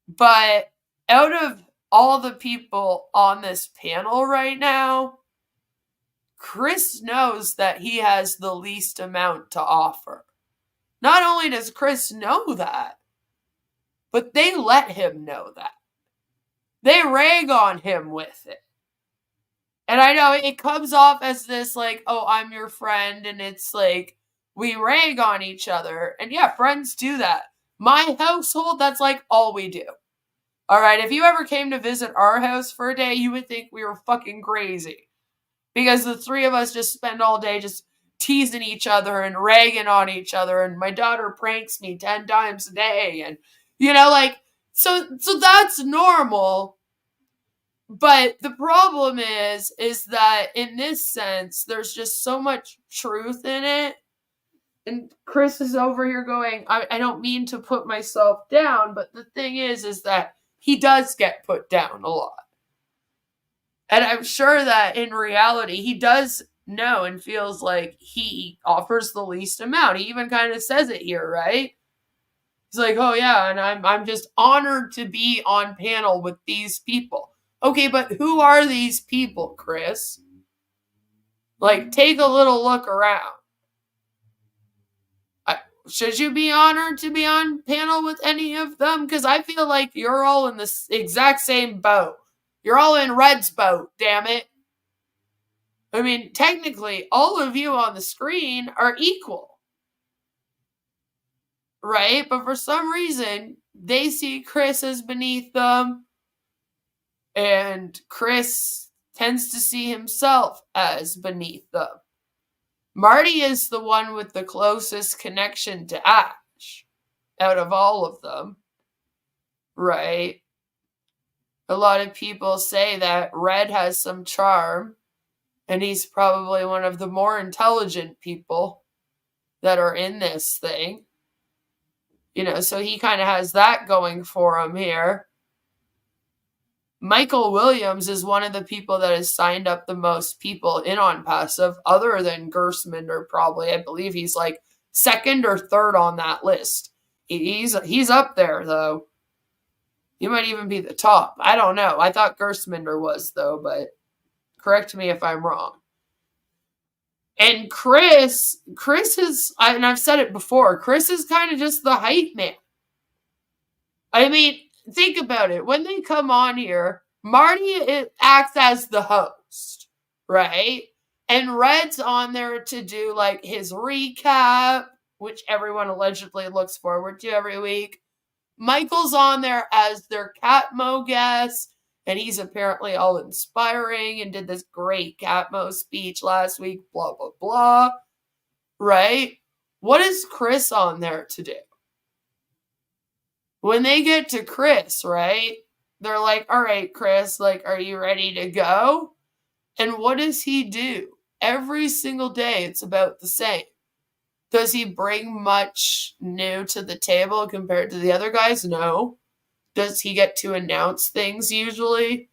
S2: But out of all the people on this panel right now, Chris knows that he has the least amount to offer. Not only does Chris know that, but they let him know that. They rag on him with it. And I know it comes off as this like, oh, I'm your friend, and it's like, we rag on each other. And yeah, friends do that. My household, that's like all we do. All right, if you ever came to visit our house for a day, you would think we were fucking crazy. Because the three of us just spend all day just teasing each other and ragging on each other. And my daughter pranks me 10 times a day. And, you know, like, so that's normal. But the problem is that in this sense, there's just so much truth in it. And Chris is over here going, I don't mean to put myself down, but the thing is that he does get put down a lot. And I'm sure that in reality, he does know and feels like he offers the least amount. He even kind of says it here, right? He's like, oh yeah, and I'm just honored to be on panel with these people. Okay, but who are these people, Chris? Like, take a little look around. should you be honored to be on panel with any of them? Because I feel like you're all in the exact same boat. You're all in Red's boat, damn it. I mean, technically, all of you on the screen are equal. Right? But for some reason, they see Chris as beneath them. And Chris tends to see himself as beneath them. Marty is the one with the closest connection to Ash out of all of them. Right? A lot of people say that Red has some charm, and he's probably one of the more intelligent people that are in this thing. You know, so he kind of has that going for him here. Michael Williams is one of the people that has signed up the most people in Onpassive, other than Gersminder, probably. I believe he's like second or third on that list. He's up there, though. He might even be the top. I don't know. I thought Gersminder was, though, but correct me if I'm wrong. And Chris is, and I've said it before, Chris is kind of just the hype man. I mean, think about it. When they come on here, Marty acts as the host, right? And Red's on there to do like his recap, which everyone allegedly looks forward to every week. Michael's on there as their CATMO guest, and he's apparently all inspiring and did this great CATMO speech last week, blah, blah, blah, right? What is Chris on there to do? When they get to Chris, right, they're like, all right, Chris, like, are you ready to go? And what does he do? Every single day, it's about the same. Does he bring much new to the table compared to the other guys? No. Does he get to announce things usually?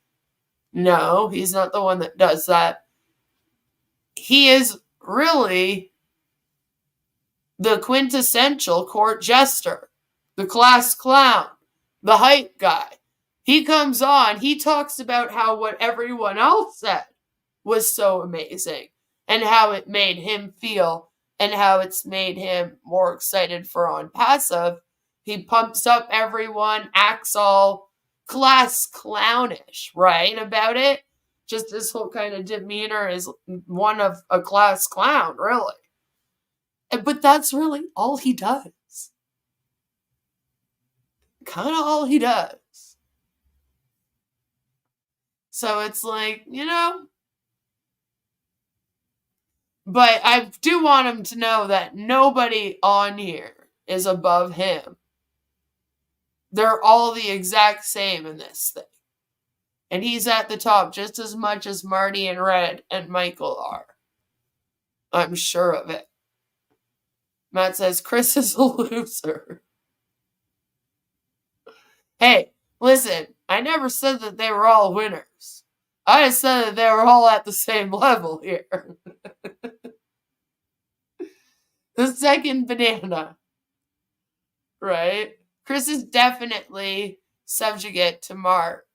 S2: No, he's not the one that does that. He is really the quintessential court jester. The class clown, the hype guy. He comes on, he talks about how what everyone else said was so amazing and how it made him feel and how it's made him more excited for Onpassive. He pumps up everyone, acts all class clownish, right, about it. Just this whole kind of demeanor is one of a class clown, really. But that's really all he does. Kind of all he does. So it's like, you know. But I do want him to know that nobody on here is above him. They're all the exact same in this thing. And he's at the top just as much as Marty and Red and Michael are. I'm sure of it. Matt says, Chris is a loser. Hey, listen, I never said that they were all winners. I just said that they were all at the same level here. The second banana. Right? Chris is definitely subjugate to Mart.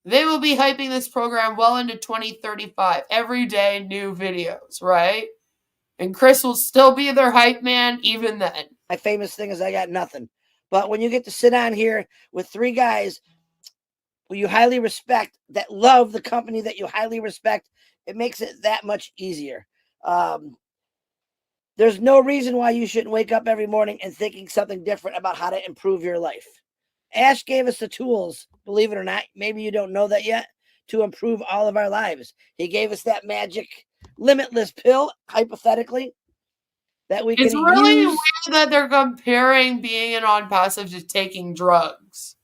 S2: They will be hyping this program well into 2035. Every day, new videos, right? And Chris will still be their hype man even then.
S8: My famous thing is I got nothing. But when you get to sit on here with three guys who you highly respect, that love the company that you highly respect, it makes it that much easier. There's no reason why you shouldn't wake up every morning and thinking something different about how to improve your life. Ash gave us the tools, believe it or not, maybe you don't know that yet, to improve all of our lives. He gave us that magic limitless pill, hypothetically, that we can use.
S2: It's really weird that they're comparing being an Onpassive to taking drugs.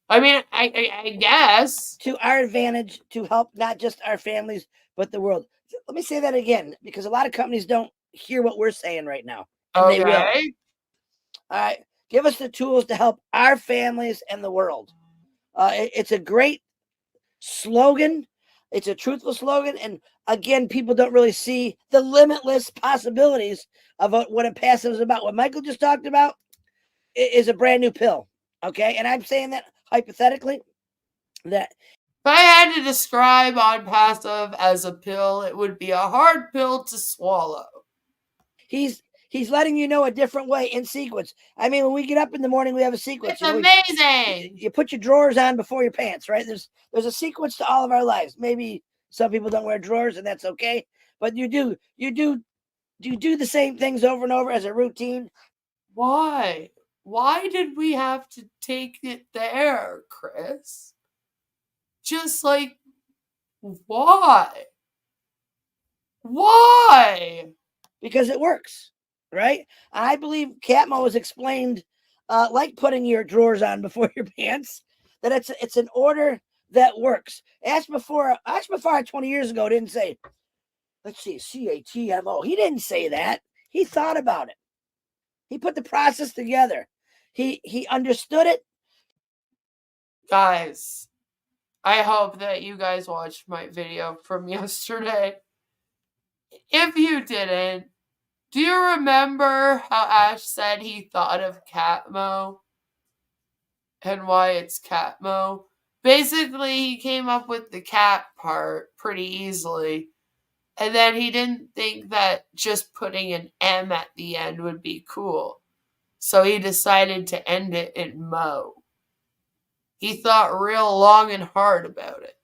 S2: I mean, I guess.
S8: To our advantage, to help not just our families, but the world. Let me say that again, because a lot of companies don't hear what we're saying right now. And
S2: Okay.
S8: they will. All right. Give us the tools to help our families and the world. It's a great slogan. It's a truthful slogan. And again, people don't really see the limitless possibilities of what Onpassive is about. What Michael just talked about is a brand new pill. Okay. And I'm saying that hypothetically, that
S2: if I had to describe Onpassive as a pill, it would be a hard pill to swallow.
S8: he's He's letting you know a different way in sequence. I mean, when we get up in the morning, we have a sequence.
S2: It's amazing.
S8: You put your drawers on before your pants, right? There's a sequence to all of our lives. Maybe some people don't wear drawers, and that's okay. But you do the same things over and over as a routine.
S2: Why? Why did we have to take it there, Chris? Just like, why? Why?
S8: Because it works, right? I believe CATMO is explained like putting your drawers on before your pants, that it's an order that works. Mufareh 20 years ago didn't say, let's see, CATMO. He didn't say that. He thought about it. He put the process together. He understood it.
S2: Guys, I hope that you guys watched my video from yesterday. If you didn't, do you remember how Ash said he thought of CATMO and why it's CATMO? Basically, he came up with the cat part pretty easily. And then he didn't think that just putting an M at the end would be cool. So he decided to end it in Mo. He thought real long and hard about it.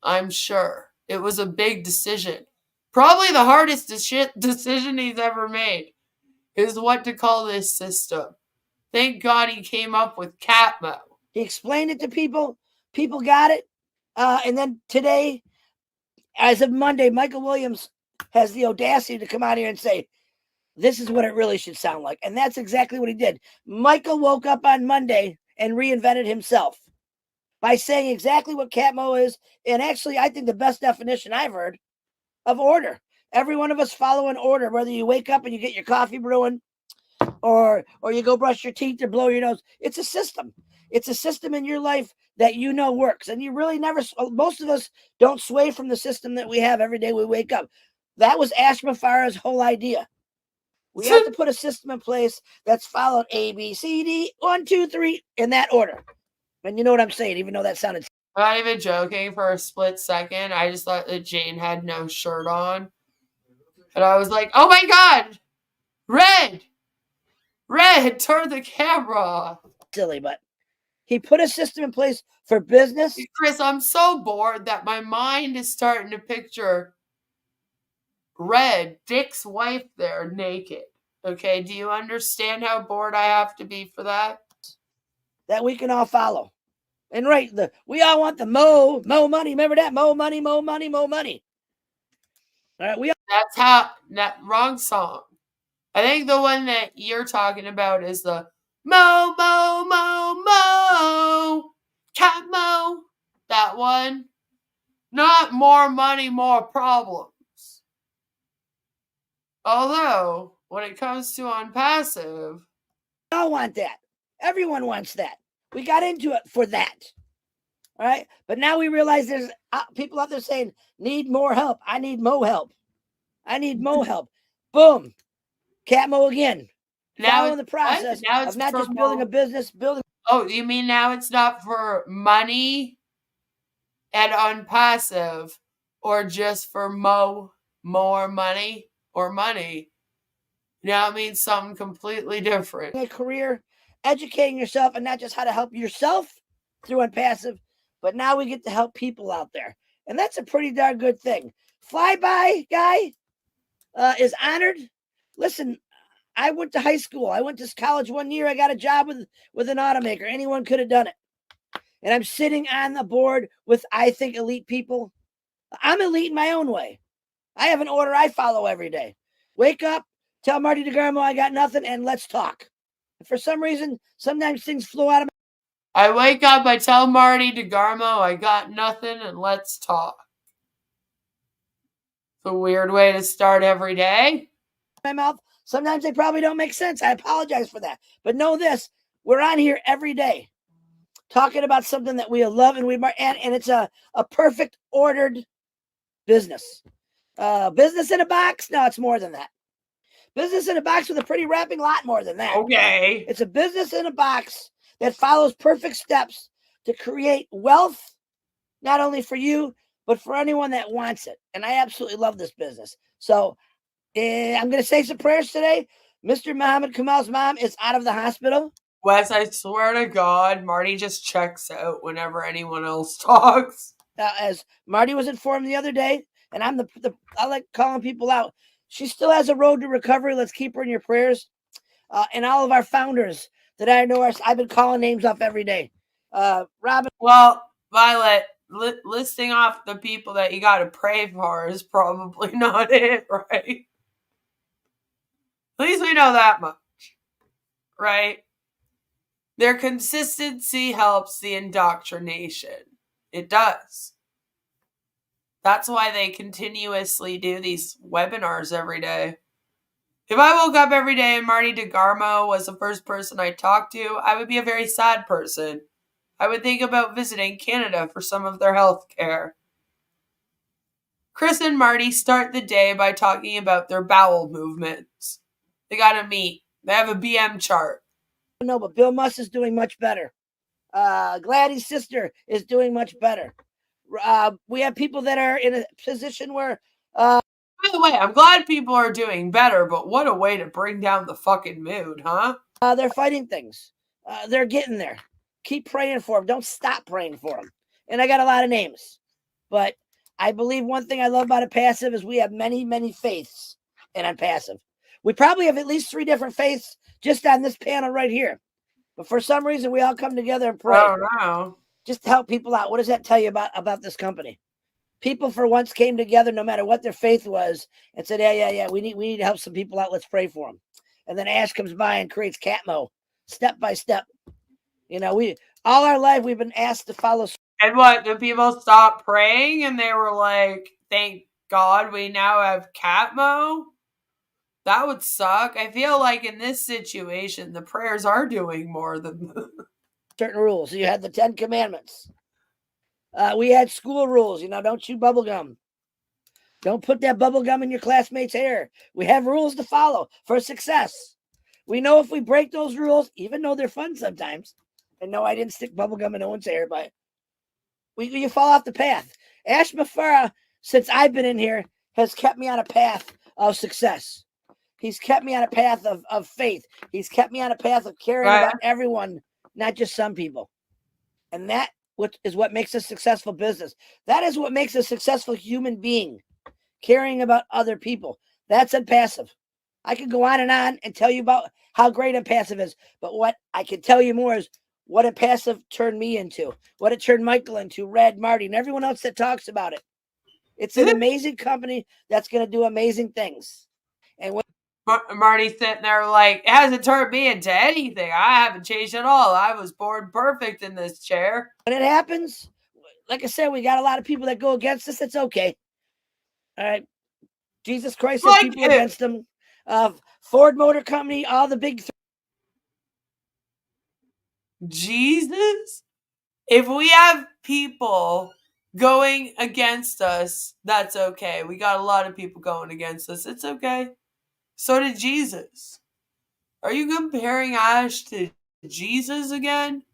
S2: I'm sure. It was a big decision. Probably the hardest decision he's ever made is what to call this system. Thank God he came up with CATMO.
S8: He explained it to people. People got it. And then today, as of Monday, Michael Williams has the audacity to come out here and say, this is what it really should sound like. And that's exactly what he did. Michael woke up on Monday and reinvented himself by saying exactly what CATMO is. And actually, I think the best definition I've heard of order. Every one of us follow an order, whether you wake up and you get your coffee brewing or you go brush your teeth or blow your nose. It's a system. It's a system in your life that you know works. And you really never, most of us don't sway from the system that we have every day we wake up. That was Ash Mufareh's whole idea. We have to put a system in place that's followed A, B, C, D, 1, 2, 3 in that order. And you know what I'm saying, even though that sounded.
S2: I'm not even joking for a split second. I just thought that Jane had no shirt on. And I was like, oh my God! Red, turn the camera off.
S8: Silly, but he put a system in place for business.
S2: Chris, I'm so bored that my mind is starting to picture Red, Dick's wife there, naked. Okay, do you understand how bored I have to be for that?
S8: That we can all follow. And right, we all want the mo money. Remember that? Mo money, mo money, mo money. All right,
S2: that wrong song. I think the one that you're talking about is the mo, CATMO. That one. Not more money, more problems. Although, when it comes to Onpassive,
S8: we all want that. Everyone wants that. We got into it for that. All right. But now we realize there's people out there saying, need more help. I need mo help. I need mo help. Boom. CATMO again. Now in the process of not just building a business, building.
S2: Oh, you mean now it's not for money and Onpassive, or just for more money or money? Now it means something completely different.
S8: A career, educating yourself, and not just how to help yourself through Onpassive, but now we get to help people out there. And that's a pretty darn good thing. Flyby guy is honored. Listen, I went to high school. I went to college 1 year. I got a job with an automaker. Anyone could have done it. And I'm sitting on the board with, I think, elite people. I'm elite in my own way. I have an order I follow every day. Wake up, tell Marty DeGarmo I got nothing, and let's talk. For some reason, sometimes things flow out of
S2: I wake up, I tell Marty DeGarmo I got nothing, and let's talk. It's a weird way to start every day.
S8: My mouth. Sometimes they probably don't make sense. I apologize for that. But know this, we're on here every day talking about something that we love and and it's a perfect ordered business. Business in a box? No, it's more than that. Business in a box with a pretty wrapping, lot more than that.
S2: Okay.
S8: It's a business in a box that follows perfect steps to create wealth, not only for you, but for anyone that wants it. And I absolutely love this business. So I'm going to say some prayers today. Mr. Muhammad Kamal's mom is out of the hospital.
S2: Wes, I swear to God, Marty just checks out whenever anyone else talks.
S8: As Marty was informed the other day, and I'm I like calling people out. She still has a road to recovery. Let's keep her in your prayers. And all of our founders that I know, I've been calling names off every day. Robin.
S2: Well, Violet, listing off the people that you got to pray for is probably not it, right? At least we know that much, right? Their consistency helps the indoctrination. It does. That's why they continuously do these webinars every day. If I woke up every day and Marty DeGarmo was the first person I talked to, I would be a very sad person. I would think about visiting Canada for some of their health care. Chris and Marty start the day by talking about their bowel movements. They got to meet. They have a BM chart.
S8: No, but Bill Musk is doing much better. Gladys' sister is doing much better. We have people that are in a position where...
S2: By the way, I'm glad people are doing better, but what a way to bring down the fucking mood, huh?
S8: They're fighting things. They're getting there. Keep praying for them. Don't stop praying for them. And I got a lot of names. But I believe one thing I love about Onpassive is we have many, many faiths in Onpassive. We probably have at least 3 different faiths just on this panel right here. But for some reason, we all come together and pray.
S2: Oh, no.
S8: Just to help people out. What does that tell you about this company? People for once came together, no matter what their faith was, and said, yeah, we need to help some people out. Let's pray for them. And then Ash comes by and creates CATMO, step by step. You know, all our life we've been asked to follow.
S2: And what, the people stopped praying and they were like, thank God we now have CATMO? That would suck. I feel like in this situation, the prayers are doing more than
S8: certain rules. So you had the 10 Commandments. We had school rules, don't chew bubble gum. Don't put that bubble gum in your classmate's hair. We have rules to follow for success. We know if we break those rules, even though they're fun sometimes, and no, I didn't stick bubble gum in no one's hair, but you fall off the path. Ash Mufareh, since I've been in here, has kept me on a path of success. He's kept me on a path of faith. He's kept me on a path of caring about everyone, not just some people. And that is what makes a successful business. That is what makes a successful human being, caring about other people. That's Onpassive. I could go on and tell you about how great Onpassive is, but what I can tell you more is what Onpassive turned me into, what it turned Michael into, Red, Marty, and everyone else that talks about it. It's an amazing company that's going to do amazing things. And when
S2: Marty's sitting there like, it hasn't turned me into anything. I haven't changed at all. I was born perfect in this chair.
S8: When it happens, like I said, we got a lot of people that go against us. It's okay. All right. Jesus Christ has people against them. Ford Motor Company, all the big...
S2: Jesus? If we have people going against us, that's okay. We got a lot of people going against us. It's okay. So did Jesus. Are you comparing Ash to Jesus again?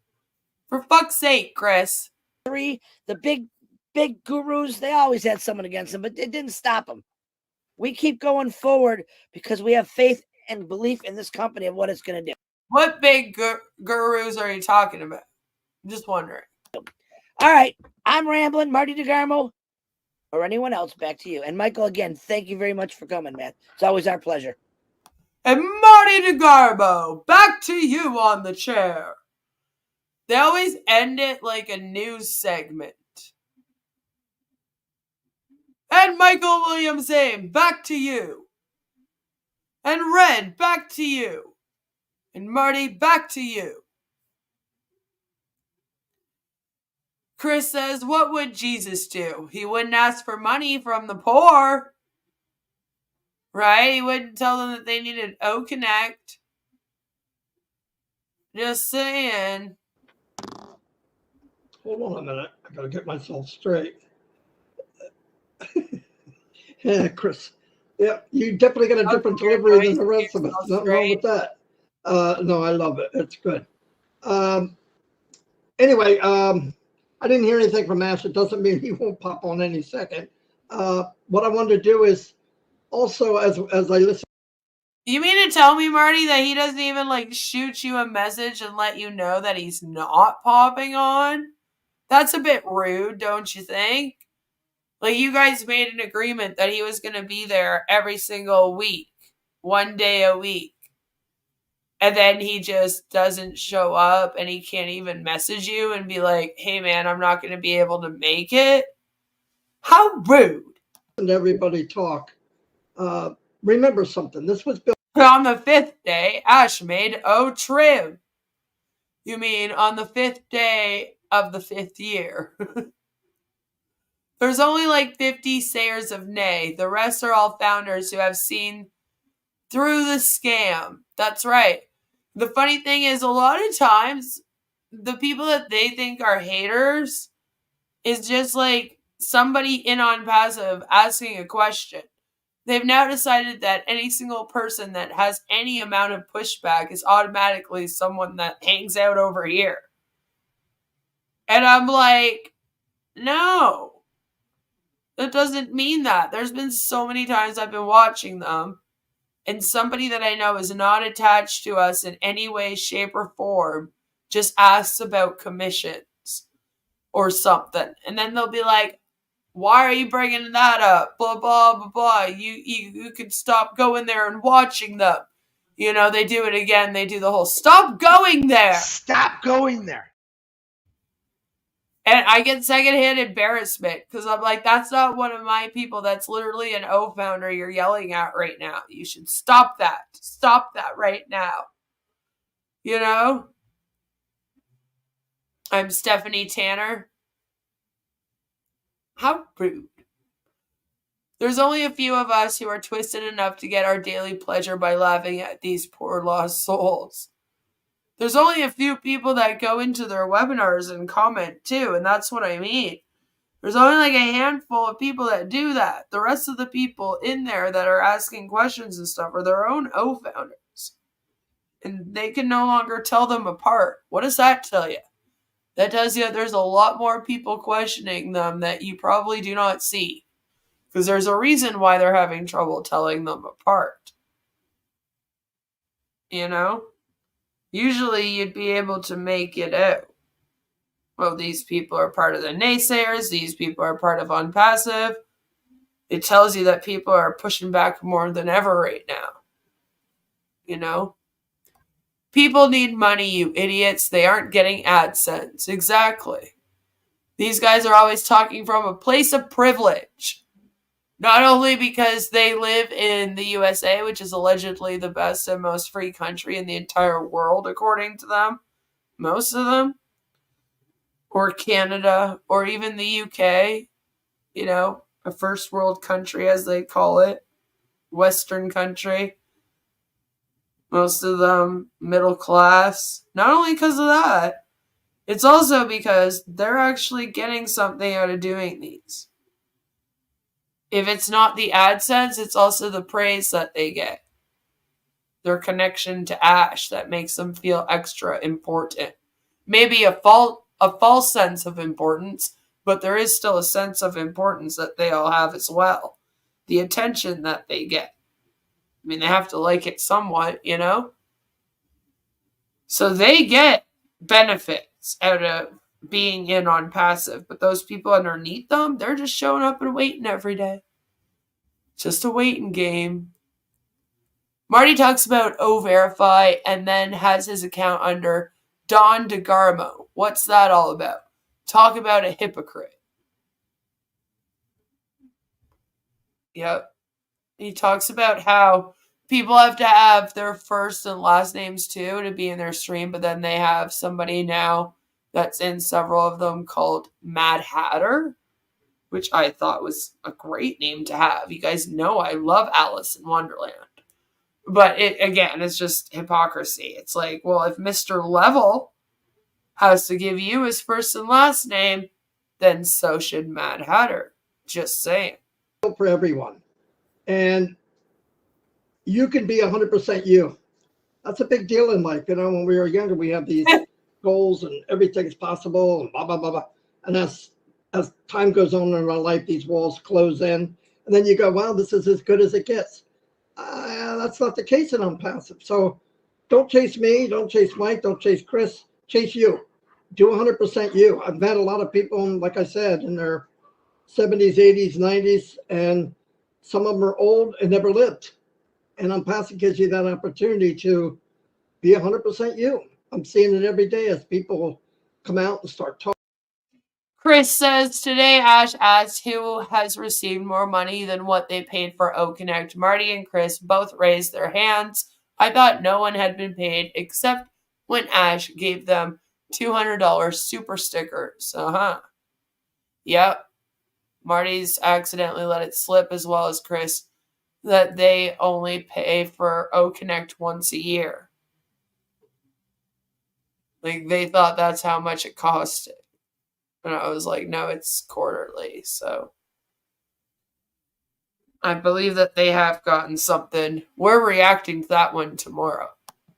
S2: For fuck's sake, Chris.
S8: The big gurus, they always had someone against them, but it didn't stop them. We keep going forward because we have faith and belief in this company and what it's going to do.
S2: What big gurus are you talking about? I'm just wondering.
S8: All right. I'm rambling. Marty DeGarmo or anyone else, back to you. And Michael, again, thank you very much for coming, man. It's always our pleasure.
S2: And Marty DeGarmo, back to you on the chair. They always end it like a news segment. And Michael Williamson, back to you. And Red, back to you. And Marty, back to you. Chris says, what would Jesus do? He wouldn't ask for money from the poor. Right? He wouldn't tell them that they needed O-Connect. Just saying.
S3: Hold on a minute. I gotta get myself straight. Yeah, Chris. Yeah, you definitely got a different delivery than the rest of us. Nothing wrong with that. No, I love it. It's good. Anyway, I didn't hear anything from Ash. It doesn't mean he won't pop on any second. What I wanted to do is Also, as I listen,
S2: You mean to tell me, Marty, that he doesn't even like shoot you a message and let you know that he's not popping on? That's a bit rude, don't you think? Like, you guys made an agreement that he was going to be there every single week, 1 day a week. And then he just doesn't show up and he can't even message you and be like, hey man, I'm not going to be able to make it. How rude.
S3: to everybody talk. Remember something. This was built
S2: On the 5th day, Ash made trim. You mean on the 5th day of the 5th year. There's only like 50 sayers of nay. The rest are all founders who have seen through the scam. That's right. The funny thing is, a lot of times, the people that they think are haters is just like somebody in Onpassive asking a question. They've now decided that any single person that has any amount of pushback is automatically someone that hangs out over here. And I'm like, no. That doesn't mean that. There's been so many times I've been watching them, and somebody that I know is not attached to us in any way, shape, or form just asks about commissions or something. And then they'll be like, why are you bringing that up? Blah, blah, blah, blah. You could stop going there and watching them. You know, they do it again. They do the whole, stop going there.
S9: Stop going there.
S2: And I get secondhand embarrassment because I'm like, that's not one of my people. That's literally an O-founder you're yelling at right now. You should stop that. Stop that right now. You know? I'm Stephanie Tanner. How rude. There's only a few of us who are twisted enough to get our daily pleasure by laughing at these poor lost souls. There's only a few people that go into their webinars and comment too, and that's what I mean. There's only like a handful of people that do that. The rest of the people in there that are asking questions and stuff are their own O-founders. And they can no longer tell them apart. What does that tell you? That tells you there's a lot more people questioning them that you probably do not see. Because there's a reason why they're having trouble telling them apart. You know? Usually you'd be able to make it out. Well, these people are part of the naysayers. These people are part of Onpassive. It tells you that people are pushing back more than ever right now. You know? People need money, you idiots. They aren't getting AdSense. Exactly. These guys are always talking from a place of privilege. Not only because they live in the USA, which is allegedly the best and most free country in the entire world, according to them. Most of them. Or Canada, or even the UK. You know, a first world country, as they call it. Western country. Most of them middle class. Not only because of that, it's also because they're actually getting something out of doing these. If it's not the AdSense, it's also the praise that they get. Their connection to Ash that makes them feel extra important. Maybe a false sense of importance, but there is still a sense of importance that they all have as well. The attention that they get. I mean, they have to like it somewhat, you know? So they get benefits out of being in Onpassive, but those people underneath them, they're just showing up and waiting every day. Just a waiting game. Marty talks about O-Verify and then has his account under Don DeGarmo. What's that all about? Talk about a hypocrite. Yep. He talks about how people have to have their first and last names too to be in their stream, but then they have somebody now that's in several of them called Mad Hatter, which I thought was a great name to have. You guys know I love Alice in Wonderland. But it's just hypocrisy. It's like, well, if Mr. Level has to give you his first and last name, then so should Mad Hatter. Just saying.
S3: for everyone. And you can be 100% you. That's a big deal in life. You know, when we were younger, we have these goals and everything's possible and blah, blah, blah, blah. And as time goes on in our life, these walls close in And then you go, wow, this is as good as it gets. That's not the case in Onpassive. So don't chase me, don't chase Mike, don't chase Chris, chase you. Do 100% you. I've met a lot of people, like I said, in their 70s, 80s, 90s, and some of them are old and never lived. And Onpassive gives you that opportunity to be 100% you. I'm seeing it every day as people come out and start talking.
S2: Chris says, today Ash asked who has received more money than what they paid for OConnect. Marty and Chris both raised their hands. I thought no one had been paid except when Ash gave them $200 super stickers. Yep. Marty's accidentally let it slip, as well as Chris, that they only pay for OConnect once a year. Like, they thought that's how much it costed. And I was like, no, it's quarterly. So I believe that they have gotten something. We're reacting to that one tomorrow.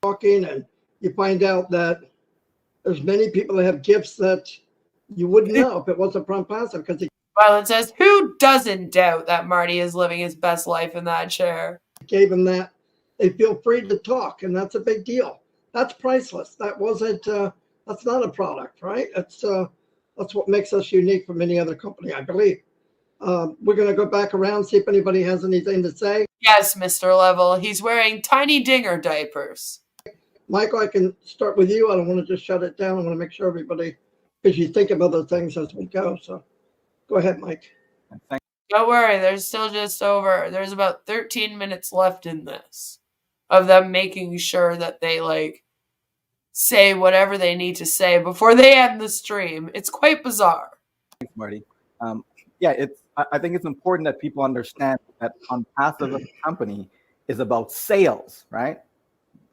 S3: Talking, and you find out that there's many people that have gifts that you wouldn't know if it wasn't from Onpassive, because he
S2: Violet says, who doesn't doubt that Marty is living his best life in that chair?
S3: gave them that. They feel free to talk, and that's a big deal. That's priceless. That wasn't, that's not a product, right? That's what makes us unique from any other company, I believe. We're going to go back around, see if anybody has anything to say.
S2: Yes, Mr. Level. He's wearing tiny dinger diapers.
S3: Michael, I can start with you. I don't want to just shut it down. I want to make sure everybody, because you think of other things as we go. So go ahead, Mike.
S2: Don't worry, there's still just over. There's about 13 minutes left in this of them making sure that they, like, say whatever they need to say before they end the stream. It's quite bizarre.
S4: Thanks, Marty. I think it's important that people understand that Onpassive as a company is about sales, right?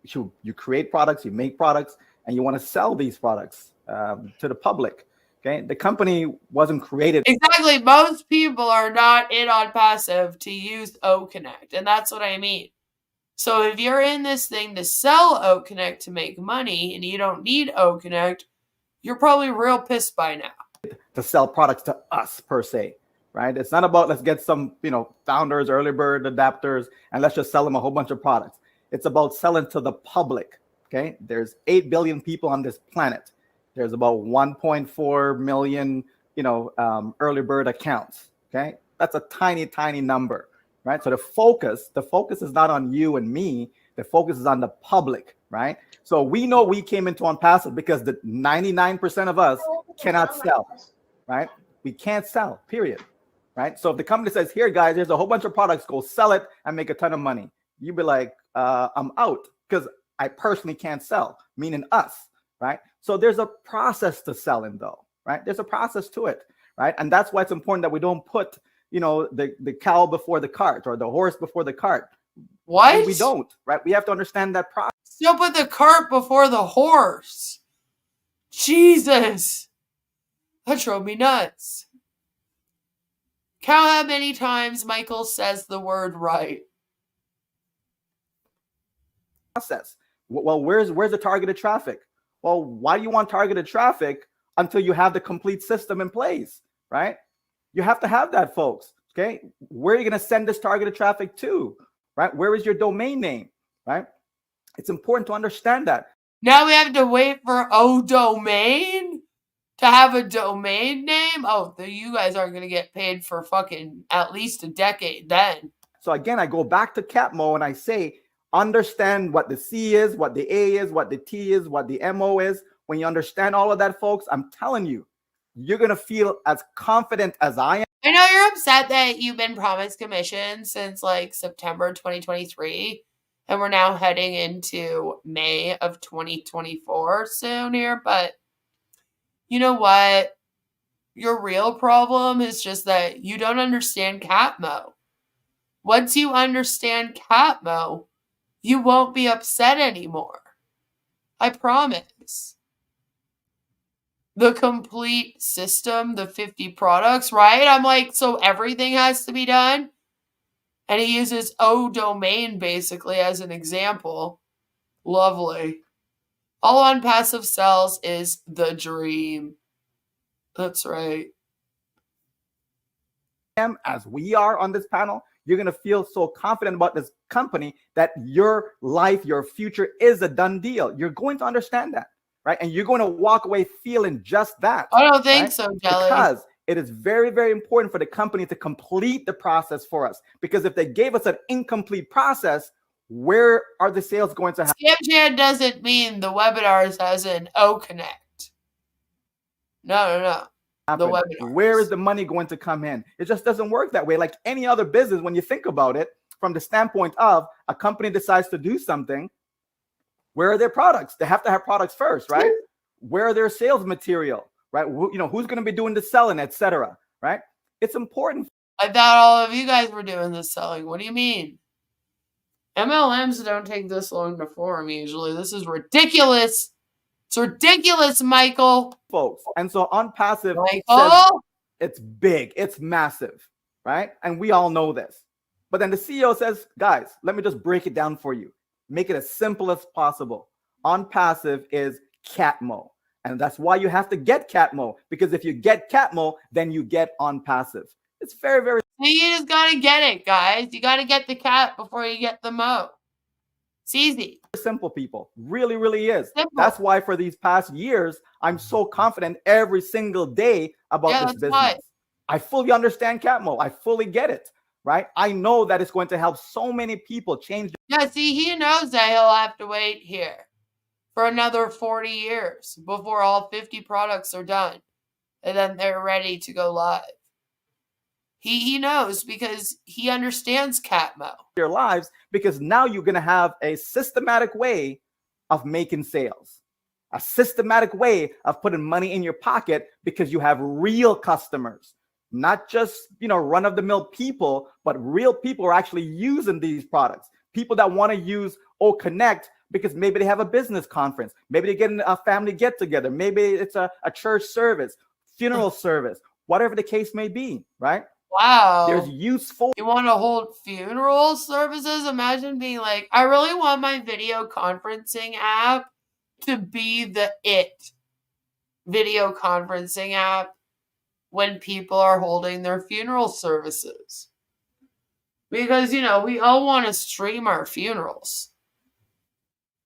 S4: You create products, you make products, and you want to sell these products to the public. Okay, the company wasn't created.
S2: Exactly. Most people are not in Onpassive to use OConnect, and that's what I mean. So if you're in this thing to sell OConnect to make money and you don't need OConnect, you're probably real pissed by now.
S4: To sell products to us per se, right? It's not about let's get some, founders, early bird adapters, and let's just sell them a whole bunch of products. It's about selling to the public. Okay, there's 8 billion people on this planet. There's about 1.4 million, early bird accounts. Okay, that's a tiny, tiny number, right? So the focus is not on you and me. The focus is on the public, right? So we know we came into Onpassive because the 99% of us cannot sell, right? We can't sell, period, right? So if the company says, here, guys, there's a whole bunch of products, go sell it and make a ton of money. You'd be like, I'm out because I personally can't sell, meaning us, right? So there's a process to selling though, right? There's a process to it, right? And that's why it's important that we don't put, the cow before the cart or the horse before the cart.
S2: What?
S4: We don't, right? We have to understand that process.
S2: Still put the cart before the horse. Jesus. That drove me nuts. Count how many times Michael says the word right.
S4: Process. Well, where's the targeted traffic? Well, why do you want targeted traffic until you have the complete system in place, right? You have to have that, folks, okay? Where are you going to send this targeted traffic to, right? Where is your domain name, right? It's important to understand that.
S2: Now we have to wait for domain to have a domain name? Oh, you guys aren't going to get paid for fucking at least a decade then.
S4: So again, I go back to CATMO and I say, understand what the C is, what the A is, what the T is, what the MO is. When you understand all of that, folks, I'm telling you, you're going to feel as confident as I am.
S2: I know you're upset that you've been promised commission since like September 2023, and we're now heading into May of 2024 soon here, but you know what? Your real problem is just that you don't understand CATMO. Once you understand CATMO, you won't be upset anymore. I promise. The complete system, the 50 products, right? I'm like, so everything has to be done? And he uses domain basically as an example. Lovely. All Onpassive sells is the dream. That's right.
S4: as we are on this panel, you're going to feel so confident about this company that your life, your future is a done deal. You're going to understand that, right? And you're going to walk away feeling just that.
S2: I don't think
S4: right?
S2: so, Jelly.
S4: Because it is very, very important for the company to complete the process for us. Because if they gave us an incomplete process, where are the sales going to happen?
S2: Scamchan doesn't mean the webinars as in Connect. No. The webinars.
S4: Where is the money going to come in? It just doesn't work that way. Like any other business, when you think about it, from the standpoint of a company decides to do something, where are their products? They have to have products first, right? Where are their sales material, right? Who's going to be doing the selling, etc. Right? It's important.
S2: I thought all of you guys were doing the selling. What do you mean? MLMs don't take this long to form usually. This is ridiculous. It's ridiculous, Michael.
S4: Folks. And so Onpassive
S2: Michael?
S4: says it's big, it's massive, right? And we all know this. But then the CEO says, guys, let me just break it down for you. Make it as simple as possible. Onpassive is CATMO. And that's why you have to get CATMO. Because if you get CATMO, then you get Onpassive. It's very, very
S2: You just gotta get it, guys. You gotta get the cat before you get the mo. It's easy.
S4: simple, people. Really, really is.
S2: Simple.
S4: That's why for these past years, I'm so confident every single day about this business.
S2: Why.
S4: I fully understand CATMO. I fully get it, right? I know that it's going to help so many people change.
S2: Yeah, see, he knows that he'll have to wait here for another 40 years before all 50 products are done. And then they're ready to go live. He knows because he understands CATMO.
S4: Their lives, because now you're going to have a systematic way of making sales, a systematic way of putting money in your pocket because you have real customers, not just, run-of-the-mill people, but real people are actually using these products. People that want to use Connect because maybe they have a business conference, maybe they get a family get together, maybe it's a church service, funeral service, whatever the case may be, right?
S2: Wow.
S4: There's useful.
S2: You want to hold funeral services? Imagine being like, I really want my video conferencing app to be the video conferencing app when people are holding their funeral services. Because, we all want to stream our funerals.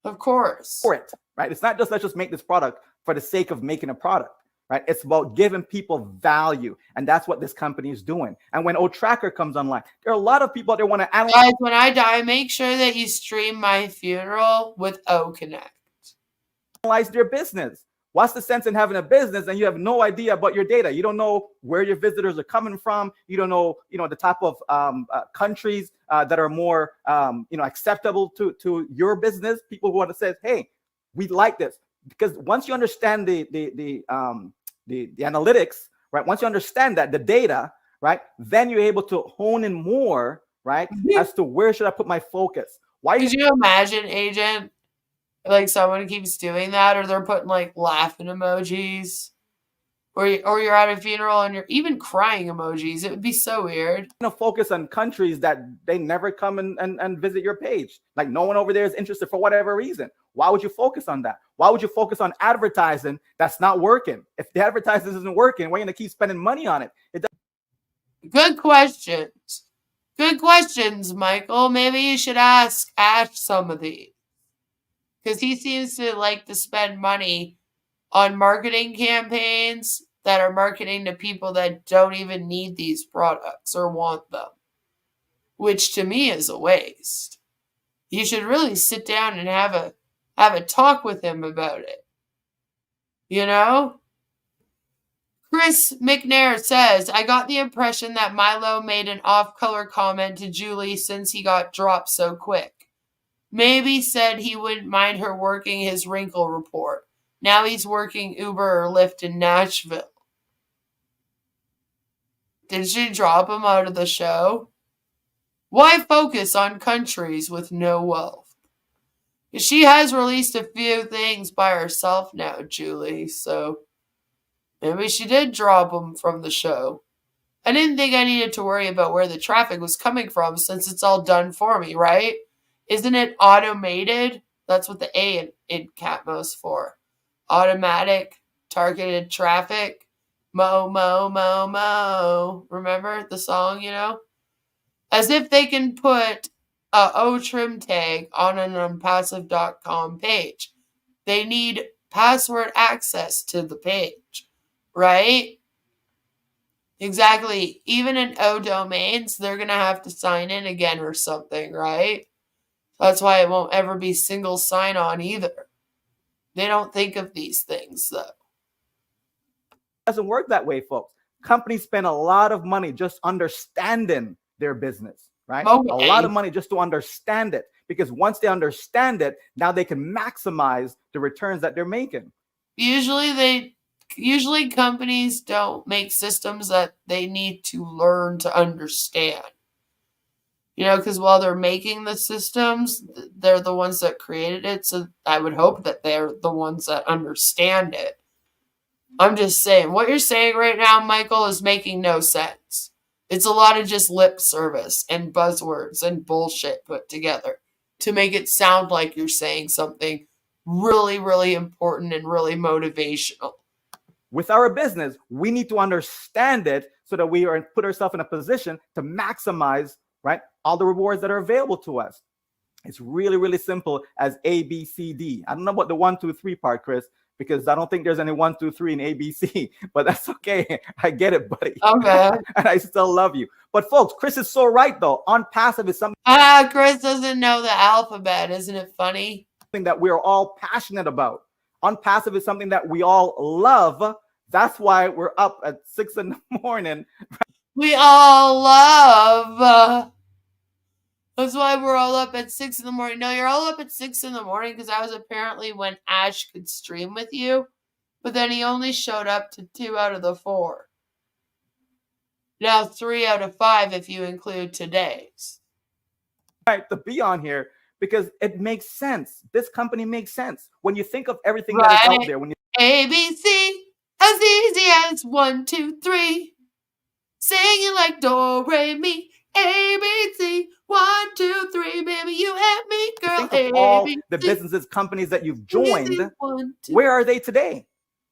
S2: Of course.
S4: For it, right? It's not just let's just make this product for the sake of making a product. Right? It's about giving people value. And that's what this company is doing. And when Tracker comes online, there are a lot of people that want to analyze.
S2: Guys, when I die, make sure that you stream my funeral with Connect.
S4: Analyze their business. What's the sense in having a business and you have no idea about your data? You don't know where your visitors are coming from. You don't know, the type of countries that are more, acceptable to your business. People who want to say, hey, we like this. Because once you understand the analytics, right? Once you understand that, the data, right? Then you're able to hone in more, right? As to where should I put my focus? Why?
S2: Could you imagine, Agent, like someone keeps doing that, or they're putting like laughing emojis, or you're at a funeral and you're even crying emojis? It would be so weird.
S4: Focus on countries that they never come and visit your page. Like no one over there is interested for whatever reason. Why would you focus on that? Why would you focus on advertising that's not working? If the advertising isn't working, we're going to keep spending money on it.
S2: Good questions. Good questions, Michael. Maybe you should ask Ash some of these. Because he seems to like to spend money on marketing campaigns that are marketing to people that don't even need these products or want them. Which to me is a waste. You should really sit down and have a talk with him about it. Chris McNair says, I got the impression that Milo made an off-color comment to Julie since he got dropped so quick. Maybe said he wouldn't mind her working his wrinkle report. Now he's working Uber or Lyft in Nashville. Did she drop him out of the show? Why focus on countries with no wealth? She has released a few things by herself now, Julie, so maybe she did drop him from the show. I didn't think I needed to worry about where the traffic was coming from since it's all done for me, right? Isn't it automated? That's what the A in CATMO's for. Automatic targeted traffic. Mo, mo, mo, mo. Remember the song, you know? As if they can put a O trim tag on an unpassive.com page. They need password access to the page, right? Exactly. Even in O domains, they're going to have to sign in again or something, right? That's why it won't ever be single sign-on either. They don't think of these things, though.
S4: Doesn't work that way, folks. Companies spend a lot of money just understanding their business, right?
S2: Okay.
S4: A lot of money just to understand it, because once they understand it, now they can maximize the returns that they're making.
S2: Usually companies don't make systems that they need to learn to understand. You know, because while they're making the systems, they're the ones that created it. So I would hope that they're the ones that understand it. I'm just saying, what you're saying right now, Michael, is making no sense. It's a lot of just lip service and buzzwords and bullshit put together to make it sound like you're saying something really, really important and really motivational.
S4: With our business, we need to understand it so that we are put ourselves in a position to maximize, right, all the rewards that are available to us. It's really, really simple as A, B, C, D. I don't know about the 1, 2, 3 part, Chris, because I don't think there's any 1, 2, 3 in ABC, but that's okay. I get it, buddy.
S2: Okay.
S4: And I still love you. But folks, Chris is so right, though. Onpassive is something
S2: Chris doesn't know the alphabet. Isn't it funny?
S4: that we're all passionate about. Onpassive is something that we all love. That's why we're up at 6 in the morning.
S2: We all love. That's why we're all up at 6 in the morning. No, you're all up at 6 in the morning because I was apparently when Ash could stream with you, but then he only showed up to 2 out of the 4. Now 3 out of 5 if you include today's.
S4: Right, to be on here because it makes sense. This company makes sense. When you think of everything that is out there, when you
S2: ABC, as easy as 1, 2, 3. Singing like do, re, mi, ABC, 1, 2, 3, baby, you and me, girl.
S4: think of all the businesses, companies that you've joined, where are they today?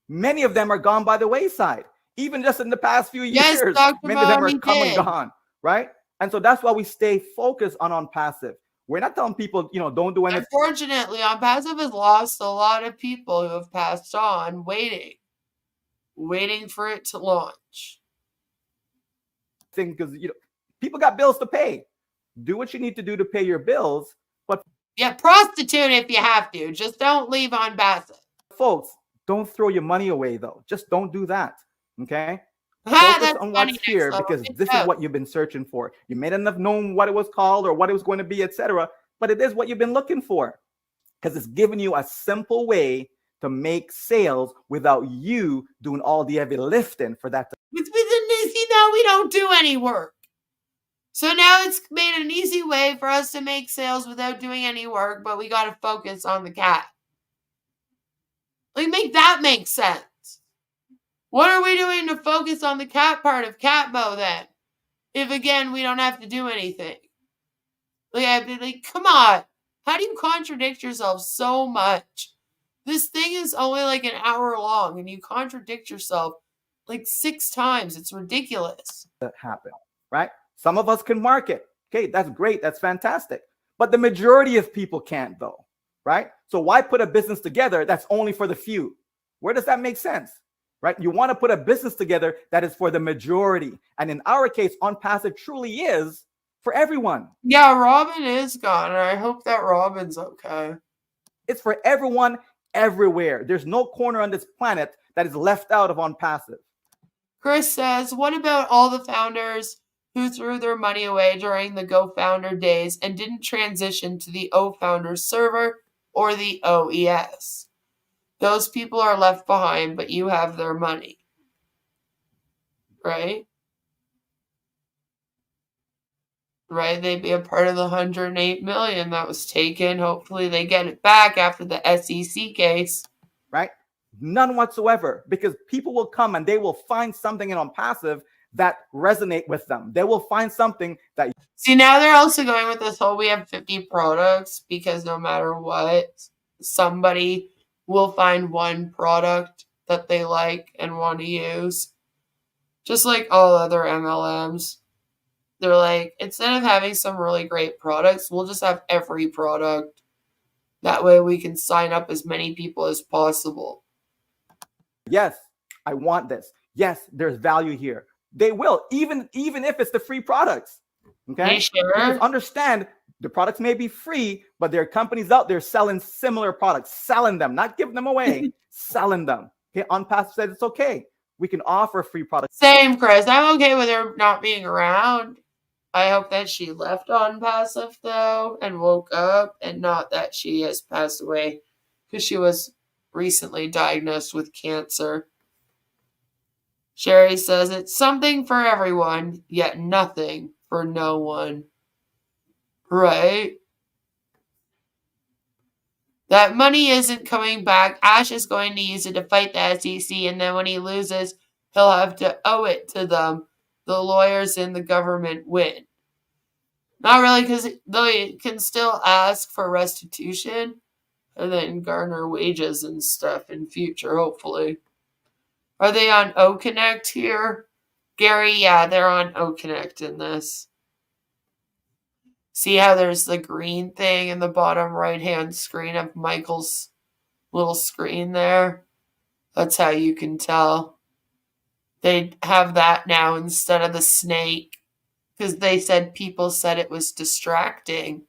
S4: Many of them are gone by the wayside. Even just in the past few years, many of them are come and gone, right? And so that's why we stay focused on Onpassive. We're not telling people, you know, don't do anything.
S2: Unfortunately, Onpassive has lost a lot of people who have passed on waiting for it to launch.
S4: Because, you know, people got bills to pay. Do what you need to do to pay your bills. But
S2: yeah, prostitute if you have to. Just don't leave Onpassive.
S4: Folks, don't throw your money away, though. Just don't do that, okay?
S2: Focus
S4: on what's here because this is what you've been searching for. You may not have known what it was called or what it was going to be, etc. But it is what you've been looking for because it's giving you a simple way to make sales without you doing all the heavy lifting for that.
S2: See, now we don't do any work. So now it's made an easy way for us to make sales without doing any work, but we got to focus on the cat. Like, make that make sense. What are we doing to focus on the cat part of CATMO then? If again, we don't have to do anything. Like, I'd be like, come on. How do you contradict yourself so much? This thing is only like an hour long and you contradict yourself like 6 times. It's ridiculous.
S4: That happen, right? Some of us can market. Okay, that's great. That's fantastic. But the majority of people can't though, right? So why put a business together that's only for the few? Where does that make sense? Right? You want to put a business together that is for the majority. And in our case, Onpassive truly is for everyone.
S2: Yeah, Robin is gone. And I hope that Robin's okay.
S4: It's for everyone, everywhere. There's no corner on this planet that is left out of Onpassive.
S2: Chris says, what about all the founders who threw their money away during the GoFounder days and didn't transition to the OFounder server or the OES? Those people are left behind, but you have their money. Right? Right? They'd be a part of the 108 million that was taken. Hopefully they get it back after the SEC case.
S4: Right? None whatsoever, because people will come and they will find something in Onpassive that resonate with them. They will find something that...
S2: See, now they're also going with this whole we have 50 products because no matter what, somebody will find one product that they like and want to use. Just like all other MLMs. They're like, instead of having some really great products, we'll just have every product. That way we can sign up as many people as possible.
S4: Yes, I want this. Yes, there's value here. They will, even if it's the free products. Okay?
S2: You sure?
S4: Because understand, the products may be free, but there are companies out there selling similar products, selling them, not giving them away, selling them. Okay, Onpassive says it's okay. We can offer free products.
S2: Same, Chris. I'm okay with her not being around. I hope that she left Onpassive, though, and woke up, and not that she has passed away, because she was recently diagnosed with cancer. Sherry says it's something for everyone, yet nothing for no one. Right? That money isn't coming back. Ash is going to use it to fight the SEC, and then when he loses, he'll have to owe it to them. The lawyers and the government win. Not really, because they can still ask for restitution and then garner wages and stuff in future, hopefully. Are they on OConnect here? Gary, yeah, they're on OConnect in this. See how there's the green thing in the bottom right-hand screen of Michael's little screen there? That's how you can tell. They have that now instead of the snake. Because they said people said it was distracting.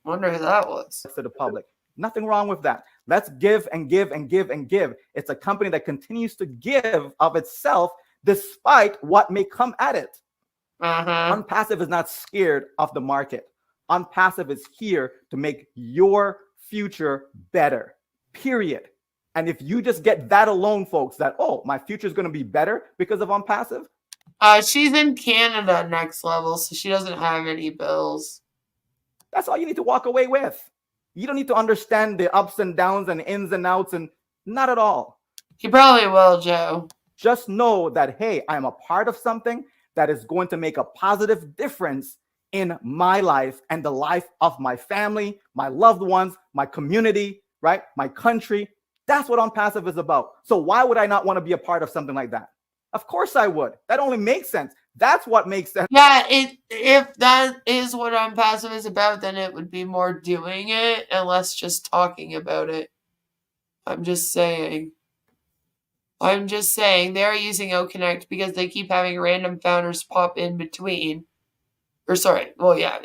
S2: Wonder who that was.
S4: To the public. Nothing wrong with that. Let's give and give and give and give. It's a company that continues to give of itself despite what may come at it. Onpassive is not scared of the market. Onpassive is here to make your future better, period. And if you just get that alone, folks, that, oh, my future is going to be better because of Onpassive.
S2: She's in Canada next level, so she doesn't have any bills.
S4: That's all you need to walk away with. You don't need to understand the ups and downs and ins and outs, and not at all.
S2: He probably will, Joe.
S4: Just know that, hey, I'm a part of something that is going to make a positive difference in my life and the life of my family, my loved ones, my community, right? My country. That's what Onpassive is about. So why would I not want to be a part of something like that? Of course I would. That only makes sense. That's what makes sense.
S2: Yeah, if that is what Onpassive is about, then it would be more doing it and less just talking about it. I'm just saying. They're using OConnect because they keep having random founders pop in between. Or sorry, well, yeah,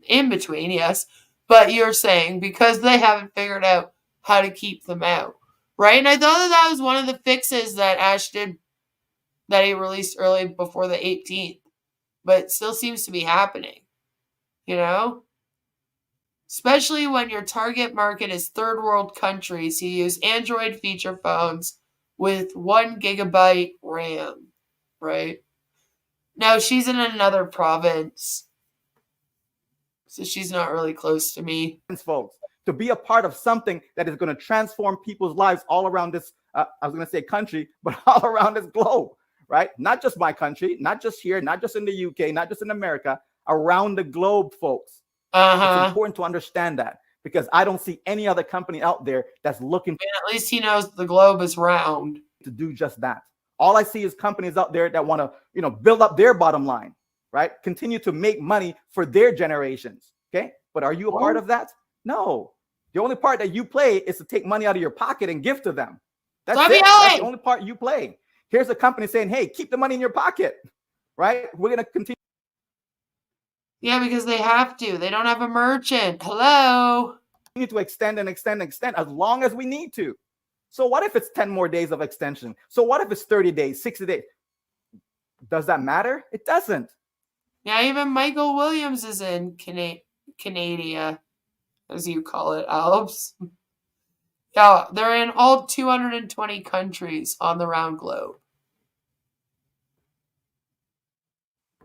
S2: in between, yes. But you're saying because they haven't figured out how to keep them out, right? And I thought that was one of the fixes that Ash did, that he released early before the 18th. But it still seems to be happening, you know? Especially when your target market is third world countries who use Android feature phones with 1 gigabyte RAM, right? Now, she's in another province, so she's not really close to me.
S4: Folks, to be a part of something that is going to transform people's lives all around this, I was going to say country, but all around this globe, right? Not just my country, not just here, not just in the UK, not just in America, around the globe, folks. It's important to understand that, because I don't see any other company out there that's looking.
S2: At least he knows the globe is round.
S4: To do just that. All I see is companies out there that want to, build up their bottom line, right? Continue to make money for their generations. Okay. But are you a part of that? No. The only part that you play is to take money out of your pocket and give to them. That's it. That's the only part you play. Here's a company saying, hey, keep the money in your pocket, right? We're going to continue.
S2: Yeah, because they have to. They don't have a merchant. Hello.
S4: We need to extend and extend and extend as long as we need to. So what if it's 10 more days of extension? So what if it's 30 days, 60 days? Does that matter? It doesn't.
S2: Yeah, even Michael Williams is in Canada, as you call it, Alps. Yeah, they're in all 220 countries on the round globe.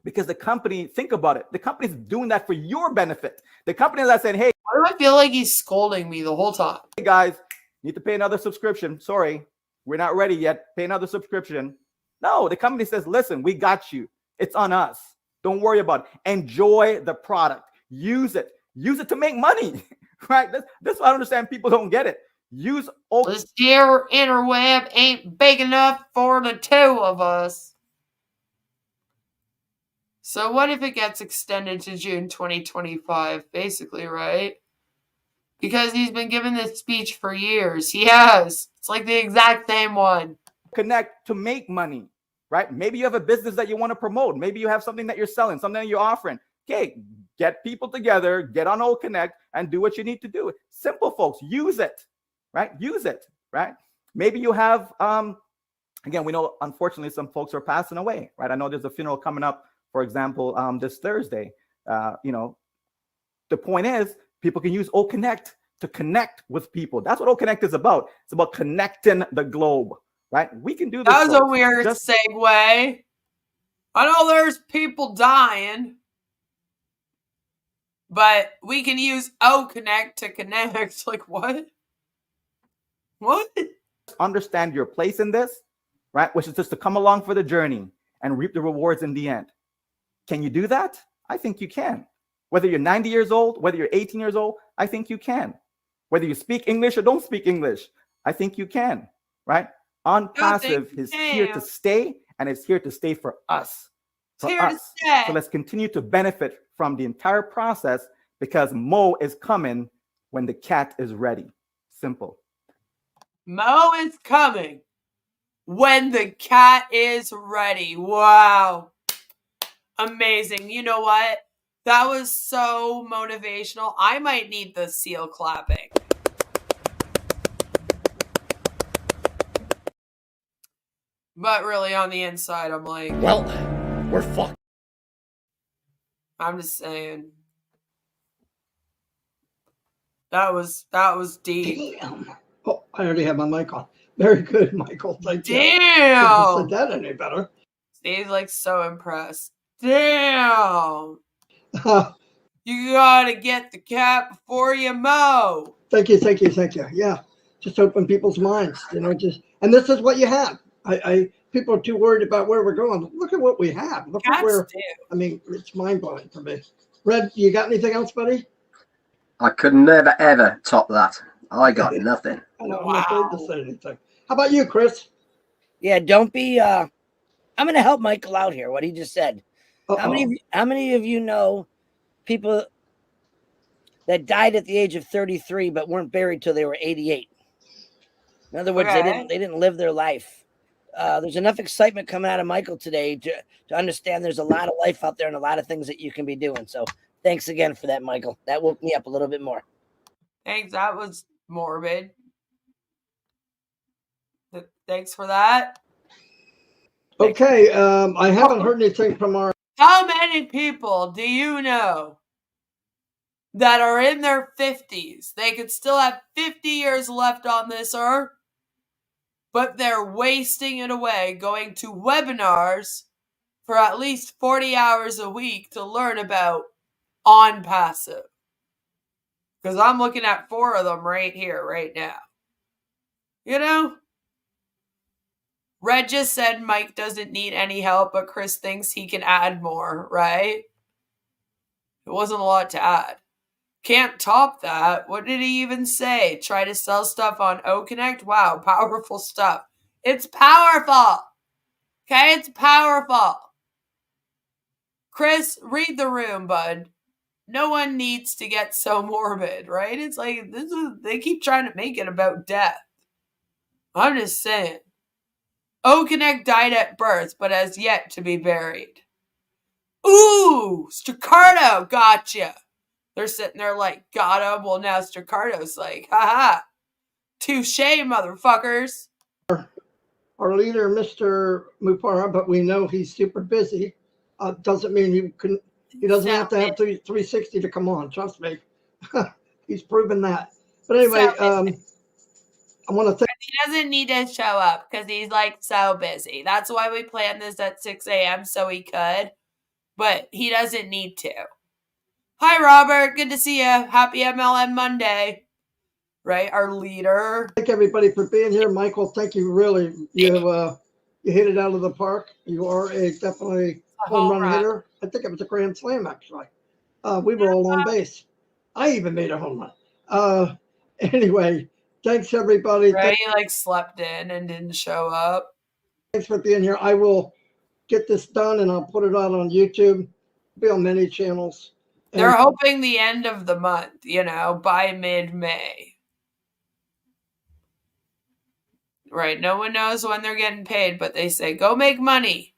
S4: Because the company, think about it, the company's doing that for your benefit. The company that said, hey.
S2: Why do I feel like he's scolding me the whole time?
S4: Hey guys, need to pay another subscription. Sorry, we're not ready yet. Pay another subscription. No, the company says, listen, we got you. It's on us. Don't worry about it. Enjoy the product. Use it. Use it to make money, right? That's what I understand. People don't get it. Use
S2: this dear interweb ain't big enough for the two of us. So what if it gets extended to June 2025, basically, right? Because he's been giving this speech for years. He has. It's like the exact same one.
S4: Connect to make money, right? Maybe you have a business that you want to promote. Maybe you have something that you're selling, something that you're offering. Okay, get people together, get on Old Connect, and do what you need to do. Simple, folks. Use it, right? Use it, right? Maybe you have, again, we know, unfortunately, some folks are passing away, right? I know there's a funeral coming up, for example, this Thursday. You know, the point is, people can use Old Connect to connect with people. That's what Old Connect is about. It's about connecting the globe, right? We can do this.
S2: That was a weird segue. I know there's people dying, but we can use O Connect to connect. Like, what? What?
S4: Understand your place in this, right? Which is just to come along for the journey and reap the rewards in the end. Can you do that? I think you can. Whether you're 90 years old, whether you're 18 years old, I think you can. Whether you speak English or don't speak English, I think you can, right? Onpassive is here to stay, and it's here to stay for us. For us. So let's continue to benefit from the entire process, because Mo is coming when the cat is ready. Simple.
S2: Mo is coming when the cat is ready. Wow. Amazing. You know what? That was so motivational. I might need the seal clapping. But really, on the inside, I'm like,
S6: well, we're fucked.
S2: I'm just saying. That was deep.
S3: Damn. Oh, I already have my mic on. Very good, Michael. Thank you.
S2: Damn.
S3: Couldn't have said that any better.
S2: He's like so impressed. Damn. You gotta get the cat before you mow.
S3: Thank you, thank you, thank you. Yeah, just open people's minds, you know. And this is what you have. People are too worried about where we're going. Look at what we have. Look at where. I mean, it's mind blowing to me. Red, you got anything else, buddy?
S5: I could never ever top that. I got nothing.
S3: I'm not afraid to say anything. How about you, Chris?
S8: Yeah, don't be. I'm going to help Michael out here. What he just said. How many of you know people that died at the age of 33 but weren't buried till they were 88? In other words, they didn't live their life. There's enough excitement coming out of Michael today to understand there's a lot of life out there and a lot of things that you can be doing. So thanks again for that, Michael. That woke me up a little bit more.
S2: Thanks. That was morbid. Thanks for that.
S3: Okay. I haven't heard anything from our.
S2: How many people do you know that are in their 50s? They could still have 50 years left on this earth, but they're wasting it away going to webinars for at least 40 hours a week to learn about Onpassive. Because I'm looking at 4 of them right here, right now. You know? Red just said Mike doesn't need any help, but Chris thinks he can add more, right? It wasn't a lot to add. Can't top that. What did he even say? Try to sell stuff on OConnect? Wow, powerful stuff. It's powerful. Okay, it's powerful. Chris, read the room, bud. No one needs to get so morbid, right? It's like, they keep trying to make it about death. I'm just saying. OConnect died at birth, but has yet to be buried. Ooh, Staccato, gotcha. They're sitting there like, got him. Well, now Staccato's like, haha, touche, motherfuckers.
S3: Our leader, Mr. Mufareh, but we know he's super busy. Doesn't mean he doesn't have to have 360 to come on. Trust me. He's proven that. But anyway, I want to thank.
S2: He doesn't need to show up because he's like so busy. That's why we planned this at 6 a.m. so he could. But he doesn't need to. Hi, Robert. Good to see you. Happy MLM Monday. Right? Our leader.
S3: Thank everybody for being here. Michael, thank you. Really. You hit it out of the park. You are definitely home run hitter. I think it was a grand slam, actually. We were all on base. I even made a home run. Anyway, thanks, everybody.
S2: Right? He like slept in and didn't show up.
S3: Thanks for being here. I will get this done and I'll put it out on YouTube. Be on many channels.
S2: They're hoping the end of the month, by mid-May. Right, no one knows when they're getting paid, but they say, go make money.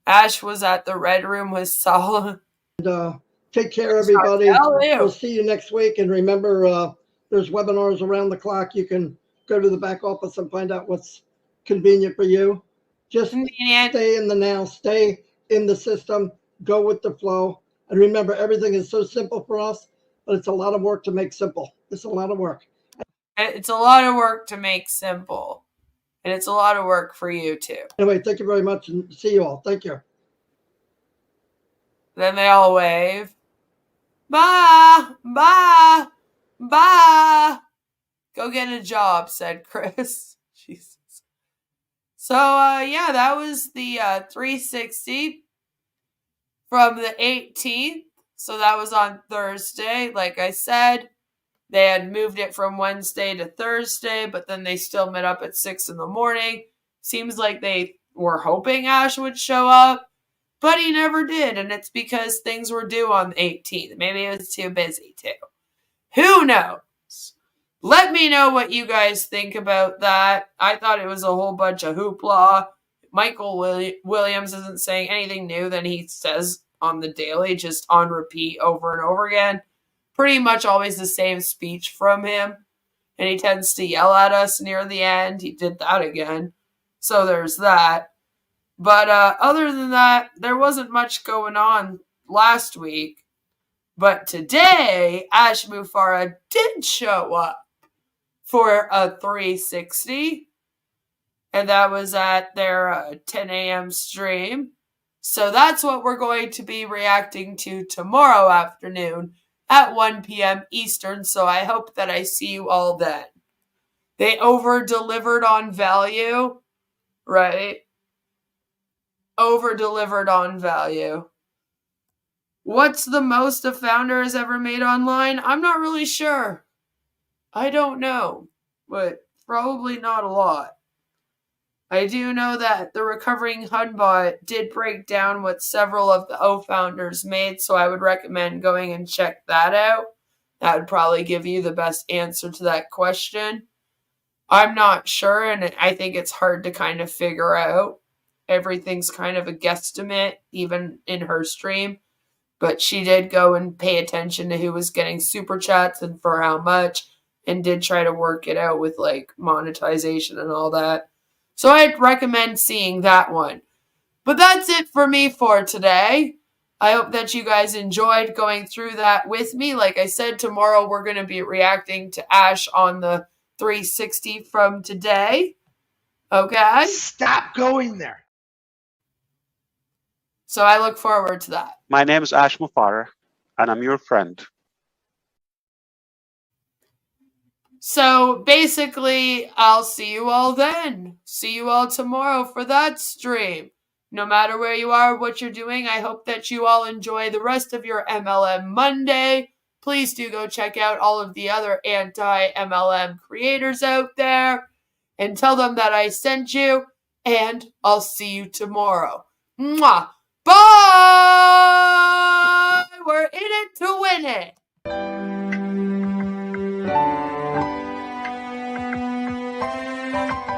S2: Ash was at the Red Room with Saul.
S3: Take care, everybody.
S2: You.
S3: We'll see you next week. And remember, there's webinars around the clock. You can go to the back office and find out what's convenient for you. Just stay in the now, stay in the system, go with the flow. And remember, everything is so simple for us, but it's a lot of work to make simple. It's a lot of work.
S2: It's a lot of work to make simple. And it's a lot of work for you, too.
S3: Anyway, thank you very much, and see you all. Thank you.
S2: Then they all wave. Bye! Bye! Bye! Go get a job, said Chris. Jesus. So, that was the 360 from the 18th. So that was on Thursday. Like I said, they had moved it from Wednesday to Thursday, but then they still met up at 6 in the morning. Seems like they were hoping Ash would show up, but he never did. And it's because things were due on the 18th. Maybe it was too busy too. Who knows? Let me know what you guys think about that. I thought it was a whole bunch of hoopla. Michael Williams isn't saying anything new than he says on the daily, just on repeat over and over again. Pretty much always the same speech from him. And he tends to yell at us near the end. He did that again. So there's that. But other than that, there wasn't much going on last week. But today, Ash Mufareh did show up for a 360. And that was at their 10 a.m. stream. So that's what we're going to be reacting to tomorrow afternoon at 1 p.m. Eastern. So I hope that I see you all then. They over-delivered on value, right? Over-delivered on value. What's the most a founder has ever made online? I'm not really sure. I don't know, but probably not a lot. I do know that the Recovering Hunbot did break down what several of the O founders made, so I would recommend going and check that out. That would probably give you the best answer to that question. I'm not sure, and I think it's hard to kind of figure out. Everything's kind of a guesstimate, even in her stream. But she did go and pay attention to who was getting super chats and for how much, and did try to work it out with like monetization and all that. So I'd recommend seeing that one. But that's it for me for today. I hope that you guys enjoyed going through that with me. Like I said, tomorrow we're going to be reacting to Ash on the 360 from today. Okay?
S9: Stop going there.
S2: So I look forward to that.
S10: My name is Ash Mufareh, and I'm your friend.
S2: So basically, I'll see you all then. See you all tomorrow for that stream. No matter where you are, what you're doing, I hope that you all enjoy the rest of your MLM Monday. Please do go check out all of the other anti-MLM creators out there and tell them that I sent you, and I'll see you tomorrow. Mwah! Bye! We're in it to win it.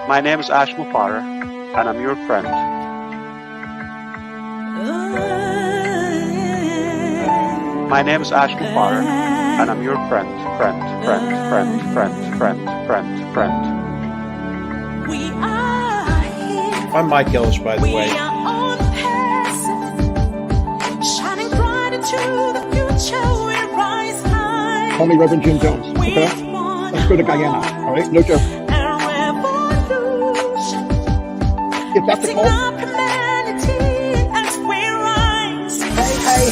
S10: My name is Ash Mufareh, and I'm your friend. My name is Ash Mufareh, and I'm your friend.
S7: I'm Mike Ellis, by the way.
S3: Call me Reverend Jim Jones, okay? Let's go to Guyana, all right? No joke. If that's the call.
S8: Hey.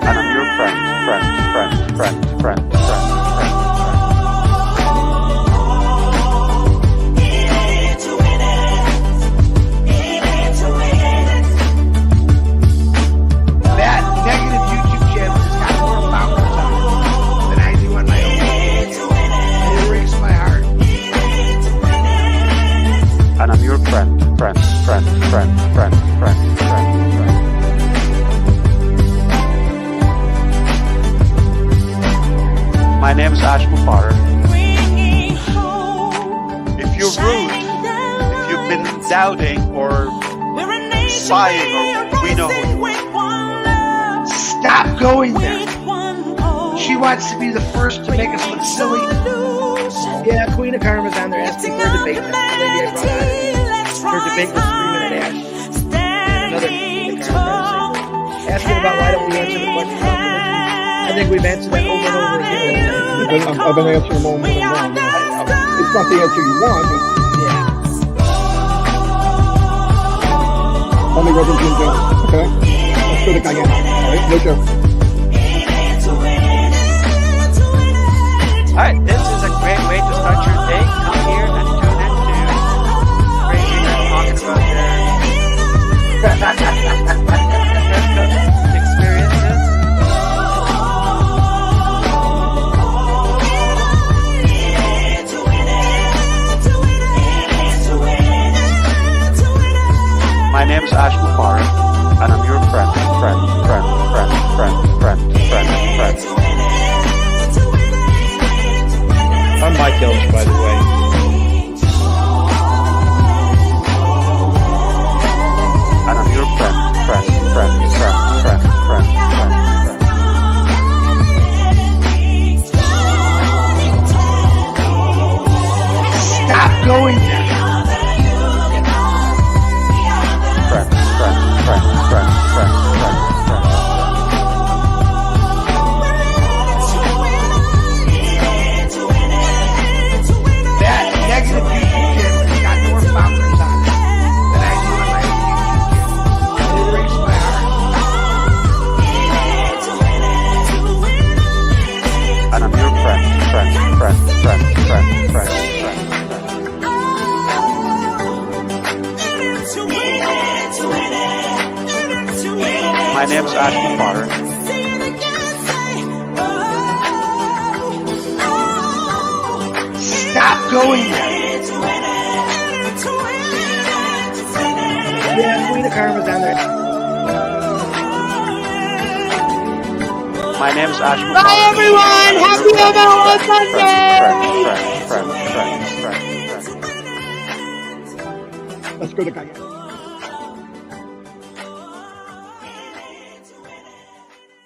S10: And I'm your friend.
S9: That negative YouTube channel has got more followers on
S10: My name is Mufareh. If you're rude, if you've been doubting or sighing, or we know who you are.
S9: Stop going there. She wants to be the first to make us look silly.
S8: Yeah, Queen of Karma's on there asking for a debate. That's the lady I brought on. Her debate with Screaming at Ash. And another Queen of Karma person. Asking about why don't we answer the questions about religion. I think we've answered that over and over again.
S3: I've been answering them over and over. It's not the answer you want.
S8: Yeah.
S3: Only Reverend Jim Jones. Okay? Let's go to Guyana. All right? No joke.
S10: Alright, this is a great way to start your day. Come here and tune in to crazy men talking about their experiences. My name is Mufareh, and I'm your friend.
S11: I'm Mike Elch, by the way.
S10: And I'm your friend.
S9: Stop going there.
S10: Friend.
S9: That negative YouTube channel has got more followers on it than I do on my own YouTube channel. It breaks my heart.
S10: And I'm your friend. My name is Mufareh.
S9: Stop going there.
S8: Yeah, Queen of Karma's on there.
S10: My name is Mufareh.
S2: Bye, everyone. Happy MLM Monday.
S10: Friend.
S3: Let's go to Guyana.